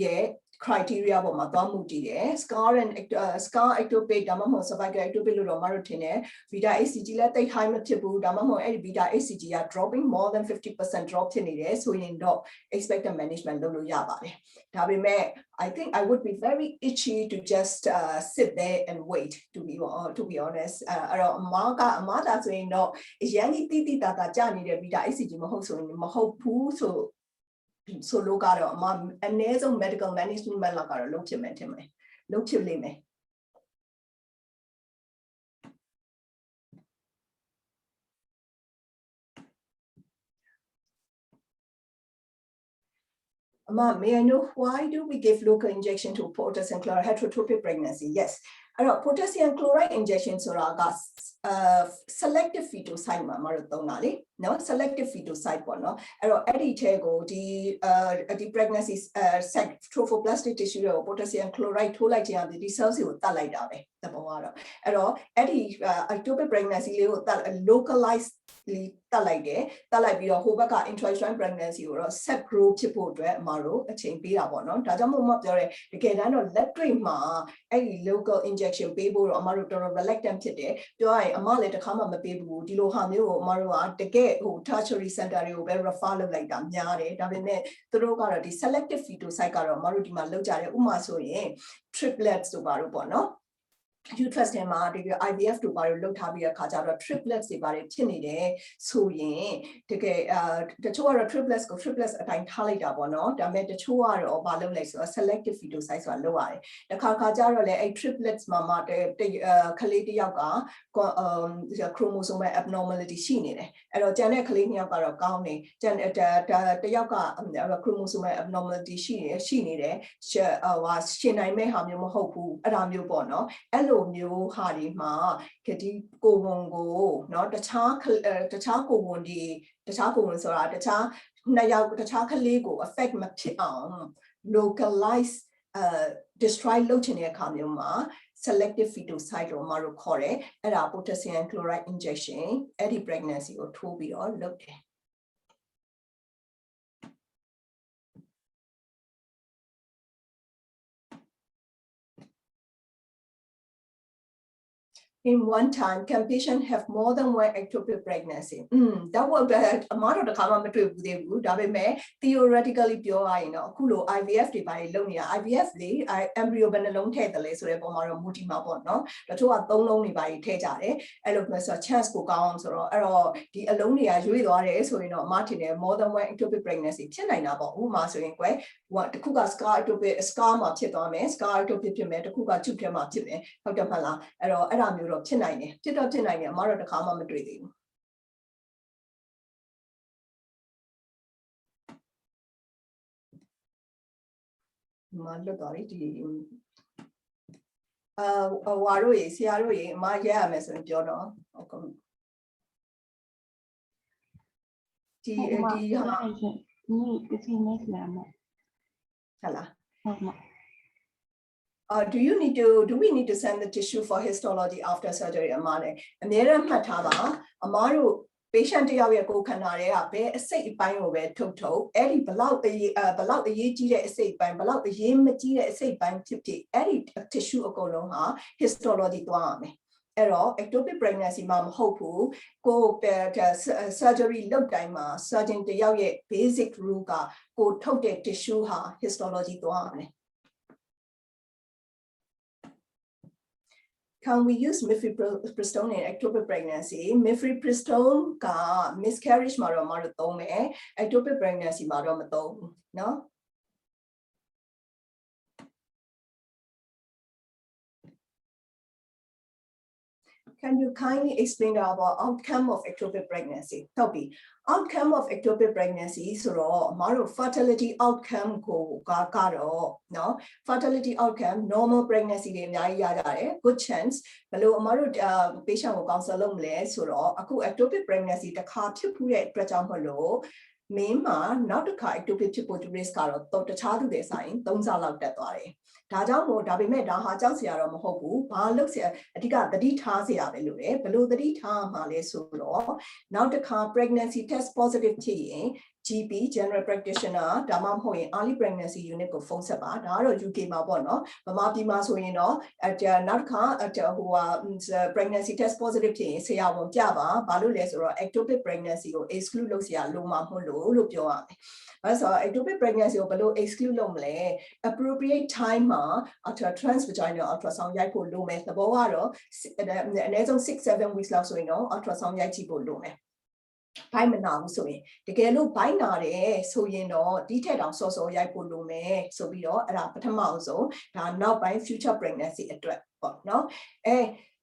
Speaker 1: criteria for matamuti scar and scar ectopic damamo cervical ectopic marutine beta ACG let they high tibu damamo beta ACG are dropping more than 50% drop in it so in dog expectant management lulu yabale. I think I would be very itchy to just sit there and wait to be honest. Mata so no yangi titi tata jani beta ACG maho so maho pu so look at a nasal medical management malakara look to me. Look to me. May I know why do we give local injection to potassium chloride heterotropic pregnancy? Yes. Potassium chloride injection selective fetocide no selective fetocide no the pregnancy trophoblastic tissue potassium chloride the cells ectopic pregnancy localized intrauterine pregnancy or set group maro a chain pira no local injection baby or amarutor reluctant today do I amale to come on the baby dilo hamu or marua the gate who tertiary center very follow like them yare davine through the selective fetocide marudima lojare umaso triplets to barubono you trust him IVF to borrow low tabia kajara triplets the body tinny so the two are triplets go triplets a time tally double no that made the 2 or balloon legs or selective fetocide or lower the kakajara a triplets mama the kaliti yaga chromosome abnormality seen and a janet cleaning up our county the yaga chromosome abnormality she needed was she I may have you hope around you bonoမျိုးဟာဒီမှာကတိကိုဝန်ကိုเนาะတခြားကိုဝန်ဒီတခြားကိုဝန်ဆိုတာတခြားနှစ်ယောက်တခြားကလေးကို affect မဖြစ်အောင် localize destroy လုပ်ချင်တဲ့အခါမျိုးမှာ selective fetocide ကိုမတို့ခေါ်တယ်အဲ့ဒါ potassium chloride injection အဲ့ဒီ pregnancy ကိုထိုးပြီးတော့လုပ်တယ်In one time, can patient have more than one ectopic pregnancy? That would be a matter of the common between the theoretically pure, Kulo IVF by Lonia, IVF embryo ben alone take the laser or mutima no, the two are don't only by Tejare, eloquence or chance go gowns or the Alonia, so Martin, more than one ectopic pregnancy, 10 about Uma so in way, what the Kuga scar to be a scam of Chitome, scar to be the Kuga to come up to me, Hotapala, Adam Europe. ဖြစ်နိုင်တယ်ဖြစ်တော့ဖြစ်နိုင်တယ်အမတို့တစ်ခါမှမတွေ့သေးဘူး mà lúc đó thì hòa rồi xia rồi mà yeah mà xong cho đó thì ha
Speaker 3: cái gì này làm
Speaker 1: hả
Speaker 3: do
Speaker 1: we need to send the tissue for histology after surgery အမလည်းအများအားမှတ်ထားပါအမတို့ patient တယောက်ရဲ့ကိုယ်ခန္ဓာတွေကဘယ်အစိတ်အပိုင်းကိုပဲထုတ်အဲ့ဒီဘလောက်အရေးကြီးတဲ့အစိတ်အပိုင်းဘလောက်အရေးမကြီးတဲ့အစိတ်အပိုင်းဖြစ်ဖြစ်အဲ့ဒီ tissue အကုန်လုံးဟာ histology သွားရမယ်အဲ့တော့ ectopic pregnancy မှာမဟုတ်ဘူးကို surgery လုပ်တိုင်းမှာ surgeon တယောက်ရဲ့ basic rule ကကိုထုတ်တဲ့ tissue ဟာ histology သွားရမယ် Can we use mifepristone in ectopic pregnancy? Mifepristone က miscarriage မှာတော့မလို့သုံးမယ် ectopic pregnancy မှာတော့မသုံးဘူးเนาะ Can you kindly explain about outcome of ectopic pregnancy? ဟုတ်ပြီ outcome of ectopic pregnancy ဆိုတော့မတို့ fertility outcome ကိုကတော့เนาะ fertility outcome normal pregnancy တွေအများကြီးရကြတယ် good chance ဘယ်လိုအမတို့ patient ကို counsel လုပ်မလဲဆိုတော့အခု ectopic pregnancy တစ်ခါဖြစ်ဖူးတဲ့အတွက်ကြောင့်မလို့မင်းမှာနောက်တစ်ခါ ectopic ဖြစ်ဖို့ risk ကတော့တခြားသူတွေဆိုင်3ဆလောက်တက်သွားတယ်ဒါကြောင့်မို့ဒါပေမဲ့ဒါဟာကြောက်စရာတော့မဟုတ်ဘူးဘာလို့ဆရာအဓိကသတိထားစရာပဲလို့လေဘယ်လိုသတိထားမှာလဲဆိုတော့နောက်တစ်ခါ pregnancy test positive ဖြစ်ရင် GP general practitioner ဒါမှမဟုတ်ရင် early pregnancy unit ကိုဖုန်းဆက်ပါဒါကတော့ UK မှာပေါ့နော်ဗမာပြည်မှာဆိုရင်တော့နောက်တစ်ခါpregnancy test positive ဖြစ်ရင်ဆရာဝန်ပြပါဘာလို့လဲဆိုတော့ ectopic pregnancy ကို exclude လုပ်စရာလိုမှာမဟုတ်လို့ပြောရမယ်အဲ့ဆို ectopic pregnancy ကိုဘယ်လို exclude လုပ်မလဲ appropriate time မှာ transvaginal ultrasound ရိုက်ဖို့လိုမယ်သဘောကတော့အနည်းဆုံး 6-7 weeks လောက်ဆိုရင်တော့ ultrasound ရိုက်ကြည့်ဖို့လိုမယ်ဘိုင်းမနာဘူးဆိုရင်တကယ်လို့ဘိုင်းနာတယ်ဆိုရင်တော့ဒီထက်တောင်စောစောရိုက်ဖို့လိုမယ်ဆိုပြီးတော့အဲ့ဒါပထမအောင်ဆုံးဒါနောက်ပိုင်း future pregnancy အတွက်ပေါ့နော်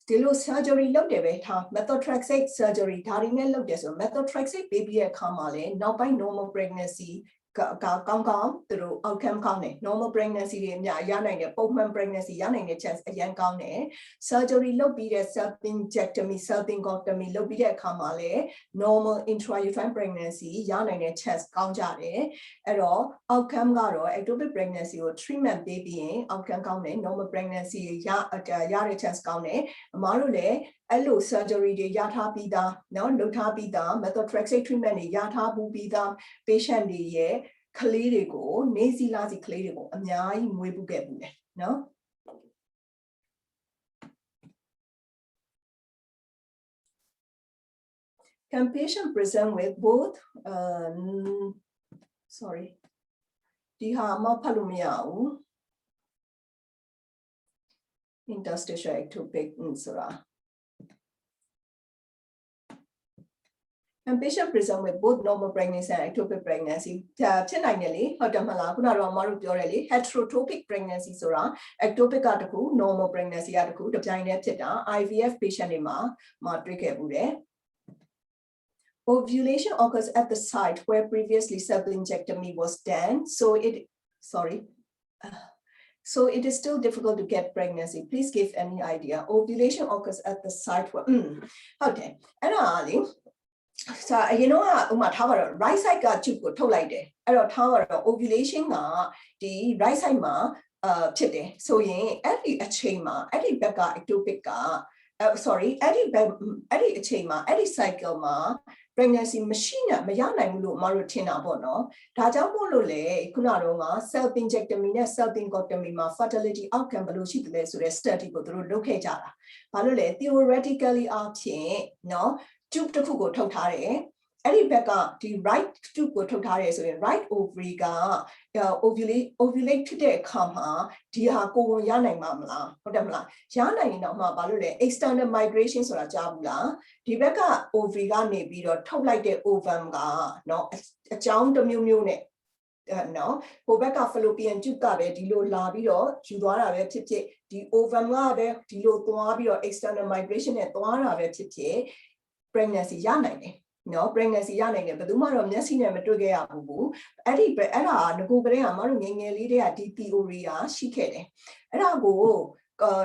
Speaker 1: ဒီလို surgery လုပ်တယ်ပဲထား methotrexate surgery ဒါတွေနဲ့လုပ်တယ်ဆို methotrexate baby ရဲ့အခါမှာလည်းနောက်ပိုင်း normal pregnancy ကောင်းသူတို့ outcome ကောင်းတယ် normal pregnancy တွေအများရနိုင်တယ်ပုံမှန် pregnancy ရနိုင်တဲ့ chance အရင်ကောင်းတယ် surgery လုပ်ပြီးတဲ့ self-injectomy self-ingotomy လုပ်ပြီးတဲ့အခါမှာလည်း normal intrauterine pregnancy ရနိုင်တဲ့ chance ကောင်းကြတယ်အဲ့တော့ outcome ကတော့ ectopic pregnancy ကို treatment ပေးပြီးရင် outcome ကောင်းတယ် normal pregnancy ရတဲ့ chance ကောင်းတယ်အမားတို့လည်းအဲ့လို surgery တွေရထားပြီးသားเนาะလုပ်ထားပြီးသား methotrexate treatment တွေရထားပြီးသား patient တွေရဲ့ကလေးတွေကိုနေစီလာစီကလေးတွေကိုအများကြီးမွေးပူခဲ့ဘူးလေเนาะ Can patient present with both sorry ဒီဟာမဖတ်လို့မရဘူး interstitial ectopic ဆိုတာ And patient present with both normal pregnancy and ectopic pregnancy ဖြစ်နိုင်တယ်လေဟုတ်တယ်မလားခုနကတော့အမတို့ပြောတယ်လေ heterotopic pregnancy ဆိုတာ ectopic ကတခု normal pregnancy ကတခုတစ်ပြိုင်တည်းဖြစ်တာ IVF patient တွေမှာတွေ့ခဲ့ဘူးတယ် Ovulation occurs at the site where previously self-injectomy was done so it is still difficult to get pregnancy please give any idea ovulation occurs at the site where ဟုတ်တယ်အဲ့ဒါလေSo, you know, right side က tube ကိုထုတ်လိုက်တယ်အဲ့တော့ထားတော့ ovulation ကဒီ right side မှာဖြစ်တယ်ဆိုရင်အဲ့ဒီအချိန်မှာအဲ့ဒီဘက်က ectopic က sorry အဲ့ဒီအချိန်မှာအဲ့ဒီ cycle မှာ pregnancy မရှိမရနိုင်ဘူးလို့မတို့ထင်တာပေါ့နော်ဒါကြောင့်မို့လို့လေခုနကတော့ self injectomy နဲ့ self ingotomy မှာ fertility outcome ဘယ်လိုရှိတယ်လဲဆိုတဲ့ study ကိုသူတို့လုပ်ခဲ့ကြတာဘာလို့လဲ theoretically အဖြစ်နော်tube တစ်ခုကိုထုတ်ထားတယ်အဲ့ဒီဘက်ကဒီ right tube ကိုထုတ်ထားတယ်ဆိုရင် right ovary က ovulate ဖြစ်တဲ့အခါမှာဒီဟာကိုယ်ရနိုင်မှာမလားဟုတ်တယ်မလားရနိုင်ရင်တော့မှဘာလို့လဲ external migration ဆိုတာကြားဘူးလားဒီဘက်က ovary ကနေပြီးတော့ထုတ်လိုက်တဲ့ ovum ကเนาะအကြောင်းတစ်မျိုးမျိုးနဲ့နော်ဟိုဘက်က fallopian tube ကပဲဒီလိုလာပြီးတော့ယူသွားတာပဲဖြစ်ဖြစ်ဒီ ovum ကပဲဒီလိုသွားပြီးတော့ external migration နဲ့သွားတာပဲဖြစ်ဖြစ်pregnancy ရနိုင်တယ် နော် pregnancy ရနိုင်တယ်ဘယ်သူမှတော့မျက်စိနဲ့မတွေ့ခဲ့ရဘူးအဲ့ဒါငကိုကလေးကမတို့ငယ်ငယ်လေးတွေကဒီ theory ကရှိခဲ့တယ်အဲ့ဒါကို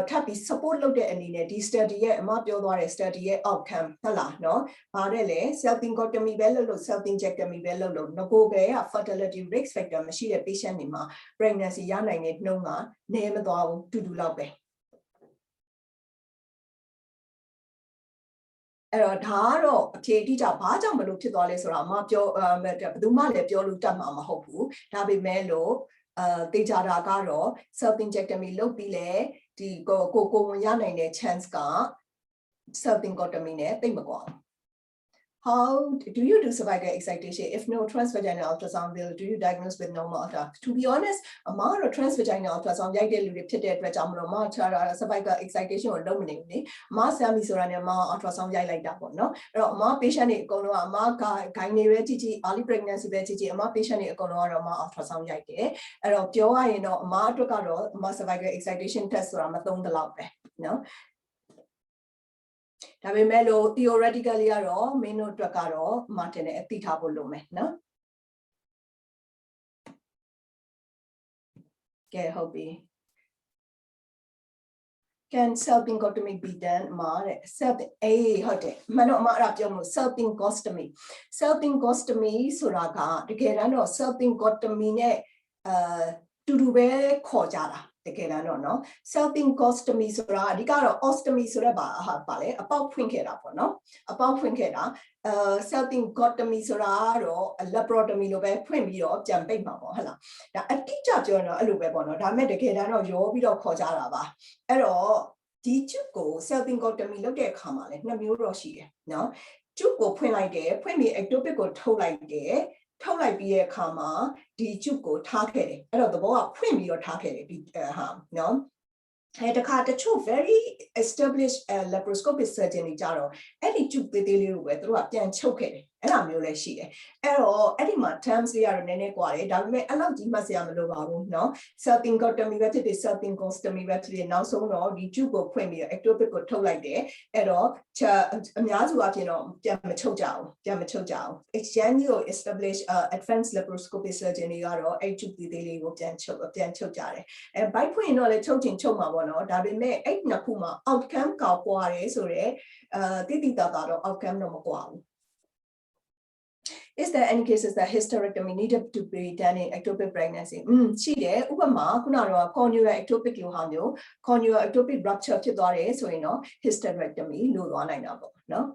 Speaker 1: ထပ်ပြီး support လုပ်တဲ့အနေနဲ့ဒီ study ရဲ့အမပြောသွားတဲ့ study ရဲ့ outcome ဟုတ်လားနော်ဗါတဲ့လေ self injectomy ပဲလုပ်လို့ self injectomy ပဲလုပ်လို့ငကိုကလေးက fertility risk factor မရှိတဲ့ patient တွေမှာ pregnancy ရနိုင်တဲ့နှုန်းကနည်းမသွားဘူးတူတူလောက်ပဲအဲ့တော့ဒါကတော့အဖြေတိကျဘာကြောင့်မလို့ဖြစ်သွားလဲဆိုတော့အမပြောဘယ်သူမှလည်းပြောလို့တတ်မှာမဟုတ်ဘူးဒါပေမဲ့လို့တေချာတာကတော့ self injectomy လုပ်ပြီးလဲဒီကိုဝင်ရနိုင်တဲ့ chance က self injectomy နဲ့တိတ်မကွာ How do you do cervical excitation if no transvaginal ultrasound will do you diagnose with normal ultra to be honest အမကတော့ transvaginal ultrasound ရိုက်တဲ့လူတွေဖြစ်တဲ့အတွက်ကြောင့်မလို့မcervical excitation ကိုလုပ်မနေဘူးလေအမဆရာမီဆိုတာနဲ့အမ ultrasound ရိုက်လိုက်တာပေါ့နော်အဲ့တော့အမ patient တွေအကုန်လုံးကအမဂိုင်းနေပဲကြည့် early pregnancy ပဲကြည့်အမ patient တွေအကုန်လုံးကတော့အမ ultrasound ရိုက်တယ်အဲ့တော့ပြောရရင်တော့အမအတွက်ကတော့အမ cervical excitation test ဆိုတာမသုံးသလောက်ပဲနော်ဒါပေမဲ့လို့ theoretically ကတော့ main တို့အတွက်ကတော့မာတင်နဲ့အသိထားဖို့လိုမယ်နော်ကဲဟုတ်ပြီ can self-ingotomy be done မှာတဲ့ self ဟုတ်တယ်မှန်တော့အမအဲ့ဒါပြောလို့ self-ingotomy self-ingotomy ဆိုတာကတကယ်တမ်းတော့ self-ingotomy နဲ့တူတူပဲခေါ်ကြတာတကယ်တမ်းတော့နော် self-ingotomy ဆိုတာအဓိကတော့ ostomy ဆိုတဲ့ပါလေအပေါက်ဖွင့်ခဲ့တာပေါ့နော်အပေါက်ဖွင့်ခဲ့တာ self-ingotomy ဆိုတာကတော့ laparotomy လိုပဲဖွင့်ပြီးတော့ပြန်ပိတ်မှာပေါ့ဟုတ်လားဒါအတိအကျပြောရင်တော့အဲ့လိုပဲပေါ့နော်ဒါပေမဲ့တကယ်တမ်းတော့ရောပြီးတော့ခေါ်ကြတာပါအဲ့တော့ဒီ tube ကို self-ingotomy လုပ်တဲ့အခါမှာလည်းနှစ်မျိုးတော့ရှိတယ်နော် tube ကိုဖွင့်လိုက်တယ်ဖွင့်ပြီး ectopic ကိုထုတ်လိုက်တယ်ထုတ်လိုက်ပြီးတဲ့အခါမှာဒီ tube ကိုထားခဲ့တယ်အဲ့တော့သဘောကဖွင့်ပြီးတော့ထားခဲ့တယ်ဒီဟာနော်အဲ့တခါတချို့ very established laparoscopic surgeon တွေကြတော့အဲ့ဒီ tube သေးသေးလေးကိုပဲသူတို့ကပြန်ချုပ်ခဲ့တယ်အဲ့လိုမျိုးလည်းရှိတယ်အဲ့တော့အဲ့ဒီမှာ terms တွေကတော့နည်းနည်းကွာတယ်ဒါပေမဲ့အဲ့လောက်ကြီးမှတ်စရာမလိုပါဘူးเนาะ self-ingotomy ပဲဖြစ်ဖြစ် self-ingostomy ပဲဖြစ်ဖြစ်နောက်ဆုံးတော့ဒီ tube ကိုဖွင့်ပြီးတော့ ectopic ကိုထုတ်လိုက်တယ်အဲ့တော့အများစုအပြင်တော့ပြန်မချုပ်ကြအောင် exchange ကို establish advanced laparoscopic surgeon တွေကတော့အဲ့ tube သေးသေးလေးကိုပြန်ချုပ်ကြတယ်အဲ bite ဖွင့်တော့လည်းချုပ်မှာပေါ့နော်ဒါပေမဲ့အဲ့နှစ်ခုမှာ outcome ကောက်ပွားတယ်ဆိုတော့တိတာတော့ outcome တော့မကွာဘူး Is there any cases that hysterectomy needed to be done in ectopic pregnancy ရှိတယ်ဥပမာခုနကတော့ conjugal ectopic လိုဟာမျိုး conjugal ectopic rupture ဖြစ်သွားတယ်ဆိုရင်တော့ hysterectomy လို့သွားနိုင်တာပေါ့နော်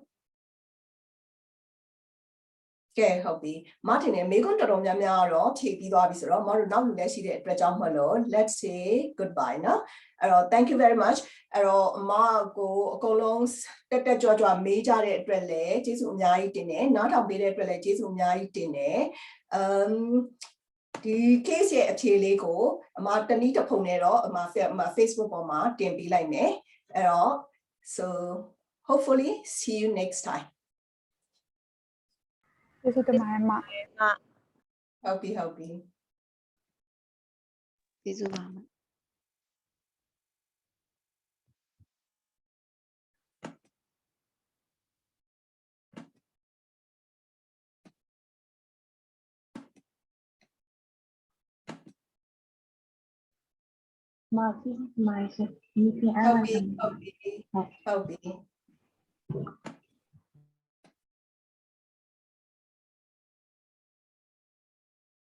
Speaker 1: ကဲဟုတ်ပြီမတင်နေမေကွန်းတော်တော်များများတော့ဖြည့်ပြီးသွားပြီဆိုတော့မတို့နောက်လူလည်းရှိတဲ့အတွက်ကြောင့်မလို့ let's say goodbye နော်အဲ့တော့ thank you very much အဲ့တော့အမကိုအကုန်လုံးတက်ကြွမေးကြတဲ့အတွက်လည်းကျေးဇူးအများကြီးတင်တယ်နားထောင်ပေးတဲ့အတွက်လည်းကျေးဇူးအများကြီးတင်တယ်ဒီ case ရဲ့အဖြေလေးကိုအမတနည်းတစ်ဖုံနဲ့တော့အမ Facebook ပေါ်မှာတင်ပေးလိုက်မယ်အဲ့တော့ so hopefully see you next time
Speaker 3: ကျေးဇူးတင်ပါတယ်မ
Speaker 1: ဟုတ်ပြီ
Speaker 4: ကျေးဇူးပါမ
Speaker 3: ကျေးဇူးတင်ပါတယ်ရှင်ဒီပြန်အား
Speaker 1: ဟုတ်ပြီ